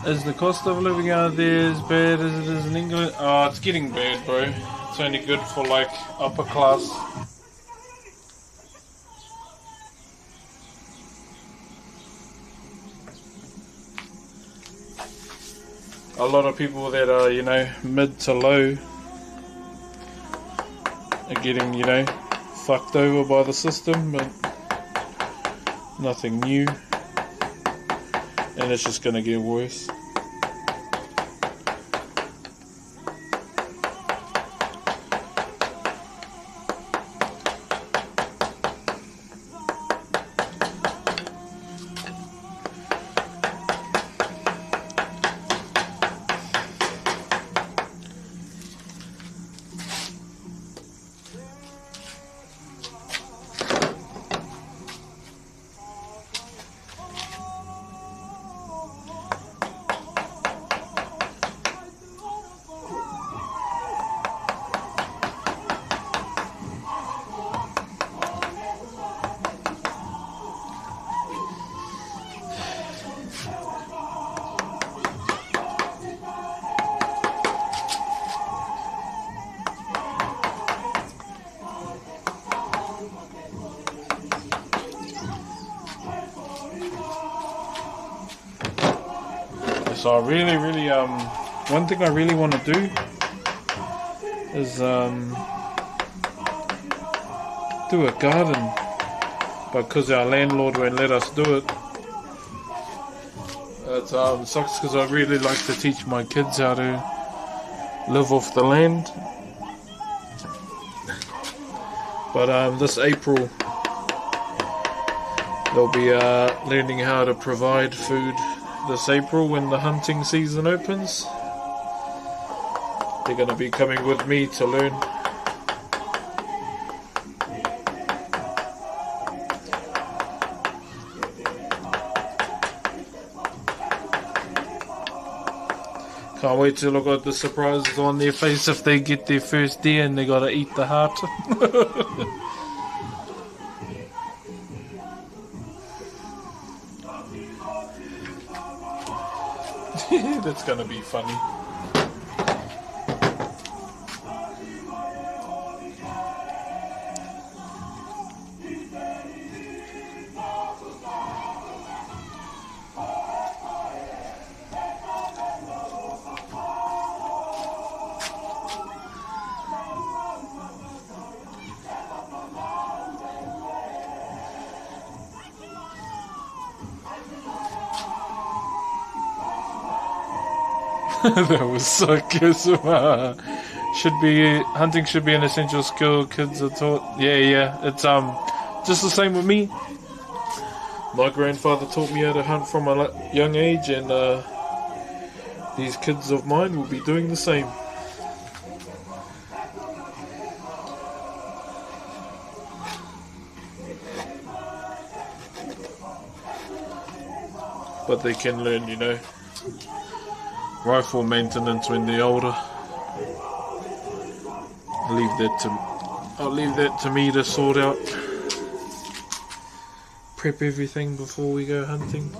Is the cost of living out there as bad as it is in England? Oh, it's getting bad, bro. It's only good for like upper class. A lot of people that are, mid to low are getting, fucked over by the system, but nothing new. And it's just gonna get worse. So I really, one thing I really want to do is do a garden, but because our landlord won't let us do it, it sucks because I really like to teach my kids how to live off the land. But this April, they'll be learning how to provide food this April when the hunting season opens. They're going to be coming with me to learn. Can't wait to look at the surprises on their face if they get their first deer and they gotta eat the heart. That's gonna be funny. That was sarcasm. Hunting should be an essential skill kids are taught. Yeah. It's just the same with me. My grandfather taught me how to hunt from a young age, and these kids of mine will be doing the same. But they can learn, you know. Rifle maintenance when they're older. I'll leave that to me to sort out. Prep everything before we go hunting.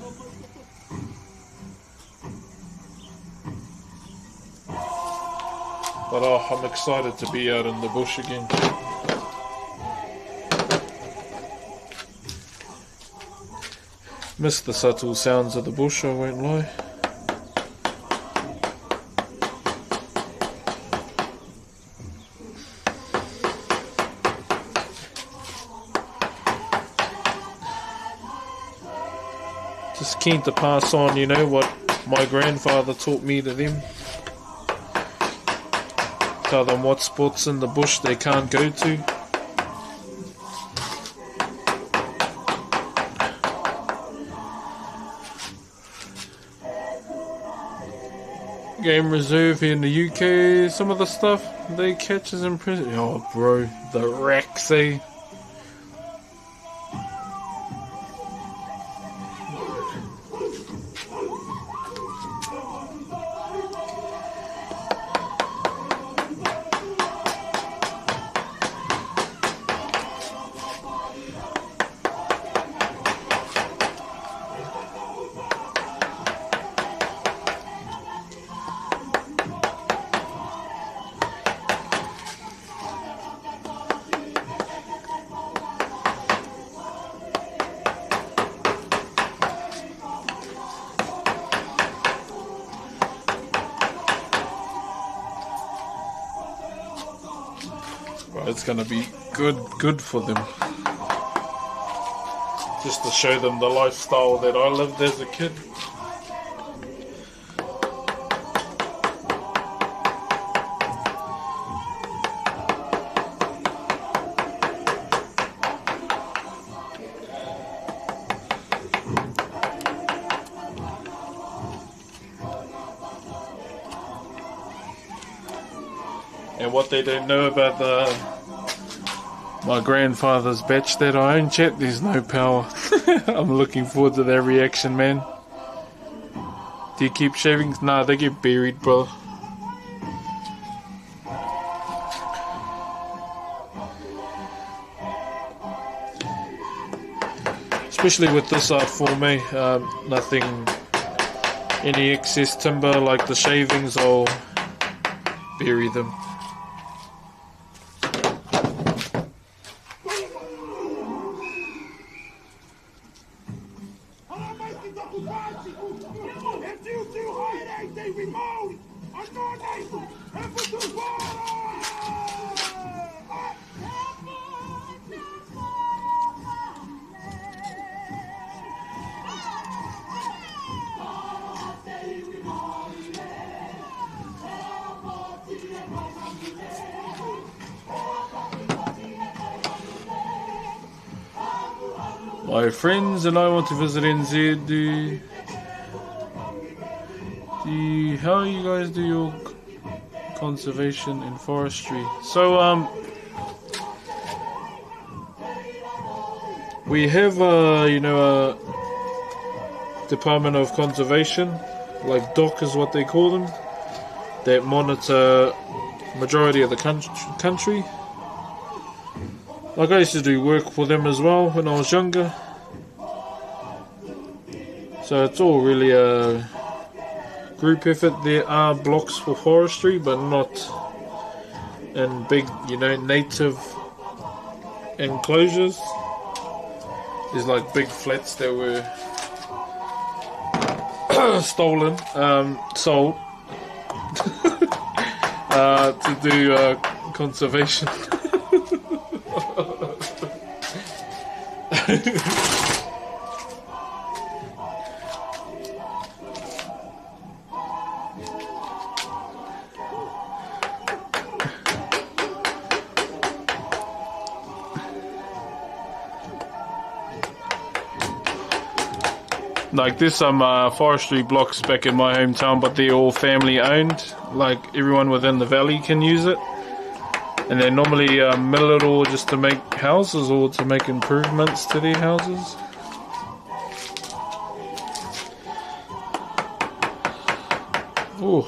But I'm excited to be out in the bush again. Miss the subtle sounds of the bush, I won't lie. Just keen to pass on, you know, what my grandfather taught me to them. Tell them what spots in the bush they can't go to. Game reserve here in the UK, some of the stuff they catch is impressive. Oh bro, the wrecks, eh? It's gonna be good for them. Just to show them the lifestyle that I lived as a kid. And what they don't know about my grandfather's batch that I own, chat, there's no power. I'm looking forward to their reaction, man. Do you keep shavings? Nah, they get buried, bro. Especially with this art form, eh? Nothing, any excess timber like the shavings, I'll bury them. My friends and I want to visit NZ. How you guys do your conservation and forestry? So we have a Department of Conservation, like DOC is what they call them, that monitor majority of the country. Like I used to do work for them as well when I was younger. So it's all really a group effort. There are blocks for forestry, but not in big, native enclosures. There's like big flats that were sold to do conservation. Like there's some forestry blocks back in my hometown, but they're all family owned. Like everyone within the valley can use it, and they normally mill it all just to make houses or to make improvements to their houses. Ooh.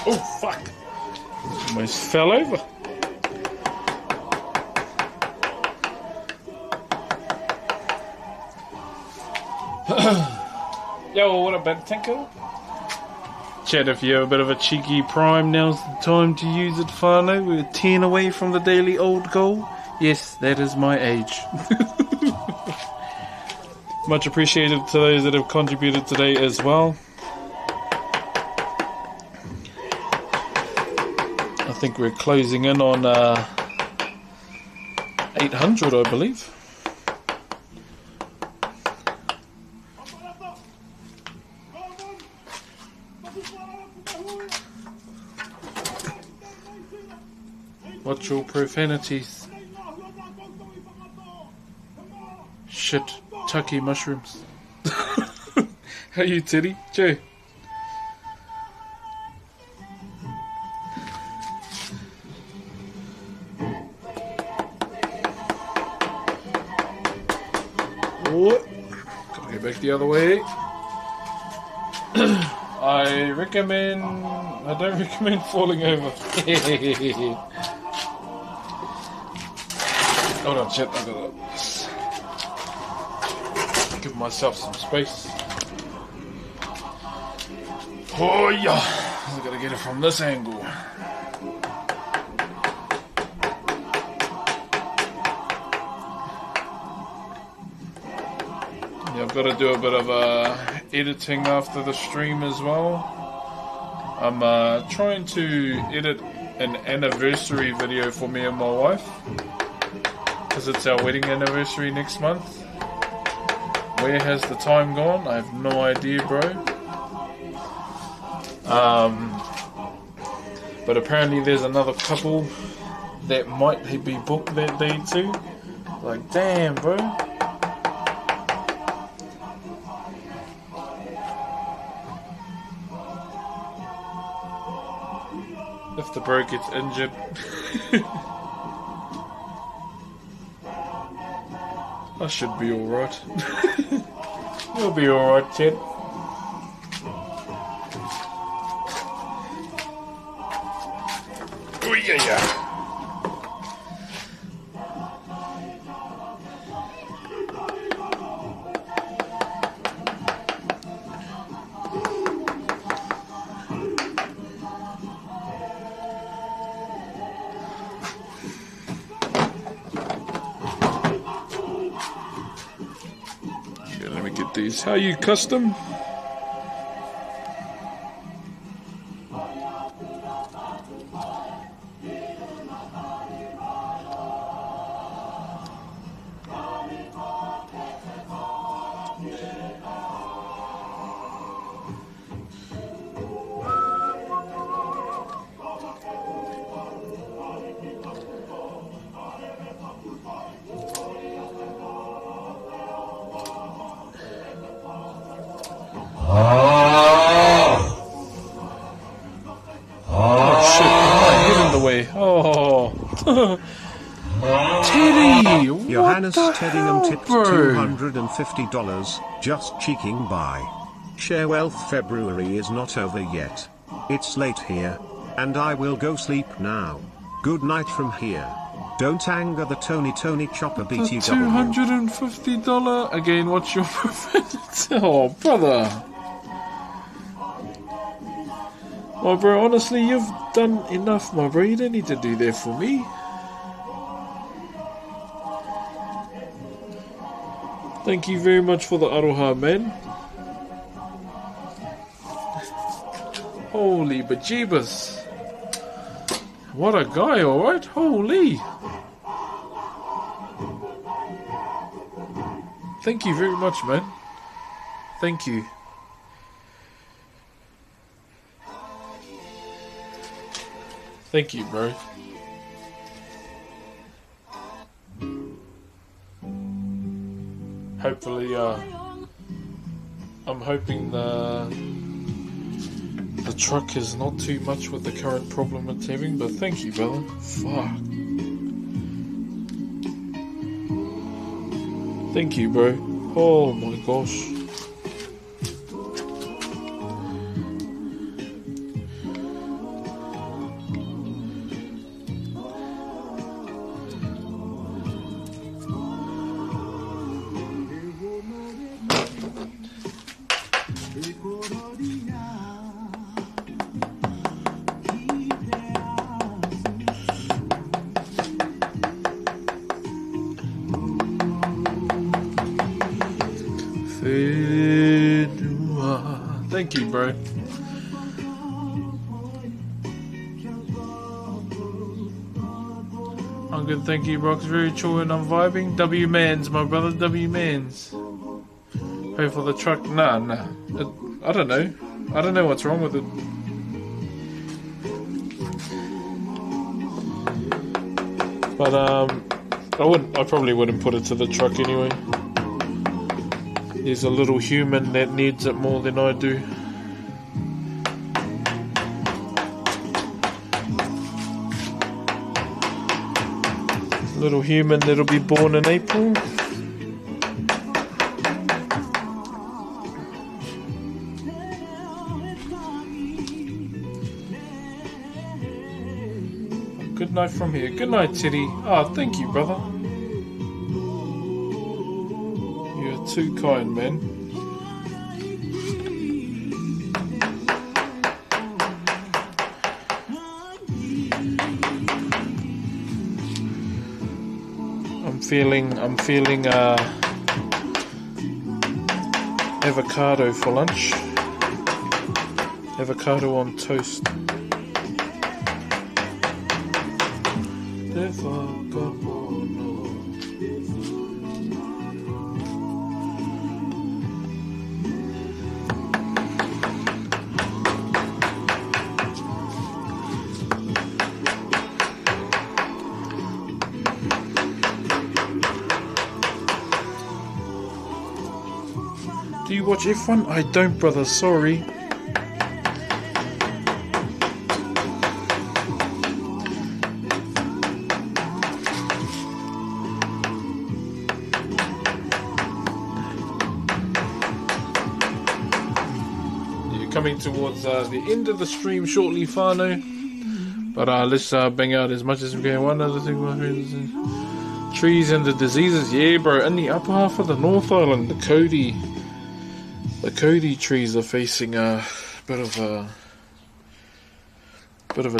Oh, fuck. Almost fell over. Yo, what about Tinker? Chat, if you have a bit of a cheeky prime, now's the time to use it, whānau. We're 10 away from the daily old goal. Yes, that is my age. Much appreciated to those that have contributed today as well. I think we're closing in on 800, I believe. Watch your profanities. Shit, Tucky mushrooms. How you, Teddy? Joe. Gotta go back the other way. I don't recommend falling over. Hold on, shit, I gotta give myself some space. Oh yeah, I gotta get it from this angle. Yeah, I've got to do a bit of editing after the stream as well. I'm trying to edit an anniversary video for me and my wife, because it's our wedding anniversary next month. Where has the time gone? I have no idea, bro. But apparently there's another couple that might be booked that day too. Like, damn, bro. If the bro gets injured. I should be alright. You'll be alright, Ted. Oh yeah, yeah. boys. How you, custom? Teddy! Johannes Teddingham tipped bro? $250, just cheeking by. Share wealth. February is not over yet. It's late here, and I will go sleep now. Good night from here. Don't anger the Tony Chopper The BTW. $250? Again, what's your preference? Oh, brother. My bro, honestly, you've done enough, my bro. You don't need to do that for me. Thank you very much for the aroha, man. Holy bejeebus. What a guy, alright? Holy. Thank you very much, man. Thank you. Thank you, bro. Hopefully, I'm hoping the truck is not too much with the current problem it's having, but thank you, brother. Fuck. Thank you, bro. Oh my gosh. Thank you, bro. I'm good, thank you, Broxh. Very chill and I'm vibing. W-Mans, my brother, W-Mans. Pay for the truck? Nah. I don't know. I don't know what's wrong with it. But, I probably wouldn't put it to the truck anyway. There's a little human that needs it more than I do. Little human that'll be born in April. Good night from here. Good night, Teddy. Ah, thank you, brother. You're too kind, man. I'm feeling avocado for lunch. Avocado on toast. Do you watch F1? I don't, brother, sorry. You're coming towards the end of the stream shortly, Fano. But let's bang out as much as we can. One other thing, my friends. Trees and the diseases. Yeah, bro, in the upper half of the North Island, the Cody trees are facing a bit of a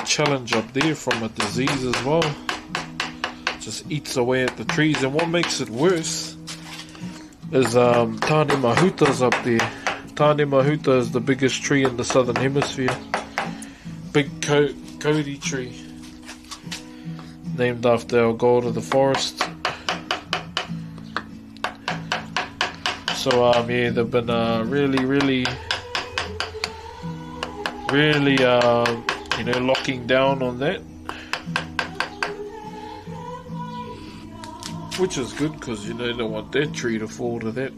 challenge up there from a disease as well. Just eats away at the trees, and what makes it worse is Tane Mahuta's up there. Tane Mahuta is the biggest tree in the southern hemisphere. Big Cody tree. Named after our god of the forest. So yeah, they've been really you know, locking down on that, which is good because, you know, they don't want that tree to fall to that.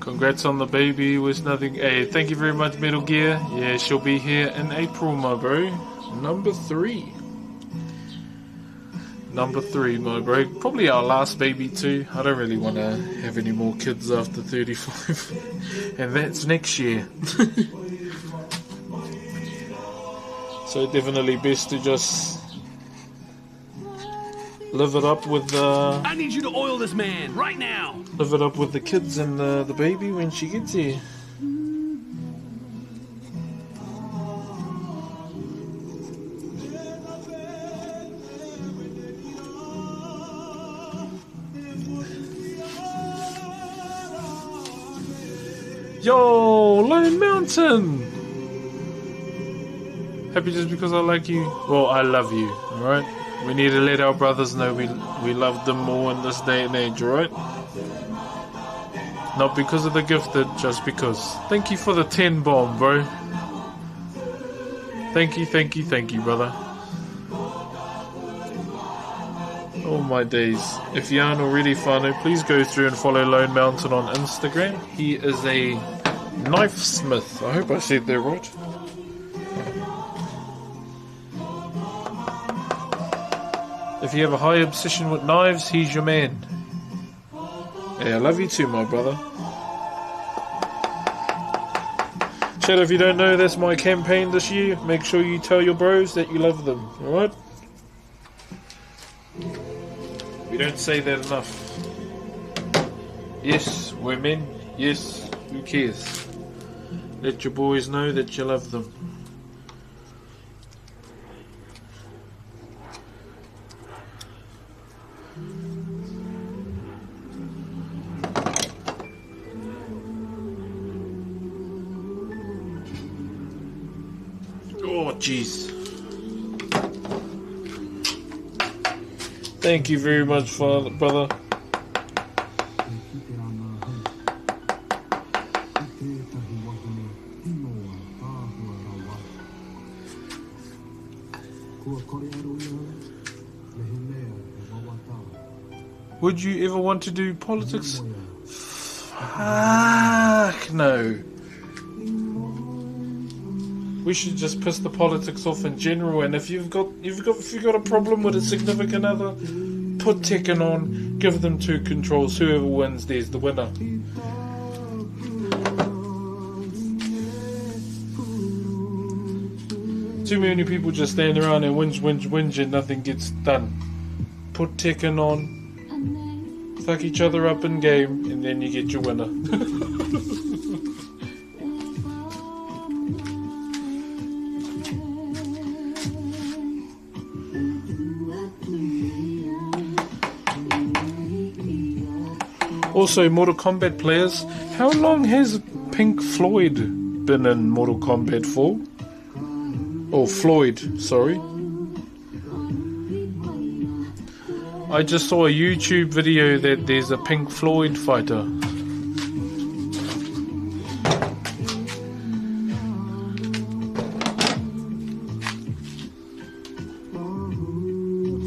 Congrats on the baby with nothing. Hey, thank you very much, Metal Gear. Yeah, she'll be here in April, my bro. Number 3. Number 3, my bro. Probably our last baby too. I don't really want to have any more kids after 35. And that's next year. So definitely best to just live it up with I need you to oil this man right now. Live it up with the kids and the baby when she gets here. Yo, Lone Mountain! Happy just because I like you? Well, I love you, alright? We need to let our brothers know we love them more in this day and age, alright? Not because of the gifted, just because. Thank you for the 10 bomb, bro. Thank you, brother. Oh my days. If you aren't already whānau, please go through and follow Lone Mountain on Instagram. He is a knife smith. I hope I said that right. If you have a high obsession with knives, he's your man. Yeah, I love you too, my brother. Chat, if you don't know, that's my campaign this year. Make sure you tell your bros that you love them, alright? We don't say that enough. Yes, we're men. Yes, who cares? Let your boys know that you love them. Oh, jeez. Thank you very much, Father, brother. Would you ever want to do politics? Fuck no. We should just piss the politics off in general, and if you've got a problem with a significant other, put Tekken on, give them 2 controls, whoever wins, there's the winner. Too many people just stand around and whinge and nothing gets done. Put Tekken on, fuck each other up in game, and then you get your winner. Also, Mortal Kombat players, how long has Pink Floyd been in Mortal Kombat for? Oh, Floyd, sorry. I just saw a YouTube video that there's a Pink Floyd fighter.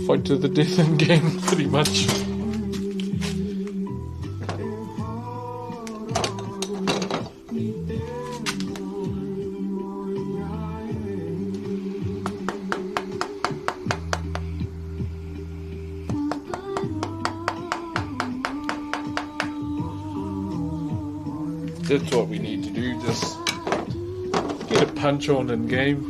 Fight to the death in game, pretty much. That's what we need to do, just get a punch on in game.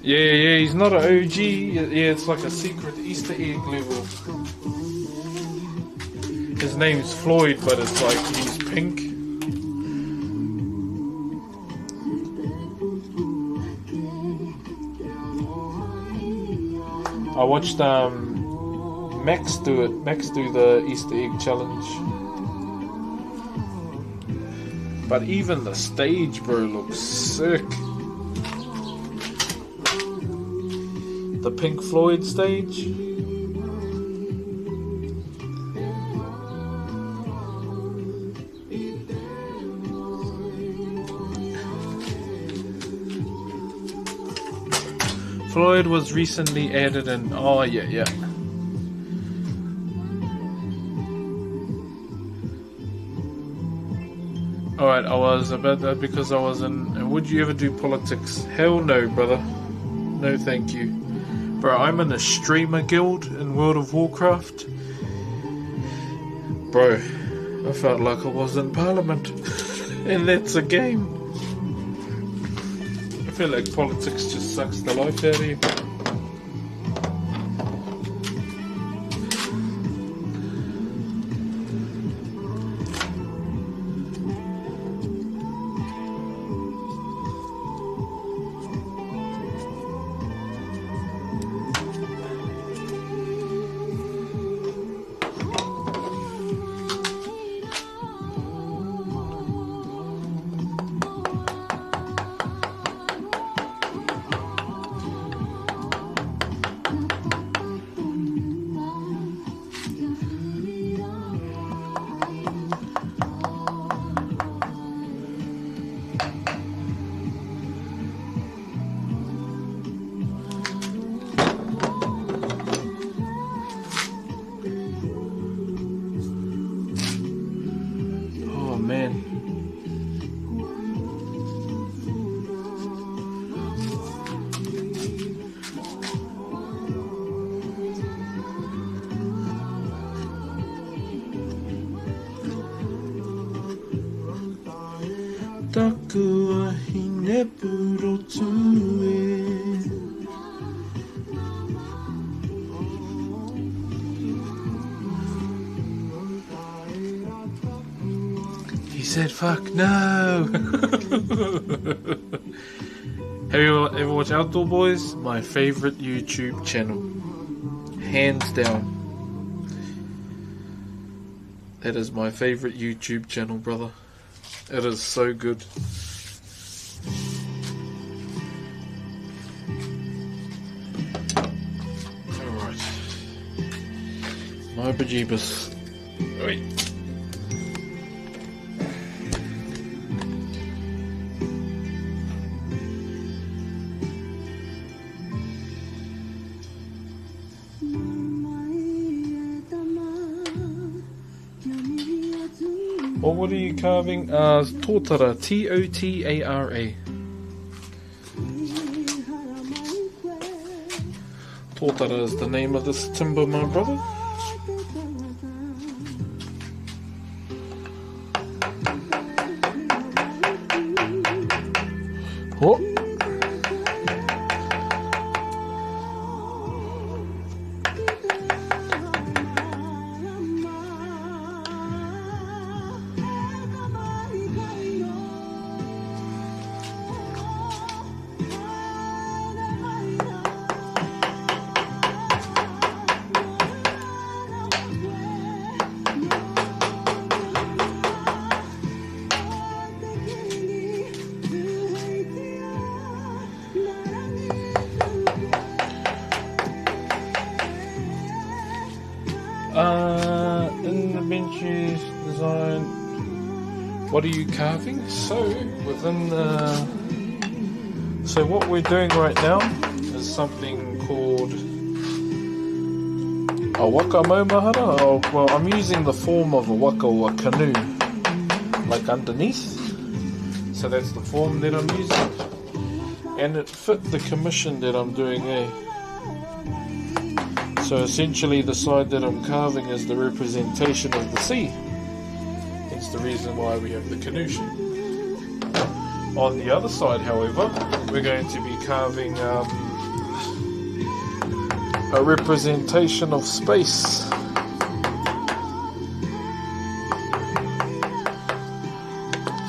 Yeah, he's not an OG, yeah, it's like a secret Easter egg level. His name's Floyd, but it's like he's pink. I watched Max do the Easter egg challenge. But even the stage, bro, looks sick. The Pink Floyd stage. Floyd was recently added in. Oh, yeah. Alright, I was about that because I was in. Would you ever do politics? Hell no, brother. No, thank you. Bro, I'm in a streamer guild in World of Warcraft. Bro, I felt like I was in Parliament. And that's a game. I feel like politics just sucks the life out of you. He said, fuck no. Have you ever watched Outdoor Boys? My favorite YouTube channel. Hands down. That is my favorite YouTube channel, brother. It is so good. Alright. My bejeebus. Wait. What are you carving? Totara. Totara. Totara is the name of this timber, my brother. Oh. What are you carving? So within so what we're doing right now is something called a waka maumahara. Oh, well, I'm using the form of a waka or a canoe, like underneath. So that's the form that I'm using, and it fit the commission that I'm doing, So essentially the side that I'm carving is the representation of the sea. It's the reason why we have the canoe shape. On the other side, however, we're going to be carving a representation of space.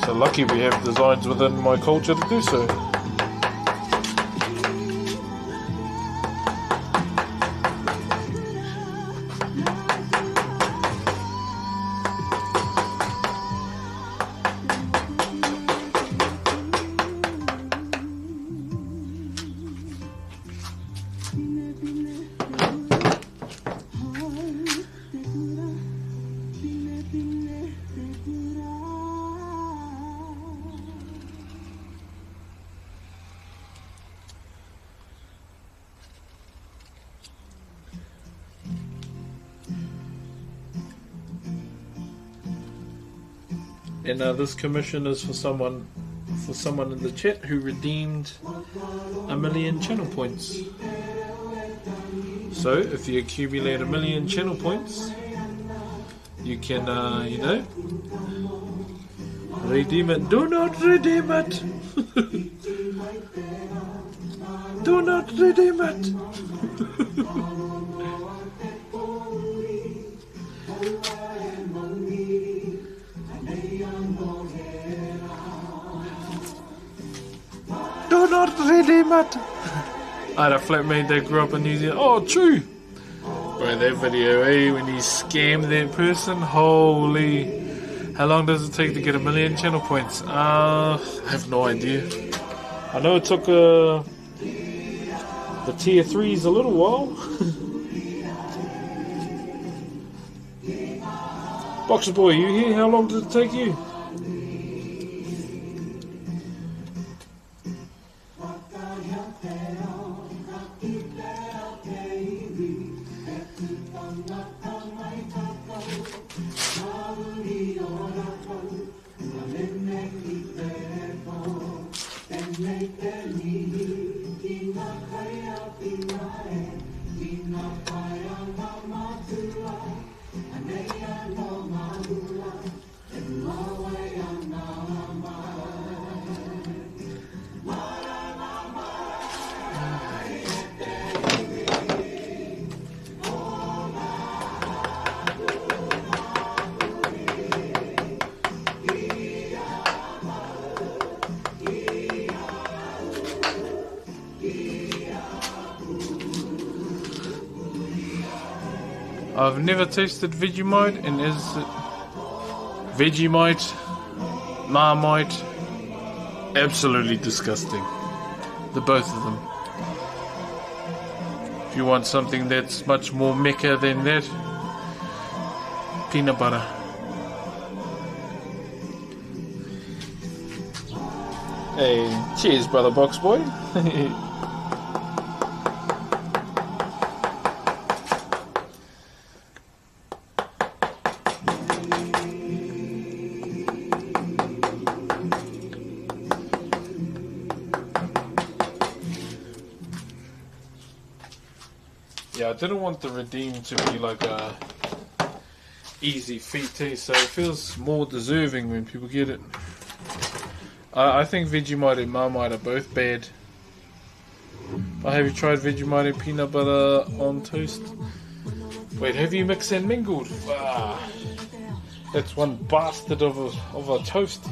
So lucky we have designs within my culture to do so. And this commission is for someone in the chat who redeemed 1,000,000 channel points. So if you accumulate 1,000,000 channel points, you can, redeem it. Do not redeem it. Do not redeem it. Do not redeem it. I had a flatmate that grew up in New Zealand. Oh, true. Bro, that video, when he scammed that person, holy. How long does it take to get 1,000,000 channel points? I have no idea. I know it took the tier 3s a little while. Boxer boy, you here? How long did it take you? I've never tasted Vegemite, and is it Vegemite, Marmite, absolutely disgusting. The both of them. If you want something that's much more mecca than that, peanut butter. Hey, cheers, brother Box Boy. Yeah, I didn't want the redeem to be like a easy feat taste, so it feels more deserving when people get it. I think Vegemite and Marmite are both bad. Have you tried Vegemite and peanut butter on toast? Wait, have you mixed and mingled? That's one bastard of a toast.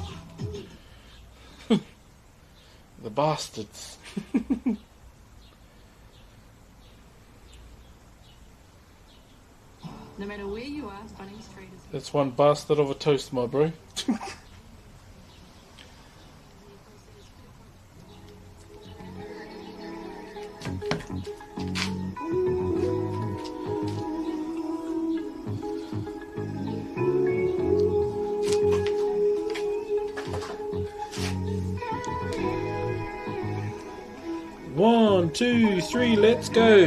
The bastards. No matter where you are, Bunnings Trade is. That's one bastard of a toast, my bro. 1, 2, 3, let's go.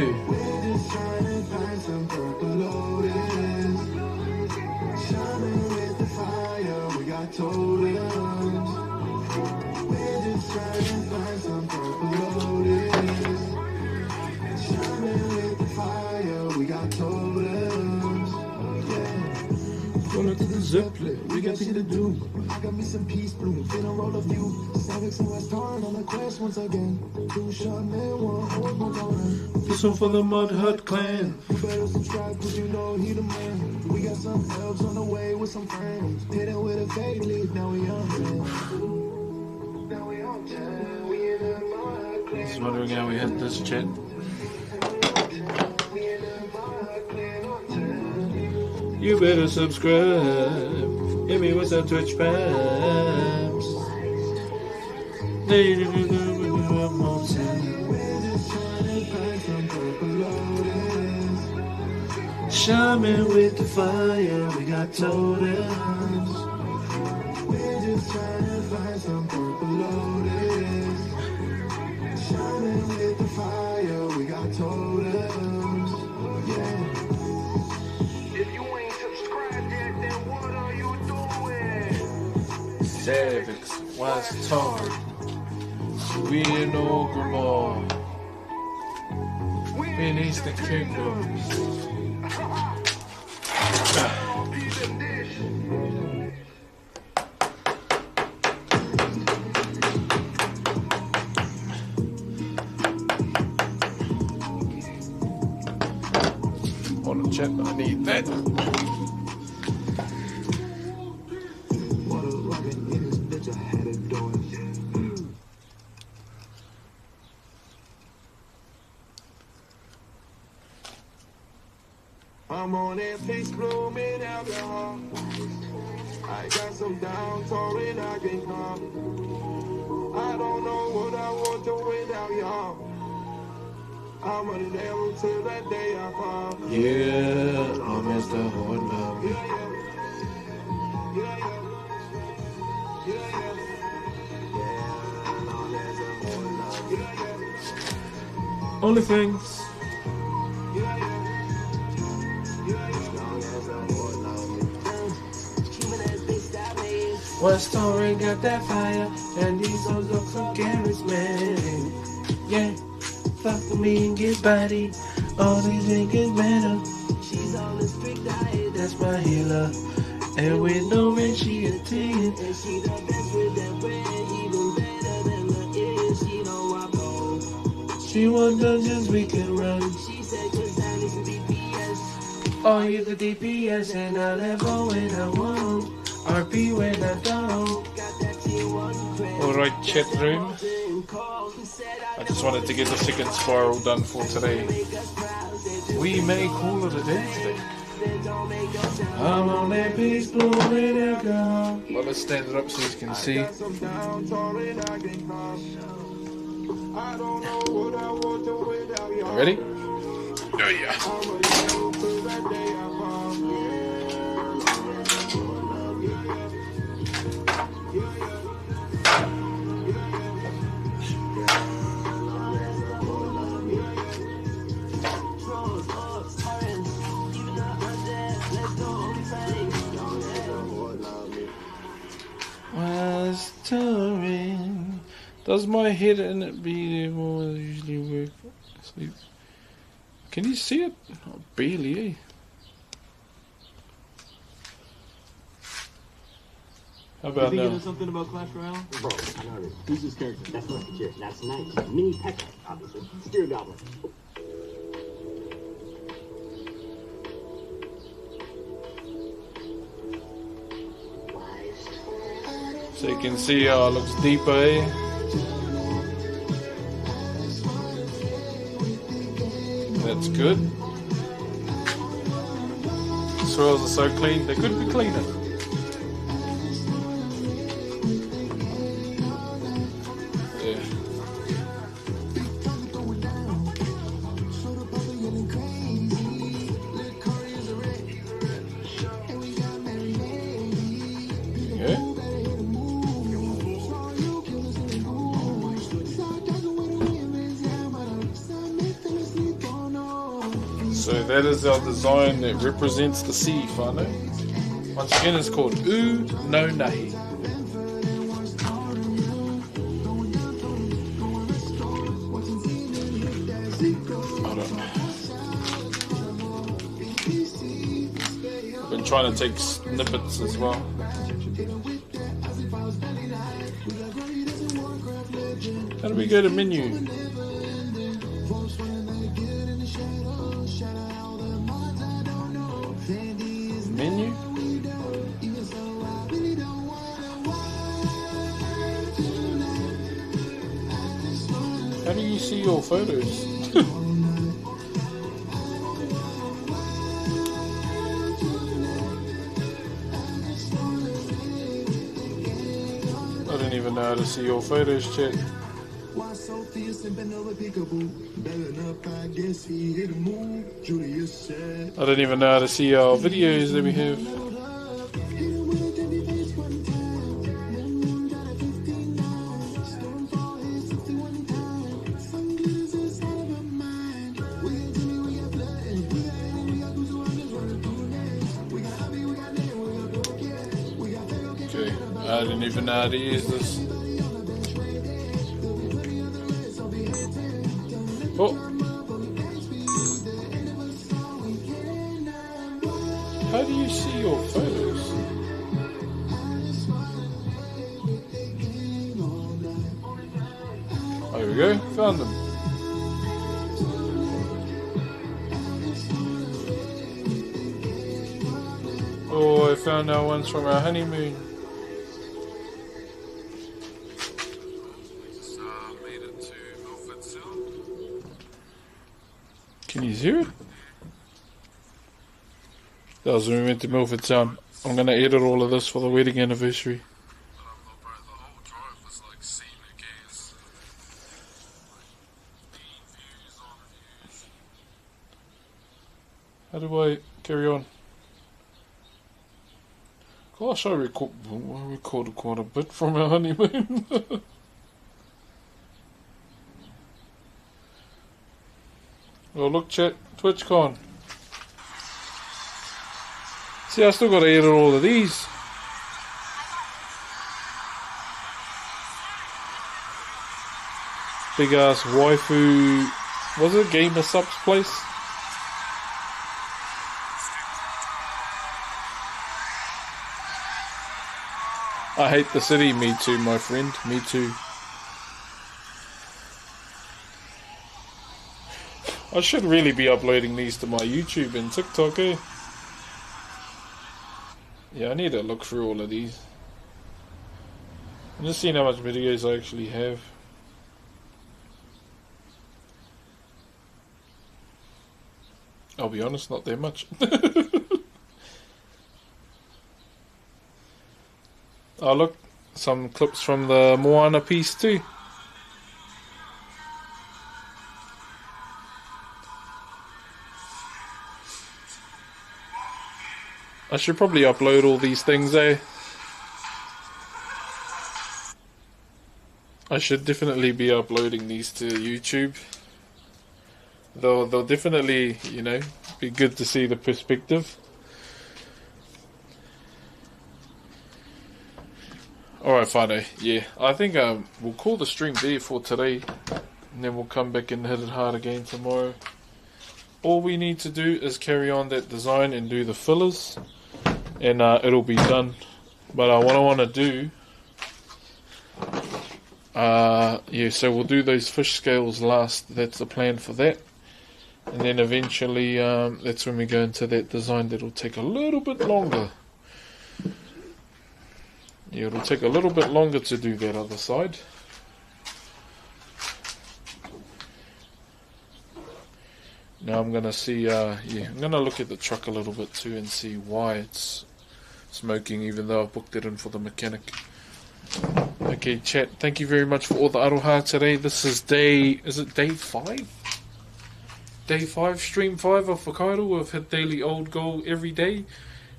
Gonna do the Zeppelin, we got shit to do. I got me some peace blue, finna roll a few. Savage and West Torn on the quest once again. Two shot man, one hold my daughter. This one for the Mud Hut clan. You better subscribe, cause you know he the man. We got some elves on the way with some friends. Hit it with a fake lead, now we on 10. Now we on 10, we in the Mud Hut clan. Just wondering how we hit this chat. You better subscribe. Hit me with some Twitch spams. Shaman with the fire, we got totems. We're just trying to find some purple lotus. Shaman with the fire, we got totems. Yeah. Cervix, West Torn, we in Ogrimmar, in Eastern Kingdom. Hold on, chat, I need that. I'm on that face blooming alcohol. I got some down touring I can come. I don't know what I want to without y'all. I'm a devil till that day I fall. Yeah, I'm Mr. Hornum. Only things. West Torrent got that fire, and these hoes look so charismatic. Yeah, fuck with me and get body. All these niggas better. She's on a strict diet, that's my healer. And with no rent, she a 10. And she the best with that bread, even better than the ear. She don't walk home. She want dungeons we can run. She said, cause I need some DPS. Oh, you the DPS, and I'll level when I want. RP when I don't. Alright, chat room. I just wanted to get the second spiral done for today. We may call it a day today. I'm on that piece blue with alcohol. Well, let's stand it up so you can see. Ready? Oh yeah. Does my head in it be there more than I usually work? Sleep. Can you see it? Oh, barely, eh? How about now? Something about Clash Royale? Bro, I know this. Who's this character? That's Musketeer. That's nice. Mini Pekka, obviously. Spear Goblin. So you can see how it looks deeper, eh? That's good. Soils are so clean, they couldn't be cleaner. Yeah. Yeah. So that is our design that represents the sea, whānau. Once again, it's called U no Nahi. Been trying to take snippets as well. How do we go to menu? Menu? How do you see your photos? I don't even know how to see your photos, chat. I don't even know how to see our videos that we have. Okay, I don't even know how to use this. Oh. How do you see your photos? There we go, found them. Oh, I found our ones from our honeymoon. Can you hear it? That was when we went to Milford Sound. I'm going to edit all of this for the wedding anniversary. How do I carry on? Gosh, I recorded quite a bit from our honeymoon. Oh, look, chat, TwitchCon. See, I still got to edit all of these. Big ass waifu. Was it Gamer Sub's place? I hate the city. Me too, my friend. Me too. I should really be uploading these to my YouTube and TikTok, eh? Yeah, I need to look through all of these. I'm just seeing how much videos I actually have. I'll be honest, not that much. Oh look, some clips from the Moana piece too. I should probably upload all these things, eh? I should definitely be uploading these to YouTube. They'll definitely, you know, be good to see the perspective. Alright, whānau, yeah. I think we'll call the stream there for today. And then we'll come back and hit it hard again tomorrow. All we need to do is carry on that design and do the fillers. And it'll be done. But what I want to do... yeah, so we'll do those fish scales last. That's the plan for that. And then eventually, that's when we go into that design that'll take a little bit longer. Yeah, it'll take a little bit longer to do that other side. Now I'm going to see, yeah, I'm going to look at the truck a little bit too and see why it's smoking, even though I've booked it in for the mechanic. Okay, chat, thank you very much for all the aroha today. This is is it day 5? Day 5, stream 5 of Whakairo. We've hit daily old goal every day.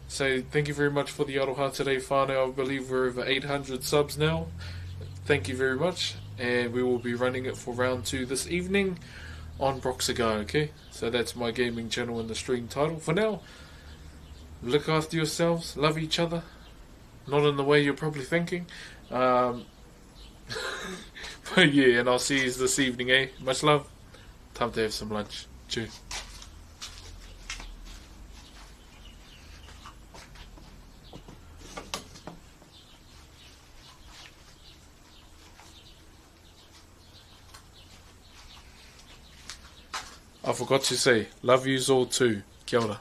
So thank you very much for the aroha today, whānau. I believe we're over 800 subs now. Thank you very much. And we will be running it for round 2 this evening on Broxh, okay? So that's my gaming channel and the stream title. For now, look after yourselves, love each other, not in the way you're probably thinking. But yeah, and I'll see you this evening, eh? Much love. Time to have some lunch. Cheers. I forgot to say, love yous all too. Kia ora.